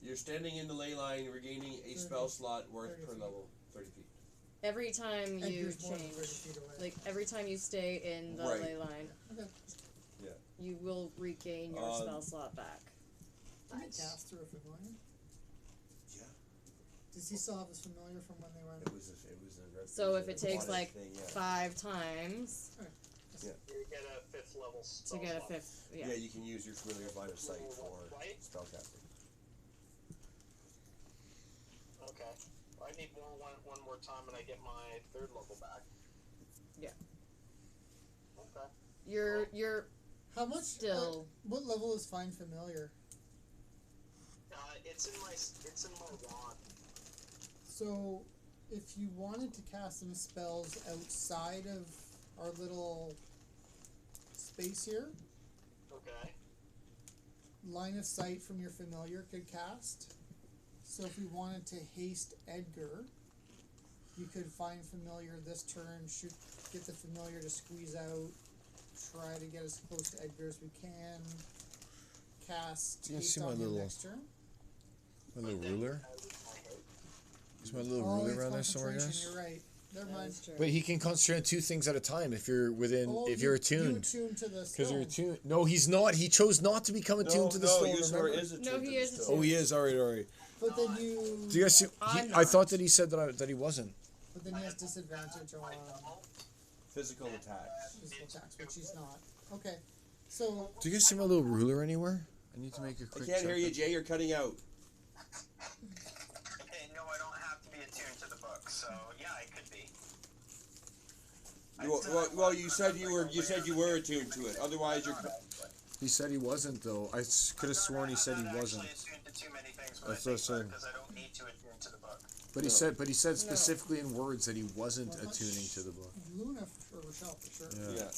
You're standing in the ley line, regaining a spell slot worth 30 per feet. level 30 feet. Every time you Edgar's more than 30 change, feet away. like every time you stay in the Right. ley line, Okay. you will regain your spell slot back. Can he cast through a familiar? Yeah. Does he still have his familiar from when they were? It was a So if it takes aquatic like thing, yeah. 5 times You get a 5th level to spell get a slot. 5th, Yeah, yeah. you can use your familiar line of sight for Right? spellcasting. Okay. I need one more time and I get my 3rd level back. Yeah. Okay. You're How much? still What level is find familiar? It's in my wand. So, if you wanted to cast any spells outside of our little space here, Okay. line of sight from your familiar could cast. So if we wanted to haste Edgar, you could find familiar this turn, get the familiar to squeeze out, try to get as close to Edgar as we can, cast You haste see my on him little- next turn. My little ruler. Is my little Oh, ruler it's around there somewhere, concentration, guys? You're right. Never that mind. is true. But he can concentrate on 2 things at a time if you're within, Oh, if you- you're You attuned. attuned to the Because you're stone. attuned. No, he's not. He chose not to become attuned to the stone. Usador remember? is attuned No, to he the is stone. attuned. Oh, he is. All right. But then you. Do you guys see? I'm I not. thought that he said that he wasn't. But then he has disadvantage on Physical attacks. physical attacks, which he's not. Okay. So Do you guys see my little ruler anywhere? I need to make a I quick. can't hear you, check. Jay. You're cutting out. Hey, no, I don't have to be attuned to the book, so yeah, I could be. Well, you said you were attuned to it. Otherwise, you're. He said he wasn't though. I could have sworn he said he I'm not wasn't. actually attuned to too many things when That's I what think I'm about it, because I don't need to attune to the book. But he said specifically in words that he wasn't Well, that's- attuning to the book. Luna or Rochelle for sure. Yeah. Yeah. I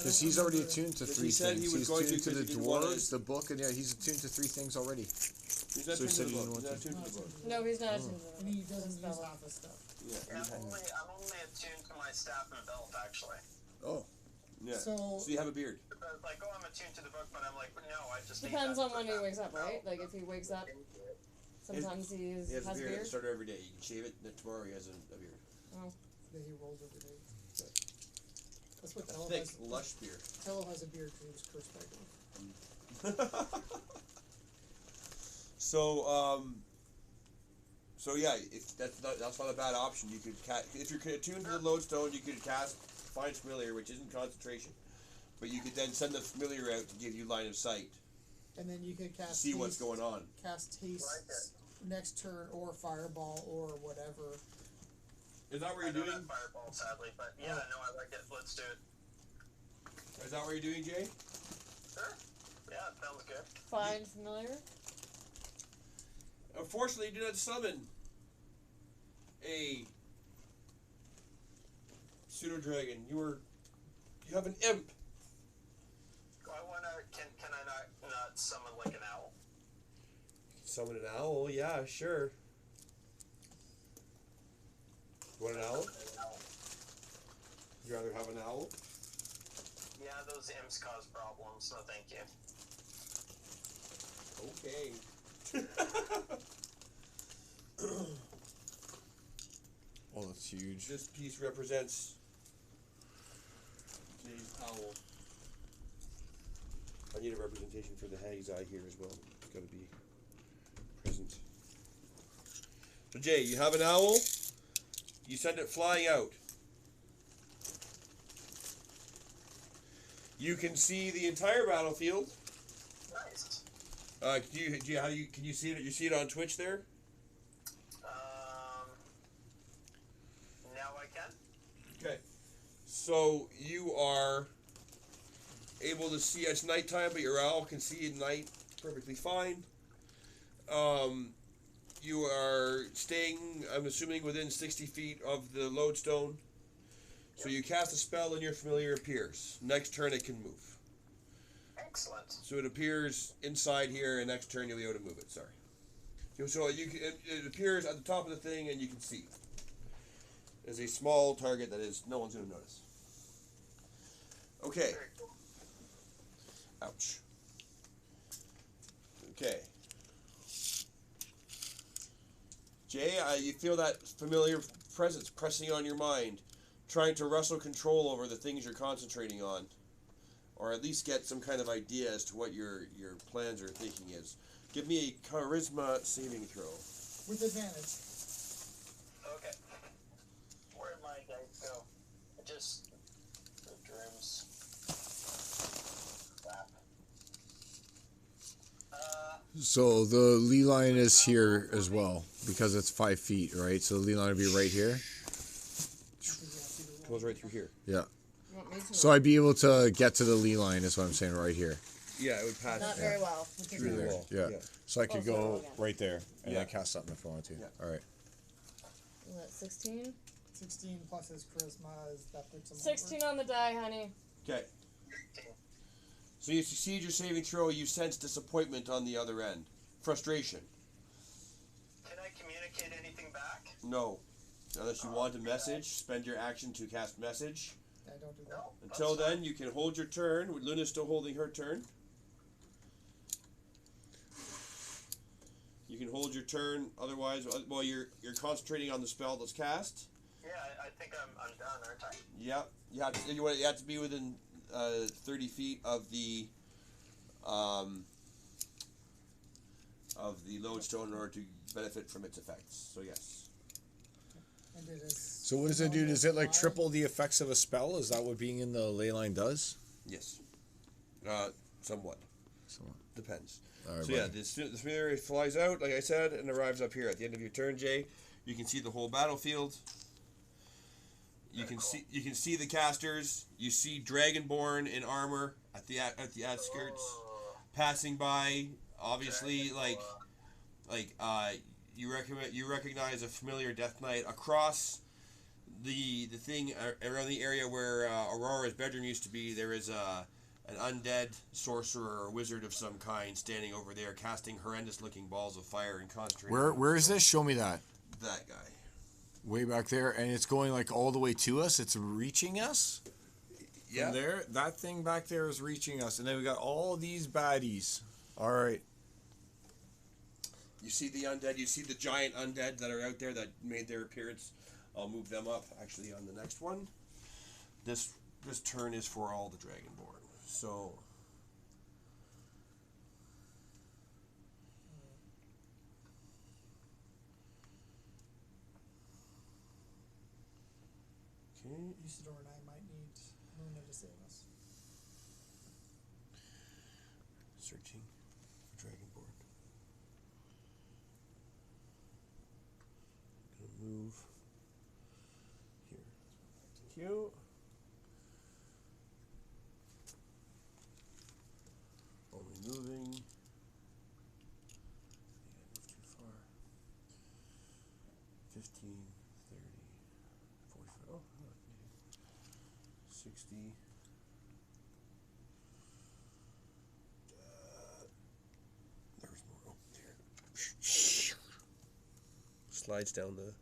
Because don't he's already remember- attuned to But he 3 said he things. was He's going to attuned to the 'cause he didn't wanna- dwarves, the book, and yeah, he's attuned to 3 things already. He's So not he attuned said to he the didn't book. He's not want to. attuned to the book. No, he's not attuned to And the he doesn't spell. use half his stuff. Yeah. I'm only attuned to my staff and belt, actually. Oh. Yeah. So So you have a beard. But, like, oh, I'm attuned to the book, but I'm like, no, I just need Depends that on for when he that wakes up, belt. right? Like if he wakes up, sometimes he He has a has beard at the beard. start of every day. You can shave it, and then tomorrow he has a beard. that he rolls every day. That's what A Tello thick, has. lush beard. Tello has a beard because he was cursed by God. So yeah, if that's not a bad option. You could if you're attuned to the lodestone, you could cast Find Familiar, which isn't concentration, but you could then send the familiar out to give you line of sight And then you could to cast see what's haste, going on. cast haste next turn or fireball or whatever. Is that what I you're don't doing? have fireball, sadly, but yeah, no, I like it. Let's do it. Is that what you're doing, Jay? Sure. Yeah, it sounds good. Find familiar. unfortunately, you do not summon a pseudo dragon. You have an imp. I wanna. Can I not summon like an owl? Summon an owl? Yeah, sure. You want an owl? You rather have an owl? Yeah, those imps cause problems. No, thank you. Okay. Oh, that's huge. This piece represents Jay's owl. I need a representation for the hag's eye here as well. It's got to be present. So Jay, you have an owl. You send it flying out. You can see the entire battlefield. Nice. Can you see it? You see it on Twitch there? Now I can. Okay. So you are able to see. It's nighttime, but your owl can see at night perfectly fine. You are staying, I'm assuming, within 60 feet of the lodestone. So you cast a spell and your familiar appears. Next turn it can move. Excellent. So it appears inside here, and next turn you'll be able to move it. Sorry. So it appears at the top of the thing, and you can see. There's a small target that is no one's going to notice. Okay. Very cool. Ouch. Okay. Jay, you feel that familiar presence pressing on your mind, trying to wrestle control over the things you're concentrating on, or at least get some kind of idea as to what your plans or thinking is. Give me a charisma saving throw. With advantage. Okay. Where'd my dice go? Just the drums. Crap. So the lee line is here as well because it's 5 feet, right? So the lee line would be right here. Goes right through here. Yeah. You want me to So I'd be able to get to the lee line, is what I'm saying, right here. Yeah, it would pass Not very well. through the wall. Yeah. So I could Oh, so go again. right there and Yeah. then cast something if I want to. Yeah. All right. Is that 16? 16 plus his charisma is that puts him 16 on the die, honey. Okay. So you succeed your saving throw. You sense disappointment on the other end, frustration. Can I communicate anything back? No, unless you want a message, spend your action to cast message. I don't do that. No. Until that's then, you can hold your turn. Luna's still holding her turn. You can hold your turn. Otherwise, while you're concentrating on the spell that's cast. Yeah, I think I'm done, aren't I? Yep. You have to be within 30 feet of the lodestone in order to benefit from its effects. So yes. And it is So what does it do? Does it like triple the effects of a spell? Is that what being in the ley line does? Yes. Somewhat. Somewhat. Depends. All right, So yeah, buddy. the familiar flies out, like I said, and arrives up here at the end of your turn, Jay. You can see the whole battlefield. You can see the casters. You see Dragonborn in armor at the outskirts, passing by. Obviously, you recognize a familiar Death Knight across the thing around the area where Aurora's bedroom used to be. There is an undead sorcerer or wizard of some kind standing over there, casting horrendous-looking balls of fire and concentrating. Where is this? Show me that. That guy. Way back there, and it's going like all the way to us. It's reaching us. Yeah. From there, that thing back there is reaching us, and then we got all these baddies. All right. You see the undead. You see the giant undead that are out there that made their appearance. I'll move them up actually on the next one. This turn is for all the Dragonborn. So. Okay. Isidore and I might need Luna to save us. Searching for Dragonborn. Gonna move here. Thank you. Only moving. I think I moved too far. 60. There's more. Oh, there. Slides down the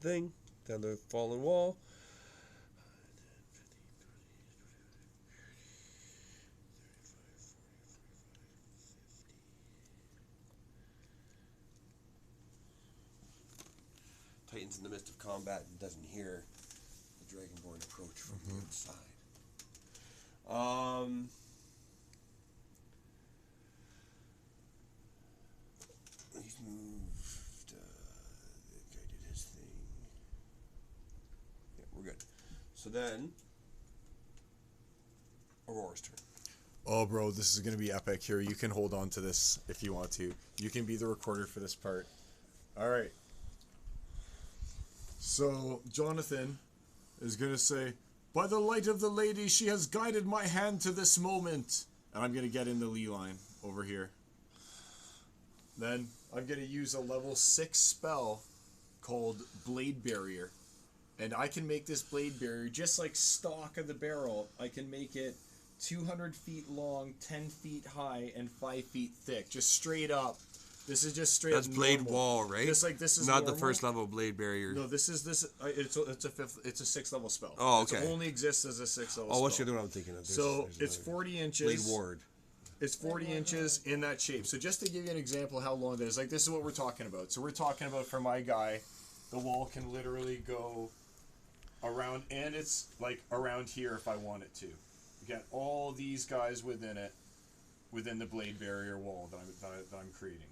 thing, down the fallen wall. Titan's in the midst of combat and doesn't hear the Dragonborn approach from the outside. He's moved. The guy did his thing. Yeah, we're good. So then, Aurora's turn. Oh, bro, this is gonna be epic. Here, you can hold on to this if you want to. You can be the recorder for this part. All right. So Jonathan is gonna say, "By the light of the lady, she has guided my hand to this moment," and I'm gonna get in the lee line over here. Then I'm gonna use a level 6 spell called Blade Barrier, and I can make this blade barrier just like stock of the barrel. I can make it 200 feet long, 10 feet high, and 5 feet thick, just straight up. This is just straight. That's up blade normal. wall, right? Just like this is not normal. the first level blade barrier. No, this is this. It's a fifth. It's a 6th level spell. Oh, okay. It only exists as a 6th level. Oh, what's spell. the other one I'm thinking of? So There's it's another 40 inches. blade ward. It's 40 inches in that shape. So just to give you an example how long that is, like this is what we're talking about. So we're talking about for my guy, the wall can literally go around, and it's like around here if I want it to. Get all these guys within it, within the blade barrier wall that I'm creating.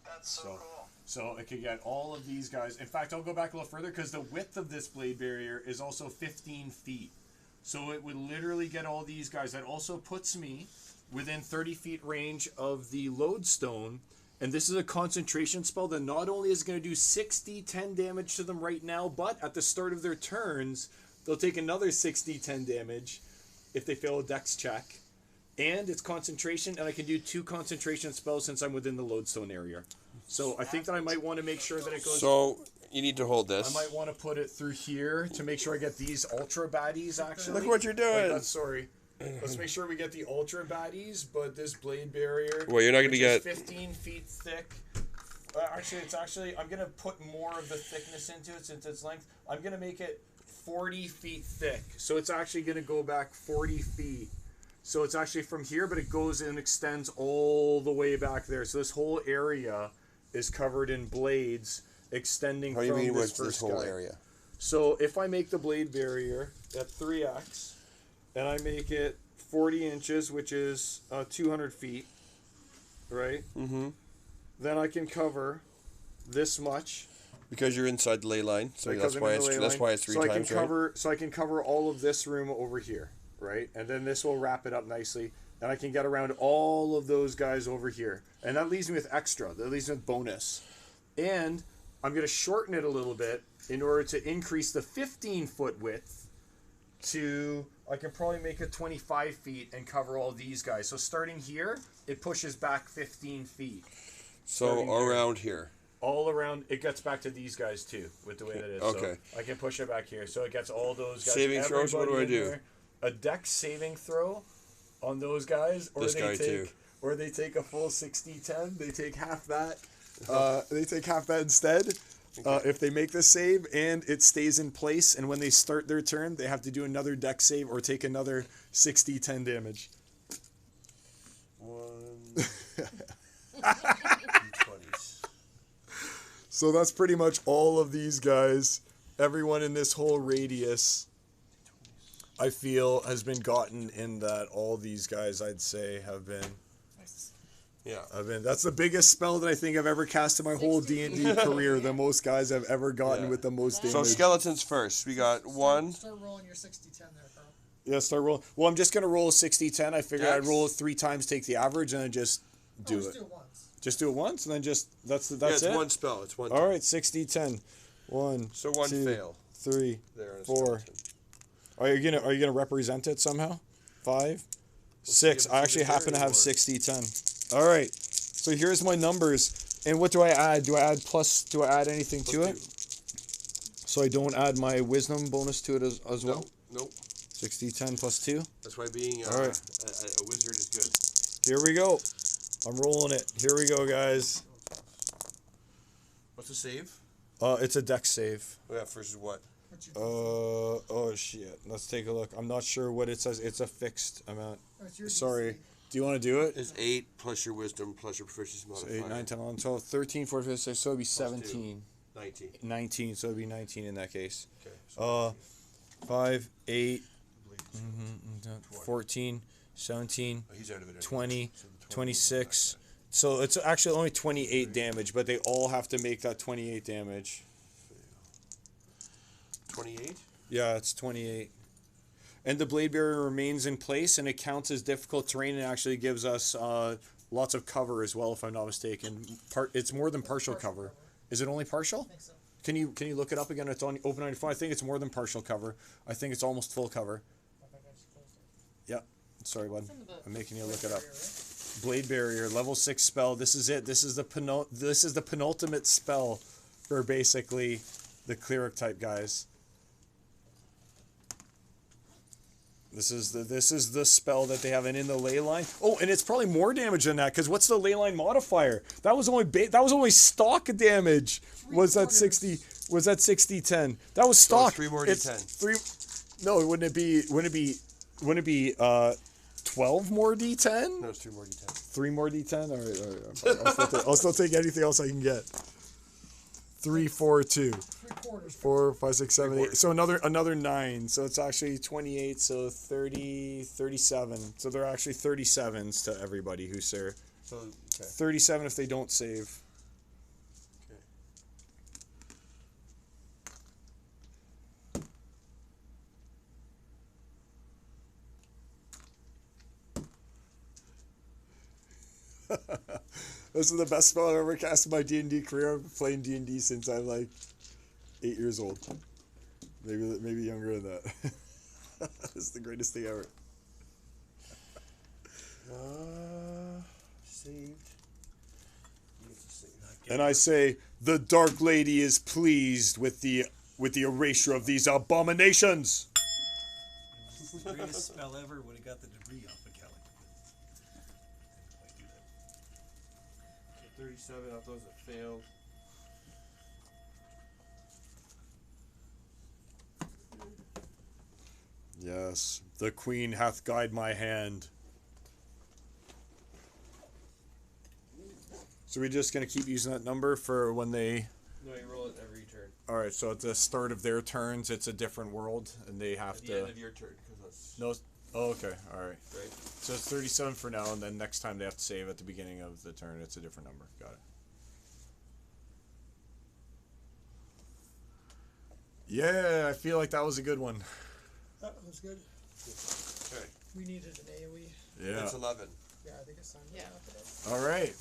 That's so cool. So it could get all of these guys. In fact, I'll go back a little further because the width of this blade barrier is also 15 feet. So it would literally get all these guys. That also puts me within 30 feet range of the lodestone. And this is a concentration spell that not only is going to do 10 damage to them right now, but at the start of their turns, they'll take another 10 damage if they fail a dex check. And it's concentration, and I can do 2 concentration spells since I'm within the lodestone area. So I think that I might want to make sure that it goes... So you need to hold this. I might want to put it through here to make sure I get these ultra baddies, actually. Look what you're doing. Like sorry. Let's make sure we get the ultra baddies, but this blade barrier... Well, you're not going to get... 15 feet thick. I'm going to put more of the thickness into it since its length. I'm going to make it 40 feet thick. So it's actually going to go back 40 feet. So it's actually from here, but it goes and extends all the way back there. So this whole area is covered in blades extending What do from you mean this with first this whole guy. area? So if I make the blade barrier at 3x, and I make it 40 inches, which is 200 feet, right? Mm-hmm. Then I can cover this much. Because you're inside the ley line, so because that's I'm why in the it's ley that's line. why it's 3 so times, I can right? cover, So I can cover all of this room over here, right? And then this will wrap it up nicely. And I can get around all of those guys over here. And that leaves me with extra. That leaves me with bonus. And I'm going to shorten it a little bit in order to increase the 15-foot width to... I can probably make it 25 feet and cover all these guys. So starting here, it pushes back 15 feet. So starting here. around here. All around, it gets back to these guys too, with the way that it is. Okay. So I can push it back here. So it gets all those guys. Saving throws, what do I everybody in do? there. A dex saving throw on those guys, or This they guy take, too. or they take a full 60-10. They take half that. They take half that instead. If they make the save and it stays in place, and when they start their turn, they have to do another dex save or take another 60-10 damage. 20s. So that's pretty much all of these guys. Everyone in this whole radius, I feel, has been gotten in that all these guys, I'd say, have been. Yeah. That's the biggest spell that I think I've ever cast in my whole D&D career. The most guys I've ever gotten with the most damage. So skeletons first. We got one. Start rolling your 60-10 there, Carl. Yeah, start rolling. Well, I'm just going to roll a 60-10. I figured I'd Dex? roll it 3 times, take the average, and then just do Just it. do it once. Just do it once, and then just, that's Yeah, it's it? one spell. It's one. All right, 60-10. 1, So one 2, fail. 3, There on a 4. skeleton. Are you gonna represent it somehow? 5, 6. see if I it's actually in there happen to have anymore. 60-10. All right. So here's my numbers. And what do I add? Do I add anything to it? So I don't add my wisdom bonus to it as well? Nope. 60-10 plus 2. That's why being All right. a wizard is good. Here we go. I'm rolling it. Here we go, guys. What's the save? It's a dex save. Yeah, versus what? What's your Oh shit. Let's take a look. I'm not sure what it says. It's a fixed amount. What's your Sorry. DC? Do you want to do it? It's 8 plus your wisdom plus your proficiency So modifier. 8, 9, 10, 11, 12, 13, 14, 15, 16, so it'd be 17. 19. 19, so it'd be 19 in that case. Okay. So 5, 8, bleed. 14, 17, Oh, he's out of it. 20, So the 26. So it's actually only 28 damage, but they all have to make that 28 damage. 28? Yeah, it's 28. And the blade barrier remains in place, and it counts as difficult terrain, and actually gives us lots of cover as well, if I'm not mistaken. It's more than partial cover. Is it only partial? I think so. Can you look it up again? It's on Open 94. I think it's more than partial cover. I think it's almost full cover. I think I just closed it. Yep. Sorry, bud. It's in the book. I'm making you look it up. Barrier, right? Blade barrier, level 6 spell. This is it. This is the penultimate spell for basically the cleric type guys. This is the spell that they have, and in the ley line. Oh, and it's probably more damage than that, because what's the ley line modifier? That was only stock damage. Was that 60? Was that 60-10? That was stock. it's 3 more It's D10. 3. No, wouldn't it be 12 more D10? No, it's 3 more D10. 3 more D10. All right. I'll still take anything else I can get. 3, 4, 2. 3/4. 4, 5, 6, 7, 8. So another 9. So it's actually 28. So 30, 37. So they're actually 37s to everybody who's there. So, okay. 37 if they don't save. Okay. This is the best spell I've ever cast in my D&D career. I've been playing D&D since I'm like 8 years old. Maybe younger than that. This is the greatest thing ever. Saved. And I say, the Dark Lady is pleased with the erasure of these abominations. The greatest spell ever would have got the debris off of Kelly. So 37 of those that failed. Yes, the Queen hath guided my hand. So we're just gonna keep using that number for when they. No, you roll it every turn. All right, so at the start of their turns, it's a different world, and they have At the to. end of your turn, because that's No. Oh, okay. All right. right. So it's 37 for now, and then next time they have to save at the beginning of the turn, it's a different number. Got it. Yeah, I feel like that was a good one. That was good. Okay. We needed an AoE. Yeah. It's 11. Yeah, I think it's time to Yeah. wrap it up. All right.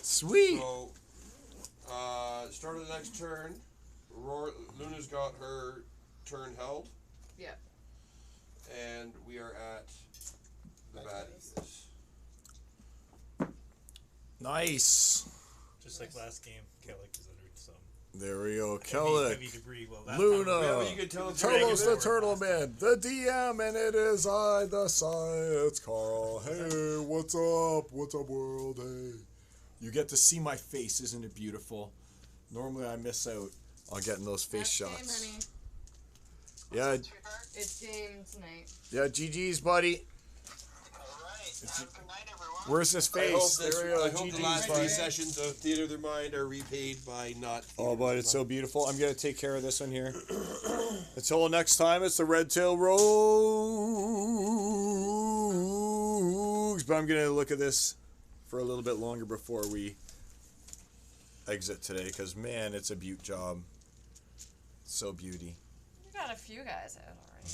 Sweet. So, start of the next turn, Luna's got her turn held, Yeah. and we are at the baddies. Nice. Just like last game, Kelly is under some There we go. heavy Kellic. debris. Well, that Luna. time- Yeah, but you can tell it's Turtles the regular. Turtle Man, the DM, and it is I, the Science Carl. Hey, what's up? What's up, world? Hey. You get to see my face, isn't it beautiful? Normally I miss out on getting those face That's shots. game, honey. Yeah, It's game tonight. yeah, GG's, buddy. Alright, good night, everyone. Where's his I hope, face? this, There we go. I hope the last GG's, 3 buddy. sessions of Theater of Their Mind are repaid by not. Oh, but it's so beautiful. I'm gonna take care of this one here. Until next time, it's the Red Tail Rogues. But I'm gonna look at this for a little bit longer before we exit today, because man, it's a beaut job. So beauty. We got a few guys out already.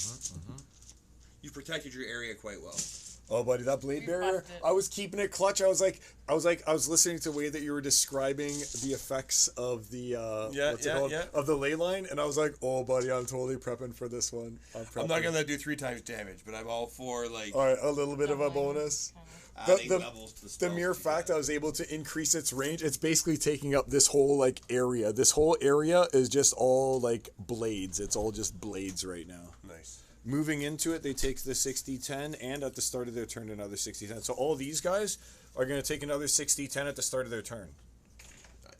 You protected your area quite well. Oh, buddy, that blade We barrier. buffed it. I was keeping it clutch. I was listening to the way that you were describing the effects of the of the ley line, and I was like, oh, buddy, I'm totally prepping for this one. I'm not gonna do 3 times damage, but I'm all for like. All right, a little bit of a Doubling. bonus. adding the- levels to the The spells mere that you fact got. I was able to increase its range, it's basically taking up this whole like area. This whole area is just all like blades. It's all just blades right now. Nice. Moving into it, they take the 60-10, and at the start of their turn, another 60-10. So all these guys are going to take another 60-10 at the start of their turn.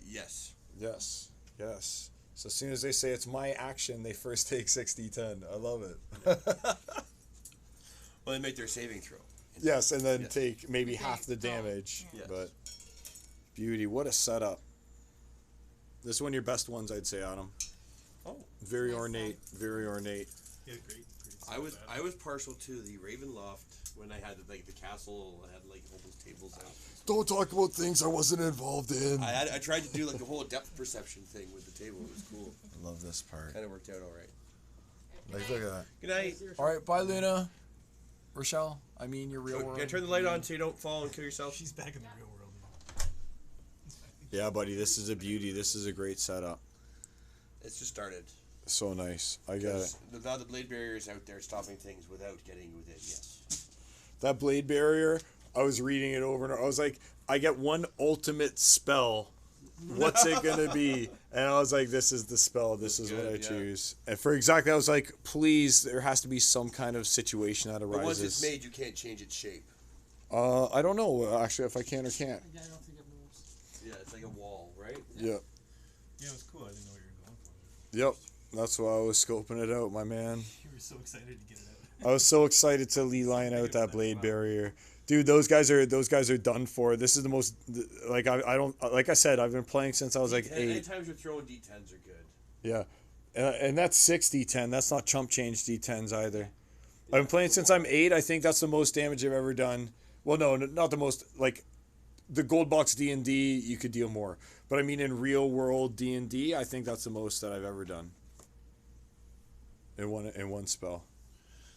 Yes. Yes, yes. So as soon as they say it's my action, they first take 60-10. I love it. Well, they make their saving throw. Yes, and then Yes. take maybe Okay, half the no. damage. Yes. But beauty, what a setup. This is one of your best ones, I'd say, Adam. Oh. Very Nice ornate, very ornate. Yeah, great. I was partial to the Ravenloft when I had like the castle. I had like all those tables out. Don't talk about things I wasn't involved in. I tried to do like the whole depth perception thing with the table. It was cool. I love this part. Kind of worked out all right. Like, look at that. Good night. All right, bye, Luna. Rochelle, I mean your real world. Can I turn the light on so you don't fall and kill yourself? She's back in the real world. Yeah, buddy, this is a beauty. This is a great setup. It's just started. So nice. I got it. Now the blade barrier is out there stopping things without getting within. Yes. That blade barrier, I was reading it over and over. I was like, I get one ultimate spell. What's it gonna be? And I was like, this is the spell. This is what I good, yeah. choose. And for exactly, I was like, please, there has to be some kind of situation that But once arises. it's made, you can't change its shape. I don't know actually if I can or can't. Yeah, I don't think it moves. Yeah, it's like a wall, right? Yep. Yeah, it was cool. I didn't know what you were going for there. Yep. That's why I was scoping it out, my man. You were so excited to get it out. I was so excited to line out that blade barrier. Dude, those guys are done for. This is the most like I don't like I said, I've been playing since I was like 8. Anytime you're throwing D10s are good. Yeah. And that's 60-10. That's not chump change D10s either. I've been playing since I'm 8. I think that's the most damage I've ever done. Well, no, not the most. Like, the gold box D&D, you could deal more. But I mean, in real world D&D, I think that's the most that I've ever done. In one spell.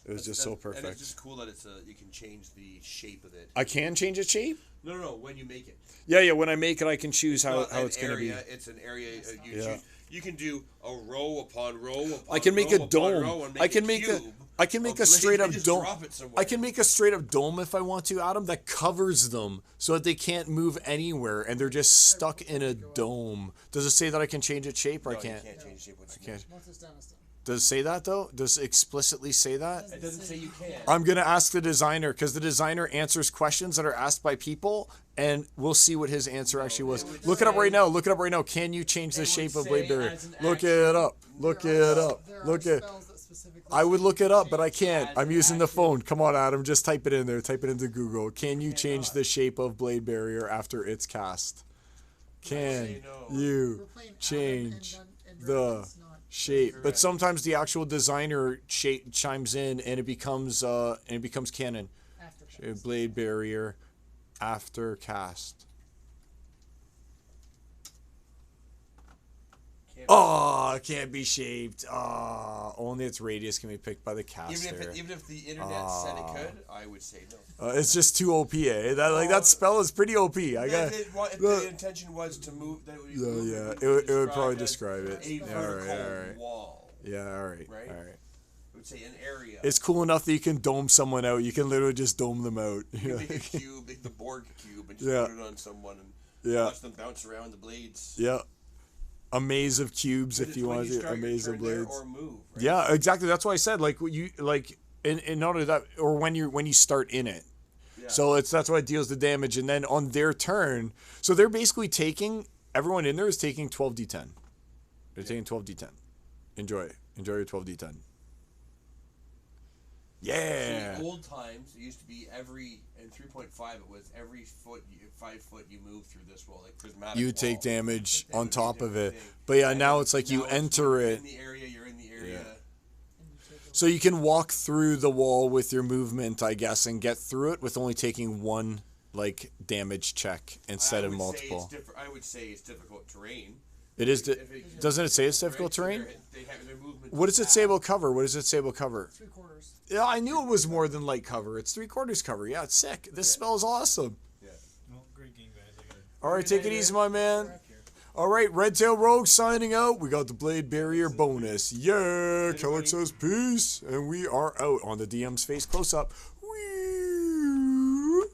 It was just so perfect. And it's just cool that it's you can change the shape of it. I can change its shape? No, when you make it. Yeah, when I make it, I can choose how Well, it's going to be. It's an area you Yeah. choose. You can do a row upon row upon I can make a row upon dome. row and I can make a cube I can make of a blades straight and up just dome. drop it somewhere. I can make a straight up dome if I want to, Adam, that covers them so that they can't move anywhere and they're just stuck in a dome. Does it say that I can change its shape or No, I can't? You can't change shape once I can't. Once it's done, it's done. Does it say that though? Does it explicitly say that? It doesn't say you can. I'm gonna ask the designer because the designer answers questions that are asked by people, and we'll see what his answer actually was. Look it up right now. Look it up right now. Can you change the shape of blade barrier? Look it up. Look it up. There Look are it. spells that specifically I would say look you it can up, but I change can't. it. I'm using the phone. Come on, Adam. Just type it in there. Type it into Google. Can you change the shape of blade barrier after it's cast? Can We're you playing Adam change and the Dragons, not shape? But sometimes the actual designer chimes in, and it becomes canon. after. Blade barrier after cast. Oh, it can't be shaped. Only its radius can be picked by the caster. Even if the internet said it could, I would say no. It's just too OP, eh? That spell is pretty OP. I got. If the intention was to move, that would It would probably describe it. a Yeah, vertical alright. wall. Yeah, all right. Right? All right. It would say an area. It's cool enough that you can dome someone out. You can literally just dome them out. You make a cube, make the Borg cube, and just Yeah. put it on someone and Yeah. watch them bounce around the blades. Yeah. A maze of cubes, But if it's you when want to. A start your maze of turn there blades. or move, right? Yeah, exactly. That's why I said and not only that, or when you start in it. Yeah. So that's why it deals the damage, and then on their turn, so they're basically taking everyone in there is taking 12d10. They're taking 12d10. Enjoy your 12d10. Yeah. In old times, it used to be in 3.5, it was every 5 foot you move through this wall, like prismatic You wall. take damage It on would be top a of it. different thing. But yeah, And now then- it's like you now it's enter you're it. in the area, you're in the area. So you can walk through the wall with your movement, I guess, and get through it with only taking one damage check instead of multiple. I would say it's difficult terrain. It is. If Doesn't it say it's difficult right, so terrain? they have their movement. What does it say about cover? What does it say about cover? 3/4. Yeah, I knew it was more than light cover. It's 3/4 cover. Yeah, it's sick. This spell is awesome. Well, great game, guys. I gotta All right, take it easy, my man. All right, Redtail Rogue signing out. We got the Blade Barrier bonus. Yeah, Kellic says peace. And we are out on the DM's face close up. Whee!